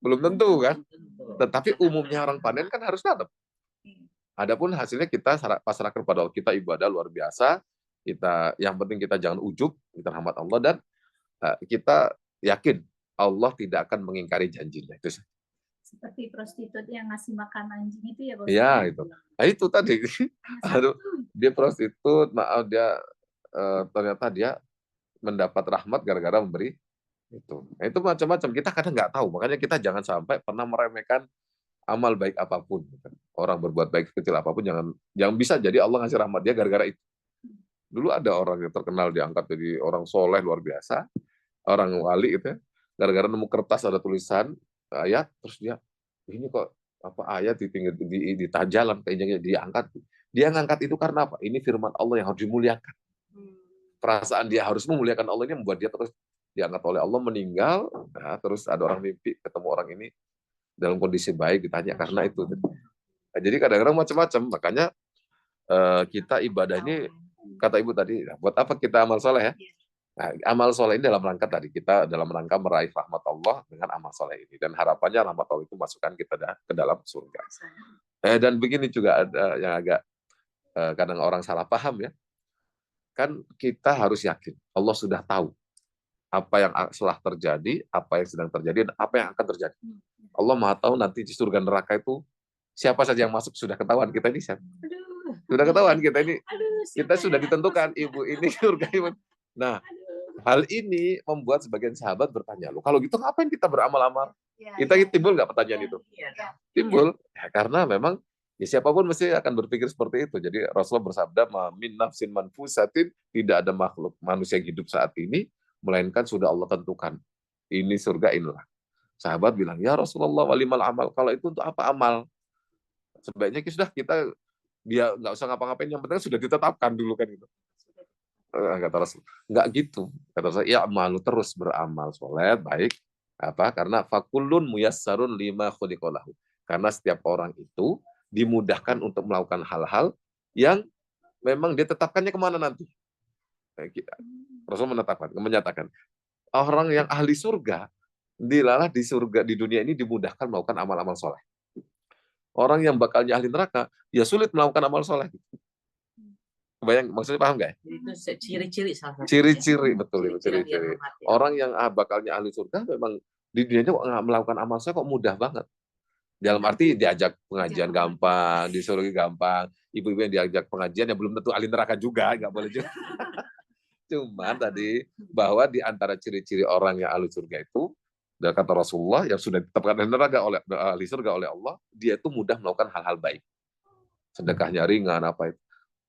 Belum tentu kan. Tetapi umumnya orang panen kan harus tanam. Adapun hasilnya kita pasrahkan kepada Allah. Kita ibadah luar biasa. Kita yang penting kita jangan ujub, kita rahmat Allah, dan kita yakin Allah tidak akan mengingkari janjinya. Itu seperti prostitut yang ngasih makan anjing itu ya, Bos? Iya itu. Nah itu tadi. Aduh, dia prostitut, maaf dia ternyata dia mendapat rahmat gara-gara memberi itu. Nah, itu macam-macam. Kita kadang nggak tahu, makanya kita jangan sampai pernah meremehkan amal baik apapun. Orang berbuat baik kecil apapun jangan bisa jadi Allah ngasih rahmat dia gara-gara itu. Dulu ada orang yang terkenal diangkat jadi orang soleh luar biasa, orang wali itu ya, gara-gara nemu kertas ada tulisan ayat, terus dia ini kok apa ayat di jalan kayaknya diangkat. Dia ngangkat itu karena apa? Ini firman Allah yang harus dimuliakan. Perasaan dia harus memuliakan Allah ini membuat dia terus diangkat oleh Allah, meninggal. Nah, terus ada orang mimpi ketemu orang ini dalam kondisi baik, ditanya karena itu. Nah, jadi kadang-kadang macam-macam, makanya kita ibadah ini kata Ibu tadi, buat apa kita amal soleh ya? Nah, amal soleh ini dalam rangka tadi, kita dalam rangka meraih rahmat Allah dengan amal soleh ini. Dan harapannya rahmat Allah itu masukkan kita ke dalam surga. Dan begini juga ada yang agak kadang orang salah paham ya. Kan kita harus yakin, Allah sudah tahu apa yang telah terjadi, apa yang sedang terjadi, dan apa yang akan terjadi. Allah Maha tahu nanti di surga neraka itu siapa saja yang masuk sudah ketahuan. Kita ini siapa? Sudah ketahuan kita ini. Kita sudah ditentukan ibu ini surga ibu. Nah, hal ini membuat sebagian sahabat bertanya, loh kalau gitu ngapain kita beramal-amal? Kita timbul nggak pertanyaan itu? Timbul, ya, karena memang ya siapapun mesti akan berpikir seperti itu. Jadi Rasulullah bersabda, min nafsin manfusatin, tidak ada makhluk manusia yang hidup saat ini, melainkan sudah Allah tentukan. Ini surga inilah. Sahabat bilang, ya Rasulullah walimal amal, kalau itu untuk apa amal? Sebaiknya kita dia nggak usah ngapa-ngapain, yang penting sudah ditetapkan dulu kan gitu. Kata Rasul, nggak gitu. Kata Rasul, ya malu terus beramal soleh baik. Apa? Karena fakulun muyassarun lima khuliqalahu. Karena setiap orang itu dimudahkan untuk melakukan hal-hal yang memang ditetapkannya kemana nanti. Rasul menyatakan orang yang ahli surga dilalah di surga di dunia ini dimudahkan melakukan amal-amal soleh. Orang yang bakalnya ahli neraka, ya sulit melakukan amal soleh. Kebayang, maksudnya paham nggak? Itu ciri-ciri salah satu. Ciri-ciri, betul. Ciri-ciri. Orang yang bakalnya ahli surga, memang di dunia ini melakukan amal soleh kok mudah banget. Dalam arti diajak pengajian gampang, disuruh gampang. Ibu-ibu yang diajak pengajian, yang belum tentu ahli neraka juga, nggak boleh juga. Cuman tadi, bahwa di antara ciri-ciri orang yang ahli surga itu, dan kata Rasulullah yang sudah ditetapkan ahli neraka oleh ahli surga oleh Allah, dia itu mudah melakukan hal-hal baik. sedekahnya ringan apa itu.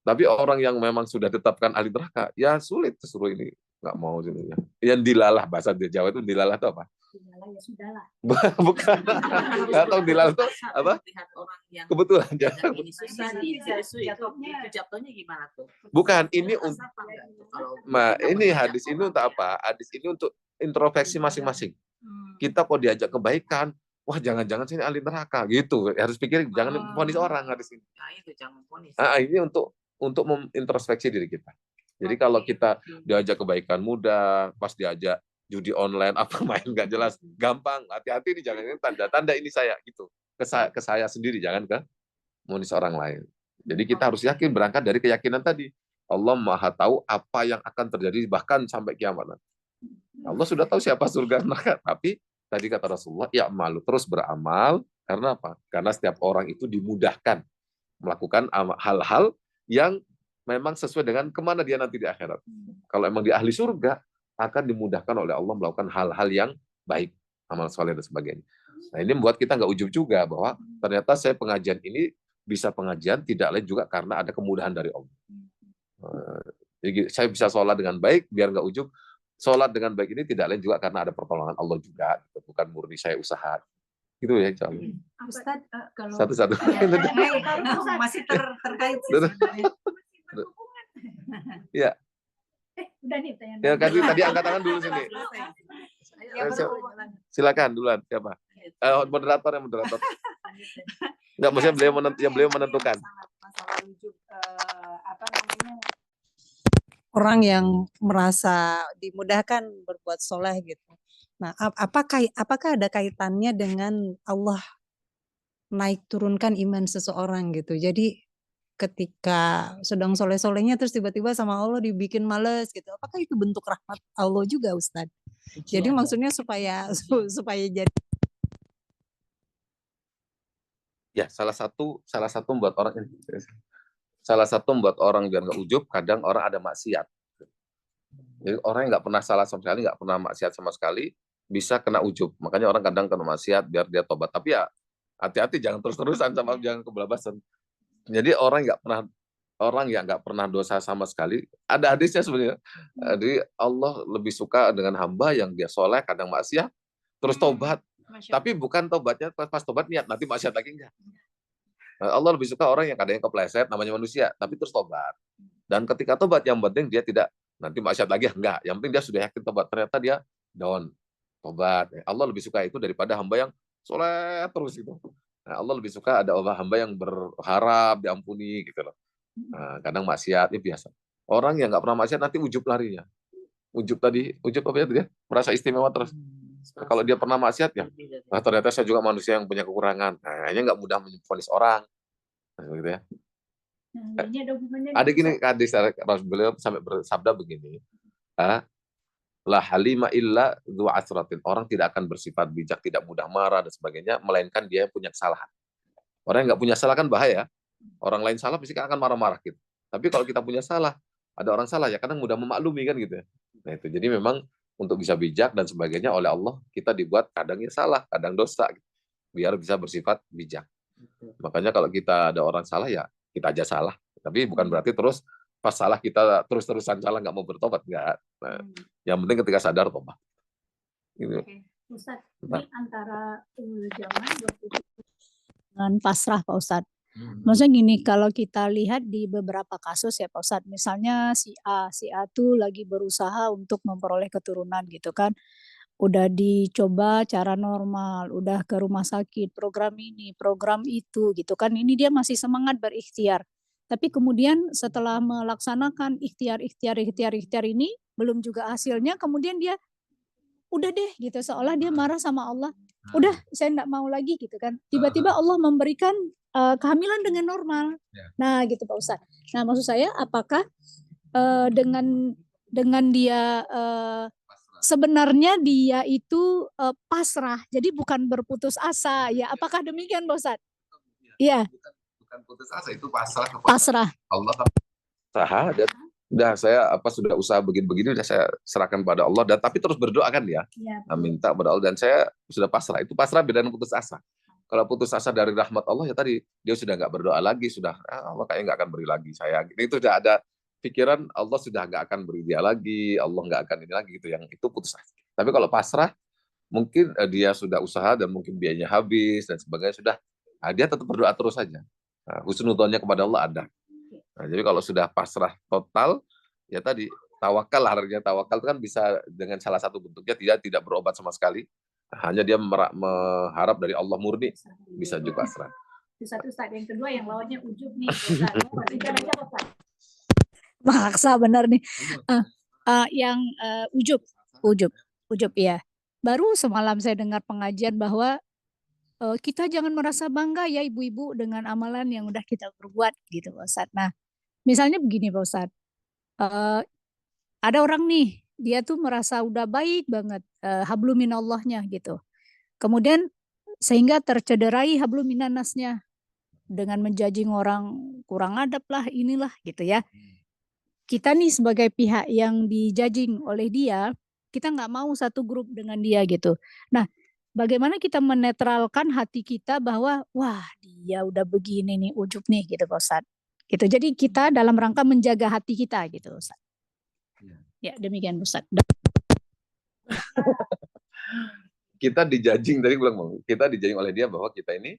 Tapi orang yang memang sudah ditetapkan ahli neraka, ya sulit disuruh ini, nggak mau sini. Yang dilalah, bahasa di Jawa itu dilalah itu apa? Dilalah ya sudahlah. Bukan. Nggak tahu dilalah itu apa? Kebetulan. Ini susah nih, itu jatuhnya gimana tuh? Bukan, ini untuk, ini hadis ini untuk apa? Hadis ini untuk introspeksi masing-masing. Kita kok diajak kebaikan, wah jangan-jangan sini ahli neraka gitu. Harus pikir, jangan vonis orang hadis ini. Nah, itu jangan vonis. Ini untuk mengintrospeksi diri kita. Jadi kalau kita diajak kebaikan mudah, pas diajak judi online apa main nggak jelas, gampang. Hati-hati nih, jangan ini tanda-tanda ini saya gitu. Ke saya sendiri, jangan ke vonis orang lain. Jadi kita harus yakin, berangkat dari keyakinan tadi. Allah Maha tahu apa yang akan terjadi bahkan sampai kiamat. Allah sudah tahu siapa surga neraka, tapi tadi kata Rasulullah, ya malu, terus beramal. Karena apa? Karena setiap orang itu dimudahkan melakukan hal-hal yang memang sesuai dengan kemana dia nanti di akhirat. Kalau emang di ahli surga, akan dimudahkan oleh Allah melakukan hal-hal yang baik, amal soleh dan sebagainya. Nah, ini membuat kita nggak ujub juga bahwa ternyata saya pengajian ini bisa pengajian tidak lain juga karena ada kemudahan dari Allah. Jadi saya bisa sholat dengan baik biar nggak ujub. Sholat dengan baik ini tidak lain juga karena ada pertolongan Allah juga, bukan murni saya usaha. Gitu ya, Cami. Ustaz, kalau Satu-satu. Masih terkait sih sebenarnya. Ya. Udah nih tanya. Ya, tadi angkat tangan dulu sini. Silakan duluan, siapa? Moderator. Enggak, maksudnya beliau menentukan. Masalah wujud apa namanya? Orang yang merasa dimudahkan berbuat soleh gitu. Nah, apakah ada kaitannya dengan Allah naik turunkan iman seseorang gitu? Jadi ketika sedang soleh-solehnya terus tiba-tiba sama Allah dibikin males gitu. Apakah itu bentuk rahmat Allah juga, Ustadz? Jadi maksudnya supaya jadi. Ya, salah satu membuat orang ini. Salah satu membuat orang biar nggak ujub, kadang orang ada maksiat. Jadi orang yang nggak pernah salah sama sekali, nggak pernah maksiat sama sekali, bisa kena ujub. Makanya orang kadang kena maksiat biar dia tobat. Tapi ya hati-hati, jangan terus-terusan sama, jangan kebablasan. Jadi orang yang nggak pernah dosa sama sekali, ada hadisnya sebenarnya. Jadi Allah lebih suka dengan hamba yang dia soleh, kadang maksiat, terus tobat. Tapi bukan tobatnya pas tobat niat nanti maksiat lagi, enggak. Allah lebih suka orang yang kadang kepleset, namanya manusia, tapi terus tobat. Dan ketika tobat, yang penting dia tidak nanti maksiat lagi, enggak. Yang penting dia sudah yakin tobat, ternyata dia down, tobat. Allah lebih suka itu daripada hamba yang soleh terus gitu. Nah, Allah lebih suka ada hamba yang berharap diampuni gitu loh. Nah, kadang maksiat ini biasa. Orang yang nggak pernah maksiat nanti ujub larinya. Ujub apa ya dia? Merasa istimewa terus. Kalau dia pernah maksiat ya, nah ternyata saya juga manusia yang punya kekurangan. Nah, hanya nggak mudah memvonis orang. Nah, gitu ya. Nah, ini ada hubungannya. Ada gini, hadis beliau sampai bersabda begini. La halima illa dzu asratin. Orang tidak akan bersifat bijak, tidak mudah marah dan sebagainya, melainkan dia punya kesalahan. Orang yang nggak punya salah kan bahaya. Orang lain salah pasti akan marah-marah gitu. Tapi kalau kita punya salah, ada orang salah ya kadang mudah memaklumi kan gitu ya. Nah itu, jadi memang untuk bisa bijak dan sebagainya oleh Allah kita dibuat kadangnya salah, kadang dosa, gitu, biar bisa bersifat bijak. Makanya kalau kita ada orang salah ya kita aja salah. Tapi bukan berarti terus pas salah kita terus-terusan salah nggak mau bertobat, nggak. Nah, yang penting ketika sadar tobat. Gitu. Ustaz, ini antara zaman waktu itu dengan pasrah, Pak Ustadz. Maksudnya gini, kalau kita lihat di beberapa kasus ya Pak Ustadz, misalnya si A tuh lagi berusaha untuk memperoleh keturunan gitu kan, udah dicoba cara normal, udah ke rumah sakit, program ini, program itu gitu kan, ini dia masih semangat berikhtiar. Tapi kemudian setelah melaksanakan ikhtiar ini, belum juga hasilnya, kemudian dia udah deh gitu, seolah dia marah sama Allah. Udah, saya enggak mau lagi gitu kan. Tiba-tiba Allah memberikan kehamilan dengan normal. Nah, gitu Pak Ustadz. Nah, maksud saya apakah dengan dia sebenarnya dia itu pasrah. Jadi bukan berputus asa ya. Apakah demikian Pak Ustadz? Iya. Bukan putus asa, itu pasrah kepada pasrah. Allah. Usaha dan udah saya sudah usaha begini-begini udah saya serahkan pada Allah, dan tapi terus berdoa kan ya. Minta pada Allah, dan saya sudah pasrah. Itu pasrah beda dengan putus asa. Kalau putus asa dari rahmat Allah ya tadi dia sudah nggak berdoa lagi, sudah Allah kayaknya nggak akan beri lagi saya. Itu sudah ada pikiran Allah sudah nggak akan beri dia lagi, Allah nggak akan ini lagi gitu, yang itu putus asa. Tapi kalau pasrah mungkin dia sudah usaha dan mungkin biayanya habis dan sebagainya sudah, dia tetap berdoa terus saja. Husnudzonnya kepada Allah ada. Jadi kalau sudah pasrah total ya tadi tawakal, artinya tawakal itu kan bisa dengan salah satu bentuknya tidak berobat sama sekali. Hanya dia mengharap dari Allah murni, bisa juga pasrah. Itu satu, Ustaz. Yang kedua yang lawannya ujub nih. Maksa benar nih. Yang ujub ya. Baru semalam saya dengar pengajian bahwa kita jangan merasa bangga ya ibu-ibu dengan amalan yang udah kita berbuat gitu Pak Ustadz. Nah, misalnya begini Pak Ustadz. Ada orang nih, dia tuh merasa udah baik banget habluminallahnya gitu. Kemudian sehingga tercederai habluminannasnya dengan menjudging orang kurang adab lah, inilah gitu ya. Kita nih sebagai pihak yang dijudging oleh dia, kita nggak mau satu grup dengan dia gitu. Nah, bagaimana kita menetralkan hati kita bahwa wah dia udah begini nih ujub nih gitu Pak Ustadz. Gitu. Jadi kita dalam rangka menjaga hati kita gitu Ustadz. Ya demikian Ustadz. Kita dijudging, tadi gue bilang, kita dijudging oleh dia bahwa kita ini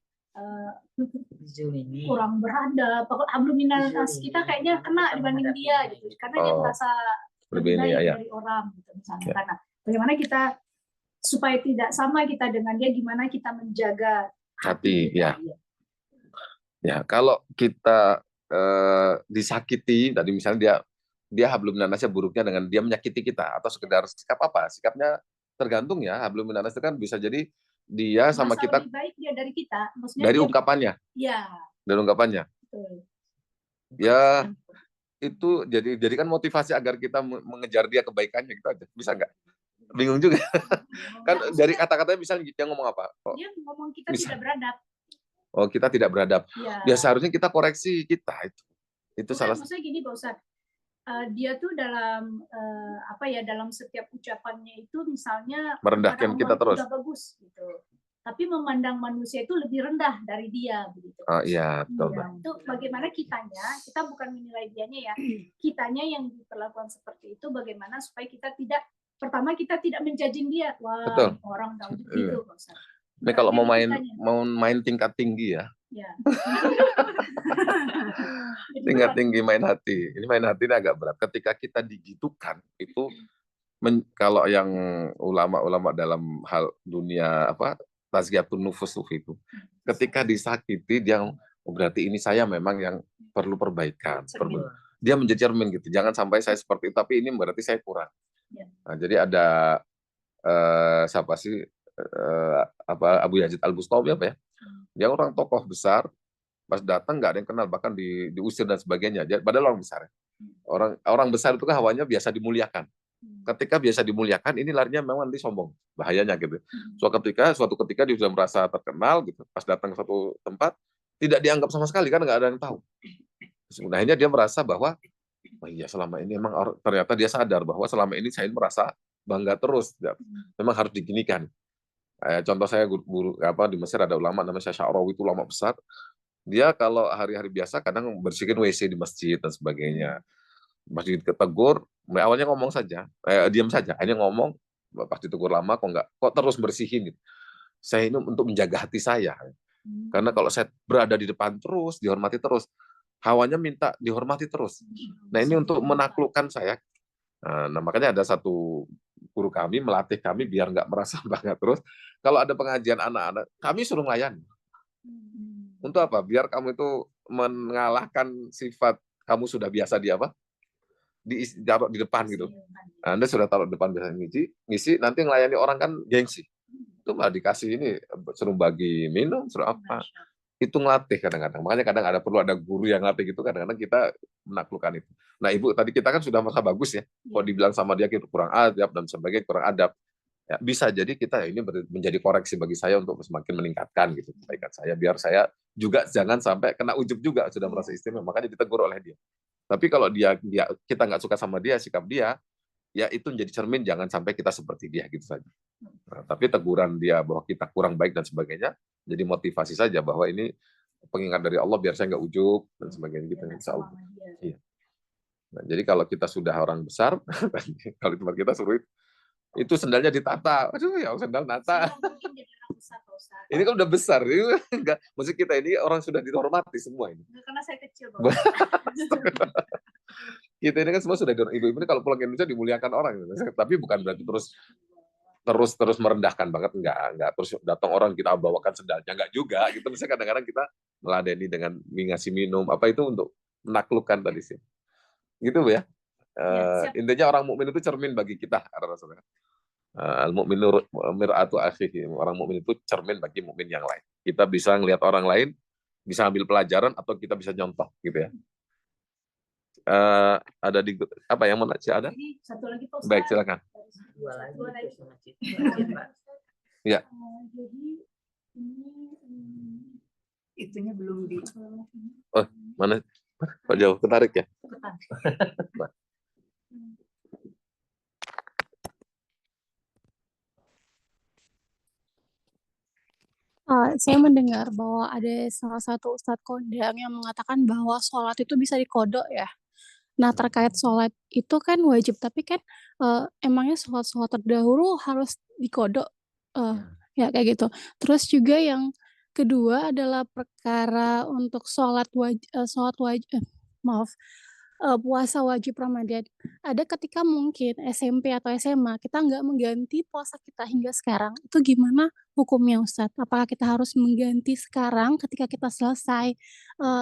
kurang beradab, habluminannas kita kayaknya kena dibanding dia gitu, karena dia merasa lebih baik dari orang gitu misalnya. Karena bagaimana kita supaya tidak sama kita dengan dia, gimana kita menjaga hati ya. Ya kalau kita disakiti tadi misalnya dia habluminannasnya buruknya dengan dia menyakiti kita atau sekedar sikap apa? Sikapnya tergantung ya. Habluminannas itu kan bisa jadi dia sama kita lebih baik dia dari kita, maksudnya dari ungkapannya. Iya. Dari ungkapannya. Betul. Ya itu jadi kan motivasi agar kita mengejar dia kebaikannya gitu aja. Bisa nggak? Bingung juga. Kan dari kata-katanya misalnya dia ngomong apa? Dia ngomong kita tidak beradab. Oh, kita tidak beradab. Ya seharusnya kita koreksi kita itu. Itu salah. Maksudnya gini Pak Ustadz. Dia tuh dalam dalam setiap ucapannya itu misalnya merendahkan kita terus. Udah bagus gitu. Tapi memandang manusia itu lebih rendah dari dia begitu. Oh iya, betul. Itu bagaimana kita bukan menilai dianya ya. Kitanya yang diperlakukan seperti itu bagaimana supaya kita tidak menjudging dia. Wah, betul. Orang tahu gitu Pak Ustaz. Ini kalau mau main tingkat tinggi ya. Ya. Tingkat tinggi main hati. Ini main hati ini agak berat. Ketika kita digitukan itu kalau yang ulama-ulama dalam hal dunia tazkiyatun nufus itu, ketika disakiti dia berarti ini saya memang yang perlu perbaikan. Dia menjadi cermin gitu. Jangan sampai saya seperti itu, tapi ini berarti saya kurang. Nah, jadi ada siapa sih Abu Yazid Al-Bustami apa ya? Dia orang tokoh besar, pas datang nggak ada yang kenal, bahkan diusir dan sebagainya. Padahal orang besar. Orang besar itu kan hawanya biasa dimuliakan. Ketika biasa dimuliakan, ini larinya memang nanti sombong, bahayanya gitu. Suatu ketika dia sudah merasa terkenal gitu, pas datang ke suatu tempat tidak dianggap sama sekali kan nggak ada yang tahu. Akhirnya dia merasa bahwa oh iya selama ini memang ternyata dia sadar bahwa selama ini saya merasa bangga terus, memang harus diginikan. Contoh saya guru di Mesir ada ulama namanya Sya'rawi, itu ulama besar. Dia kalau hari-hari biasa kadang bersihin WC di masjid dan sebagainya. Masjid ketegur, awalnya ngomong saja, diam saja. Akhirnya ngomong, pas ditegur lama kok terus bersihin gitu. Saya ini untuk menjaga hati saya. Karena kalau saya berada di depan terus, dihormati terus, hawanya minta dihormati terus. Nah ini untuk menaklukkan saya. Nah makanya ada satu guru kami melatih kami biar nggak merasa bangga terus. Kalau ada pengajian anak-anak, kami suruh melayani. Untuk apa? Biar kamu itu mengalahkan sifat kamu sudah biasa ditaruh di depan gitu. Anda sudah taruh di depan biasa ngisi, nanti ngelayani orang kan gengsi. Itu malah dikasih ini, suruh bagi minum, suruh apa. Itu ngelatih kadang-kadang. Makanya kadang perlu ada guru yang ngelatih gitu, kadang-kadang kita menaklukkan itu. Nah Ibu, tadi kita kan sudah merasa bagus ya. Kalau dibilang sama dia kurang adab dan sebagainya, kurang adab. Ya, bisa jadi kita ini menjadi koreksi bagi saya untuk semakin meningkatkan gitu kebaikan saya. Biar saya juga jangan sampai kena ujub juga, sudah merasa istimewa. Makanya ditegur oleh dia. Tapi kalau kita nggak suka sama dia, sikap dia, ya itu menjadi cermin jangan sampai kita seperti dia gitu saja. Nah, tapi teguran dia bahwa kita kurang baik dan sebagainya, jadi motivasi saja bahwa ini pengingat dari Allah biar saya nggak ujub dan sebagainya gitu. Insya Allah. Iya. Nah, jadi kalau kita sudah orang besar, kalau tempat kita suruh itu sendalnya ditata. Aduh ya sendal nata. Ini kan udah besar. Enggak, maksud kita ini orang sudah dihormati semua ini. Karena saya kecil. Kita ini kan semua sudah ibu-ibu ini kalau pulang ke Indonesia dimuliakan orang. Tapi bukan berarti terus merendahkan banget, enggak terus datang orang kita bawakan sendalnya, enggak juga gitu. Misalnya kadang-kadang kita meladeni dengan ngasih minum apa itu untuk menaklukkan tadi sih. Gitu ya. Intinya orang mukmin itu cermin bagi kita, Rasulullah. Al-mu'minu mir'atu akhihi. Orang mukmin itu cermin bagi mukmin yang lain. Kita bisa ngelihat orang lain, bisa ambil pelajaran atau kita bisa nyontoh gitu ya. Ada di apa yang mau ada? Ini satu lagi Pak Ustaz. Baik, silakan. Dua lagi. Ya. Jadi ini itunya belum di. Oh, mana? Pak jauh ketarik ya? Saya mendengar bahwa ada salah satu Ustadz kondang yang mengatakan bahwa sholat itu bisa dikodok ya. Nah terkait sholat itu kan wajib, tapi kan emangnya sholat terdahulu harus dikodok, ya kayak gitu. Terus juga yang kedua adalah perkara untuk puasa wajib Ramadan. Ada ketika mungkin SMP atau SMA kita nggak mengganti puasa kita hingga sekarang. Itu gimana hukumnya Ustadz? Apakah kita harus mengganti sekarang ketika kita selesai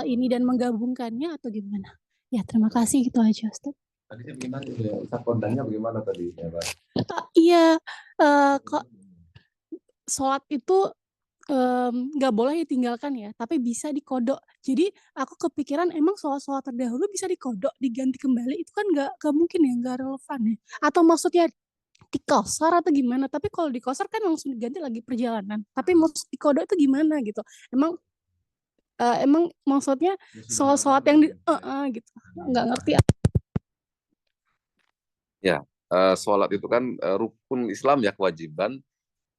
ini dan menggabungkannya atau gimana? Ya terima kasih, gitu aja Ustadz. Tadi bagaimana ya? Ustadz kondangnya bagaimana tadi? Iya, kok sholat itu nggak boleh ditinggalkan ya, tapi bisa dikodok. Jadi aku kepikiran emang sholat terdahulu bisa dikodok, diganti kembali, itu kan nggak mungkin ya, nggak relevan ya. Atau maksudnya dikosor atau gimana? Tapi kalau dikosor kan langsung diganti lagi perjalanan. Tapi maksud dikodok itu gimana gitu? Emang maksudnya sholat yang gitu, nggak ngerti. Ya, sholat itu kan rukun Islam ya, kewajiban.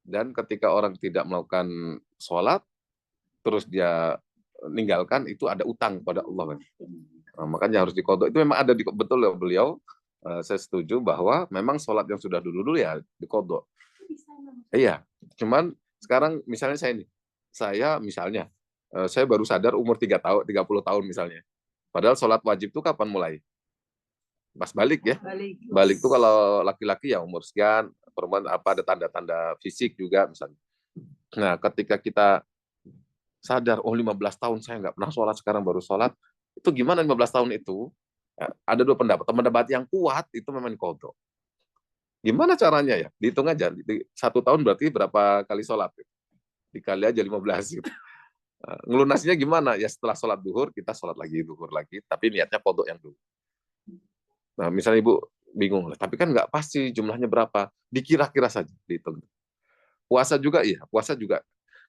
Dan ketika orang tidak melakukan sholat, terus dia meninggalkan, itu ada utang pada Allah. Nah, makanya harus dikodok. Itu memang ada betul ya beliau. Saya setuju bahwa memang sholat yang sudah dulu ya dikodok. Iya, cuman sekarang misalnya saya baru sadar umur 30 tahun misalnya. Padahal sholat wajib itu kapan mulai? Pas balik ya. Balik itu kalau laki-laki ya umur sekian, perempuan ada tanda-tanda fisik juga misalnya. Nah, ketika kita sadar 15 tahun saya nggak pernah sholat, sekarang baru sholat, itu gimana 15 tahun itu? Ada dua pendapat. Pendapat yang kuat itu memang kodok. Gimana caranya ya? Dihitung aja. 1 tahun berarti berapa kali sholat? Dikali aja 15 gitu. Ngelunasinya gimana? Ya setelah sholat duhur, kita sholat lagi, duhur lagi. Tapi niatnya kodok yang dulu. Nah, misalnya Ibu bingung, tapi kan nggak pasti jumlahnya berapa. Dikira-kira saja, dihitung. Puasa juga, iya. Puasa juga.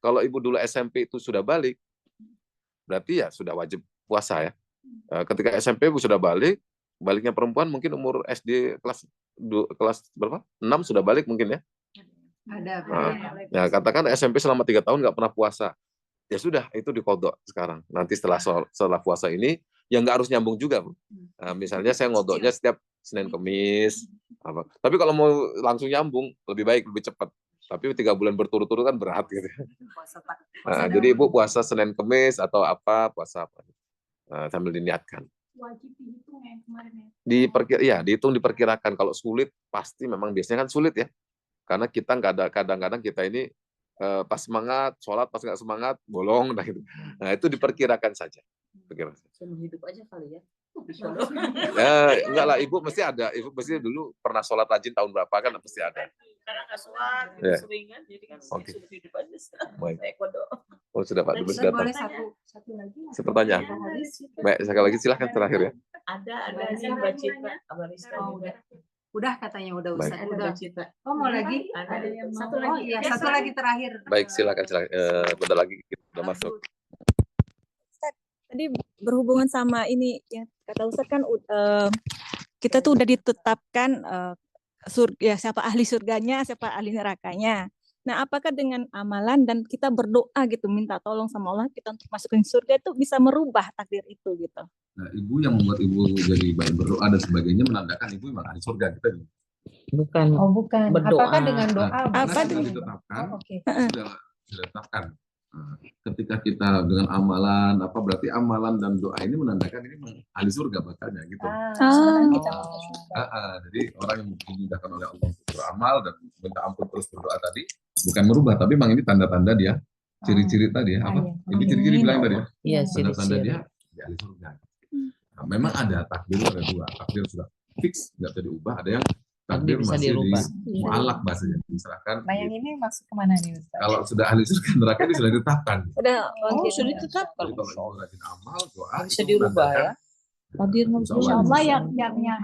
Kalau Ibu dulu SMP itu sudah balik, berarti ya sudah wajib puasa ya. Ketika SMP Ibu sudah balik, baliknya perempuan mungkin umur SD kelas berapa? 6 sudah balik mungkin ya. Ada. Ya, katakan SMP selama 3 tahun nggak pernah puasa. Ya sudah, itu dikodok sekarang. Nanti setelah puasa ini, yang nggak harus nyambung juga. Nah, misalnya saya ngodoknya setiap Senin Kemis. Tapi kalau mau langsung nyambung, lebih baik, lebih cepat. Tapi 3 bulan berturut-turut kan berat gitu. Nah, jadi Ibu puasa Senin Kemis atau puasa apa. Nah, sambil diniatkan. Wajib dihitung ya kemarin ya? Dihitung diperkirakan. Kalau sulit, pasti memang biasanya kan sulit ya. Karena kita kadang-kadang kita ini pas semangat, sholat, pas nggak semangat, bolong. Nah, itu diperkirakan saja. Seumur hidup aja kali ya. Enggak lah, Ibu mesti ada. Ibu mesti dulu pernah sholat rajin tahun berapa kan pasti ada. Karena nggak sholat, seringan, jadi kan seumur hidup aja. Saya kodok. Oh sudah Pak, dulu sudah. Boleh satu lagi. Pertanyaan. Baik, sekali lagi silahkan terakhir ya. Ada nih Mbak Citra, Abariska juga. Udah katanya udah Ustaz. Udah Citra. Oh mau lagi? Ada yang satu lagi. Iya, satu lagi terakhir. Baik, silakan. Bentar lagi kita udah masuk. Tadi berhubungan sama ini yang kata Ustaz kan kita tuh udah ditetapkan surga, siapa ahli surganya, siapa ahli nerakanya. Nah, apakah dengan amalan dan kita berdoa gitu, minta tolong sama Allah kita untuk masukin surga itu bisa merubah takdir itu gitu? Nah, ibu yang membuat ibu jadi banyak berdoa dan sebagainya menandakan ibu memang ahli surga kita nih. Bukan. Oh, bukan. Berdoa. Apakah dengan doa? Apa Sudah ditetapkan? Oke. Sudah ditetapkan. Nah, ketika kita dengan amalan berarti amalan dan doa ini menandakan ini memang ahli surga bakalnya gitu. Sebenarnya kita masuk surga. Jadi orang yang dimudahkan oleh Allah untuk beramal dan minta ampun terus berdoa tadi bukan merubah, tapi memang ini tanda-tanda dia, ciri-ciri tadi ya, ini ciri-ciri bilang tadi ya, Iya, tanda-tanda ciri-ciri. dia di ahli surga. Nah, memang ada takdir ada dua, takdir sudah fix nggak bisa diubah, ada yang takdir bisa masih dirubah. mualak bahasanya, diserahkan. Nah, yang ini masuk kemana nih, Ustaz? Kalau sudah ahli surga neraka ini sudah ditetapkan. Sudah ditetapkan. Jadi kalau ibu rajin amal, doa Bisa dirubah ya. Hadir Insya Allah yang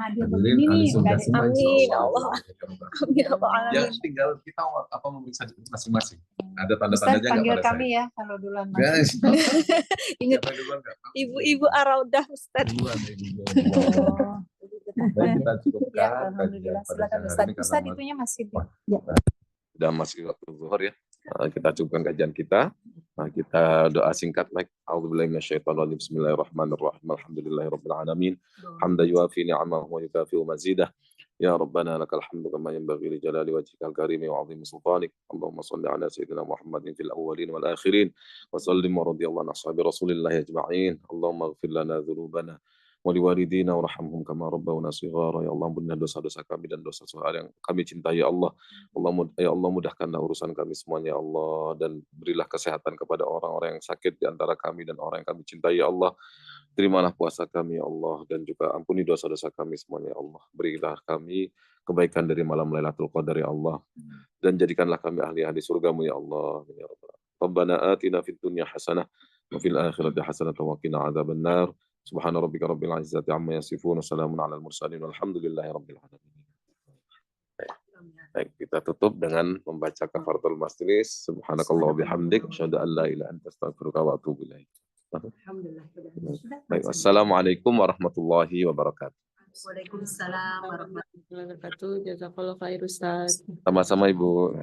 hadir begini nih nggak ada. Amin Allah. Amin Allah. Ya tinggal kita memeriksa masing-masing. Ada Ustaz tanda-tandanya nggak panggil pada kami saya? ya kalau duluan Guys, masuk. Ingat siapa duluan nggak tahu. ibu-ibu Araudah Ustaz. Duluan, ibu. Oh. Baik, kita cukupkan Ya, kajian alhamdulillah. pada Silakan siang Ustaz. hari ini Ustaz karena itunya masih di. Sudah masuk waktu zuhur ya. Kita cukupkan kajian kita. Kita doa singkat baik. A'udzubillahi minasyaitonirrajim. Bismillahirrahmanirrahim. Alhamdulillahirabbil alamin. Hamdan yuafi ni'amahu wa yukafi'u mazidah. Ya Rabbana lakal hamdu kama yanbaghi li jalali wajhikal karim wa 'azimi sultanik. Allahumma shalli ala sayyidina Muhammadin fil awwalin wal akhirin wa sallim wa radiyallahu an ashabi Rasulillah ajma'in. Allahumma ighfir lana dzunubana waliwalidina warhamhum kama rabbawna shighara. Ya Allah, ampunilah dosa-dosa kami dan dosa-dosa yang kami cintai ya Allah. Ya Allah, mudahkanlah urusan kami semuanya ya Allah, dan berilah kesehatan kepada orang-orang yang sakit di antara kami dan orang yang kami cintai ya Allah. Terimalah puasa kami ya Allah, dan juga ampuni dosa-dosa kami semuanya ya Allah. Berilah kami kebaikan dari malam Lailatul Qadar ya Allah, dan jadikanlah kami ahli-ahli surgamu ya Allah ya Rabbal alamin. Rabbana atina fid dunya hasanah wa fil akhirati hasanah wa qina adzabannar. Subhana rabbika rabbil izzati amma yasifun, salamun alal mursalin, walhamdulillahi rabbil alamin. Baik, kita tutup dengan membaca kafaratul majlis. Subhanakallah wa bihamdik, asyhadu an la ilaha illa anta, astaghfiruka wa atubu ilaik. Alhamdulillah. Baik, wassalamualaikum warahmatullahi wabarakatuh. Waalaikumsalam warahmatullahi Wabarakatuh. Jazakallah khair Ustaz. Sama-sama Ibu.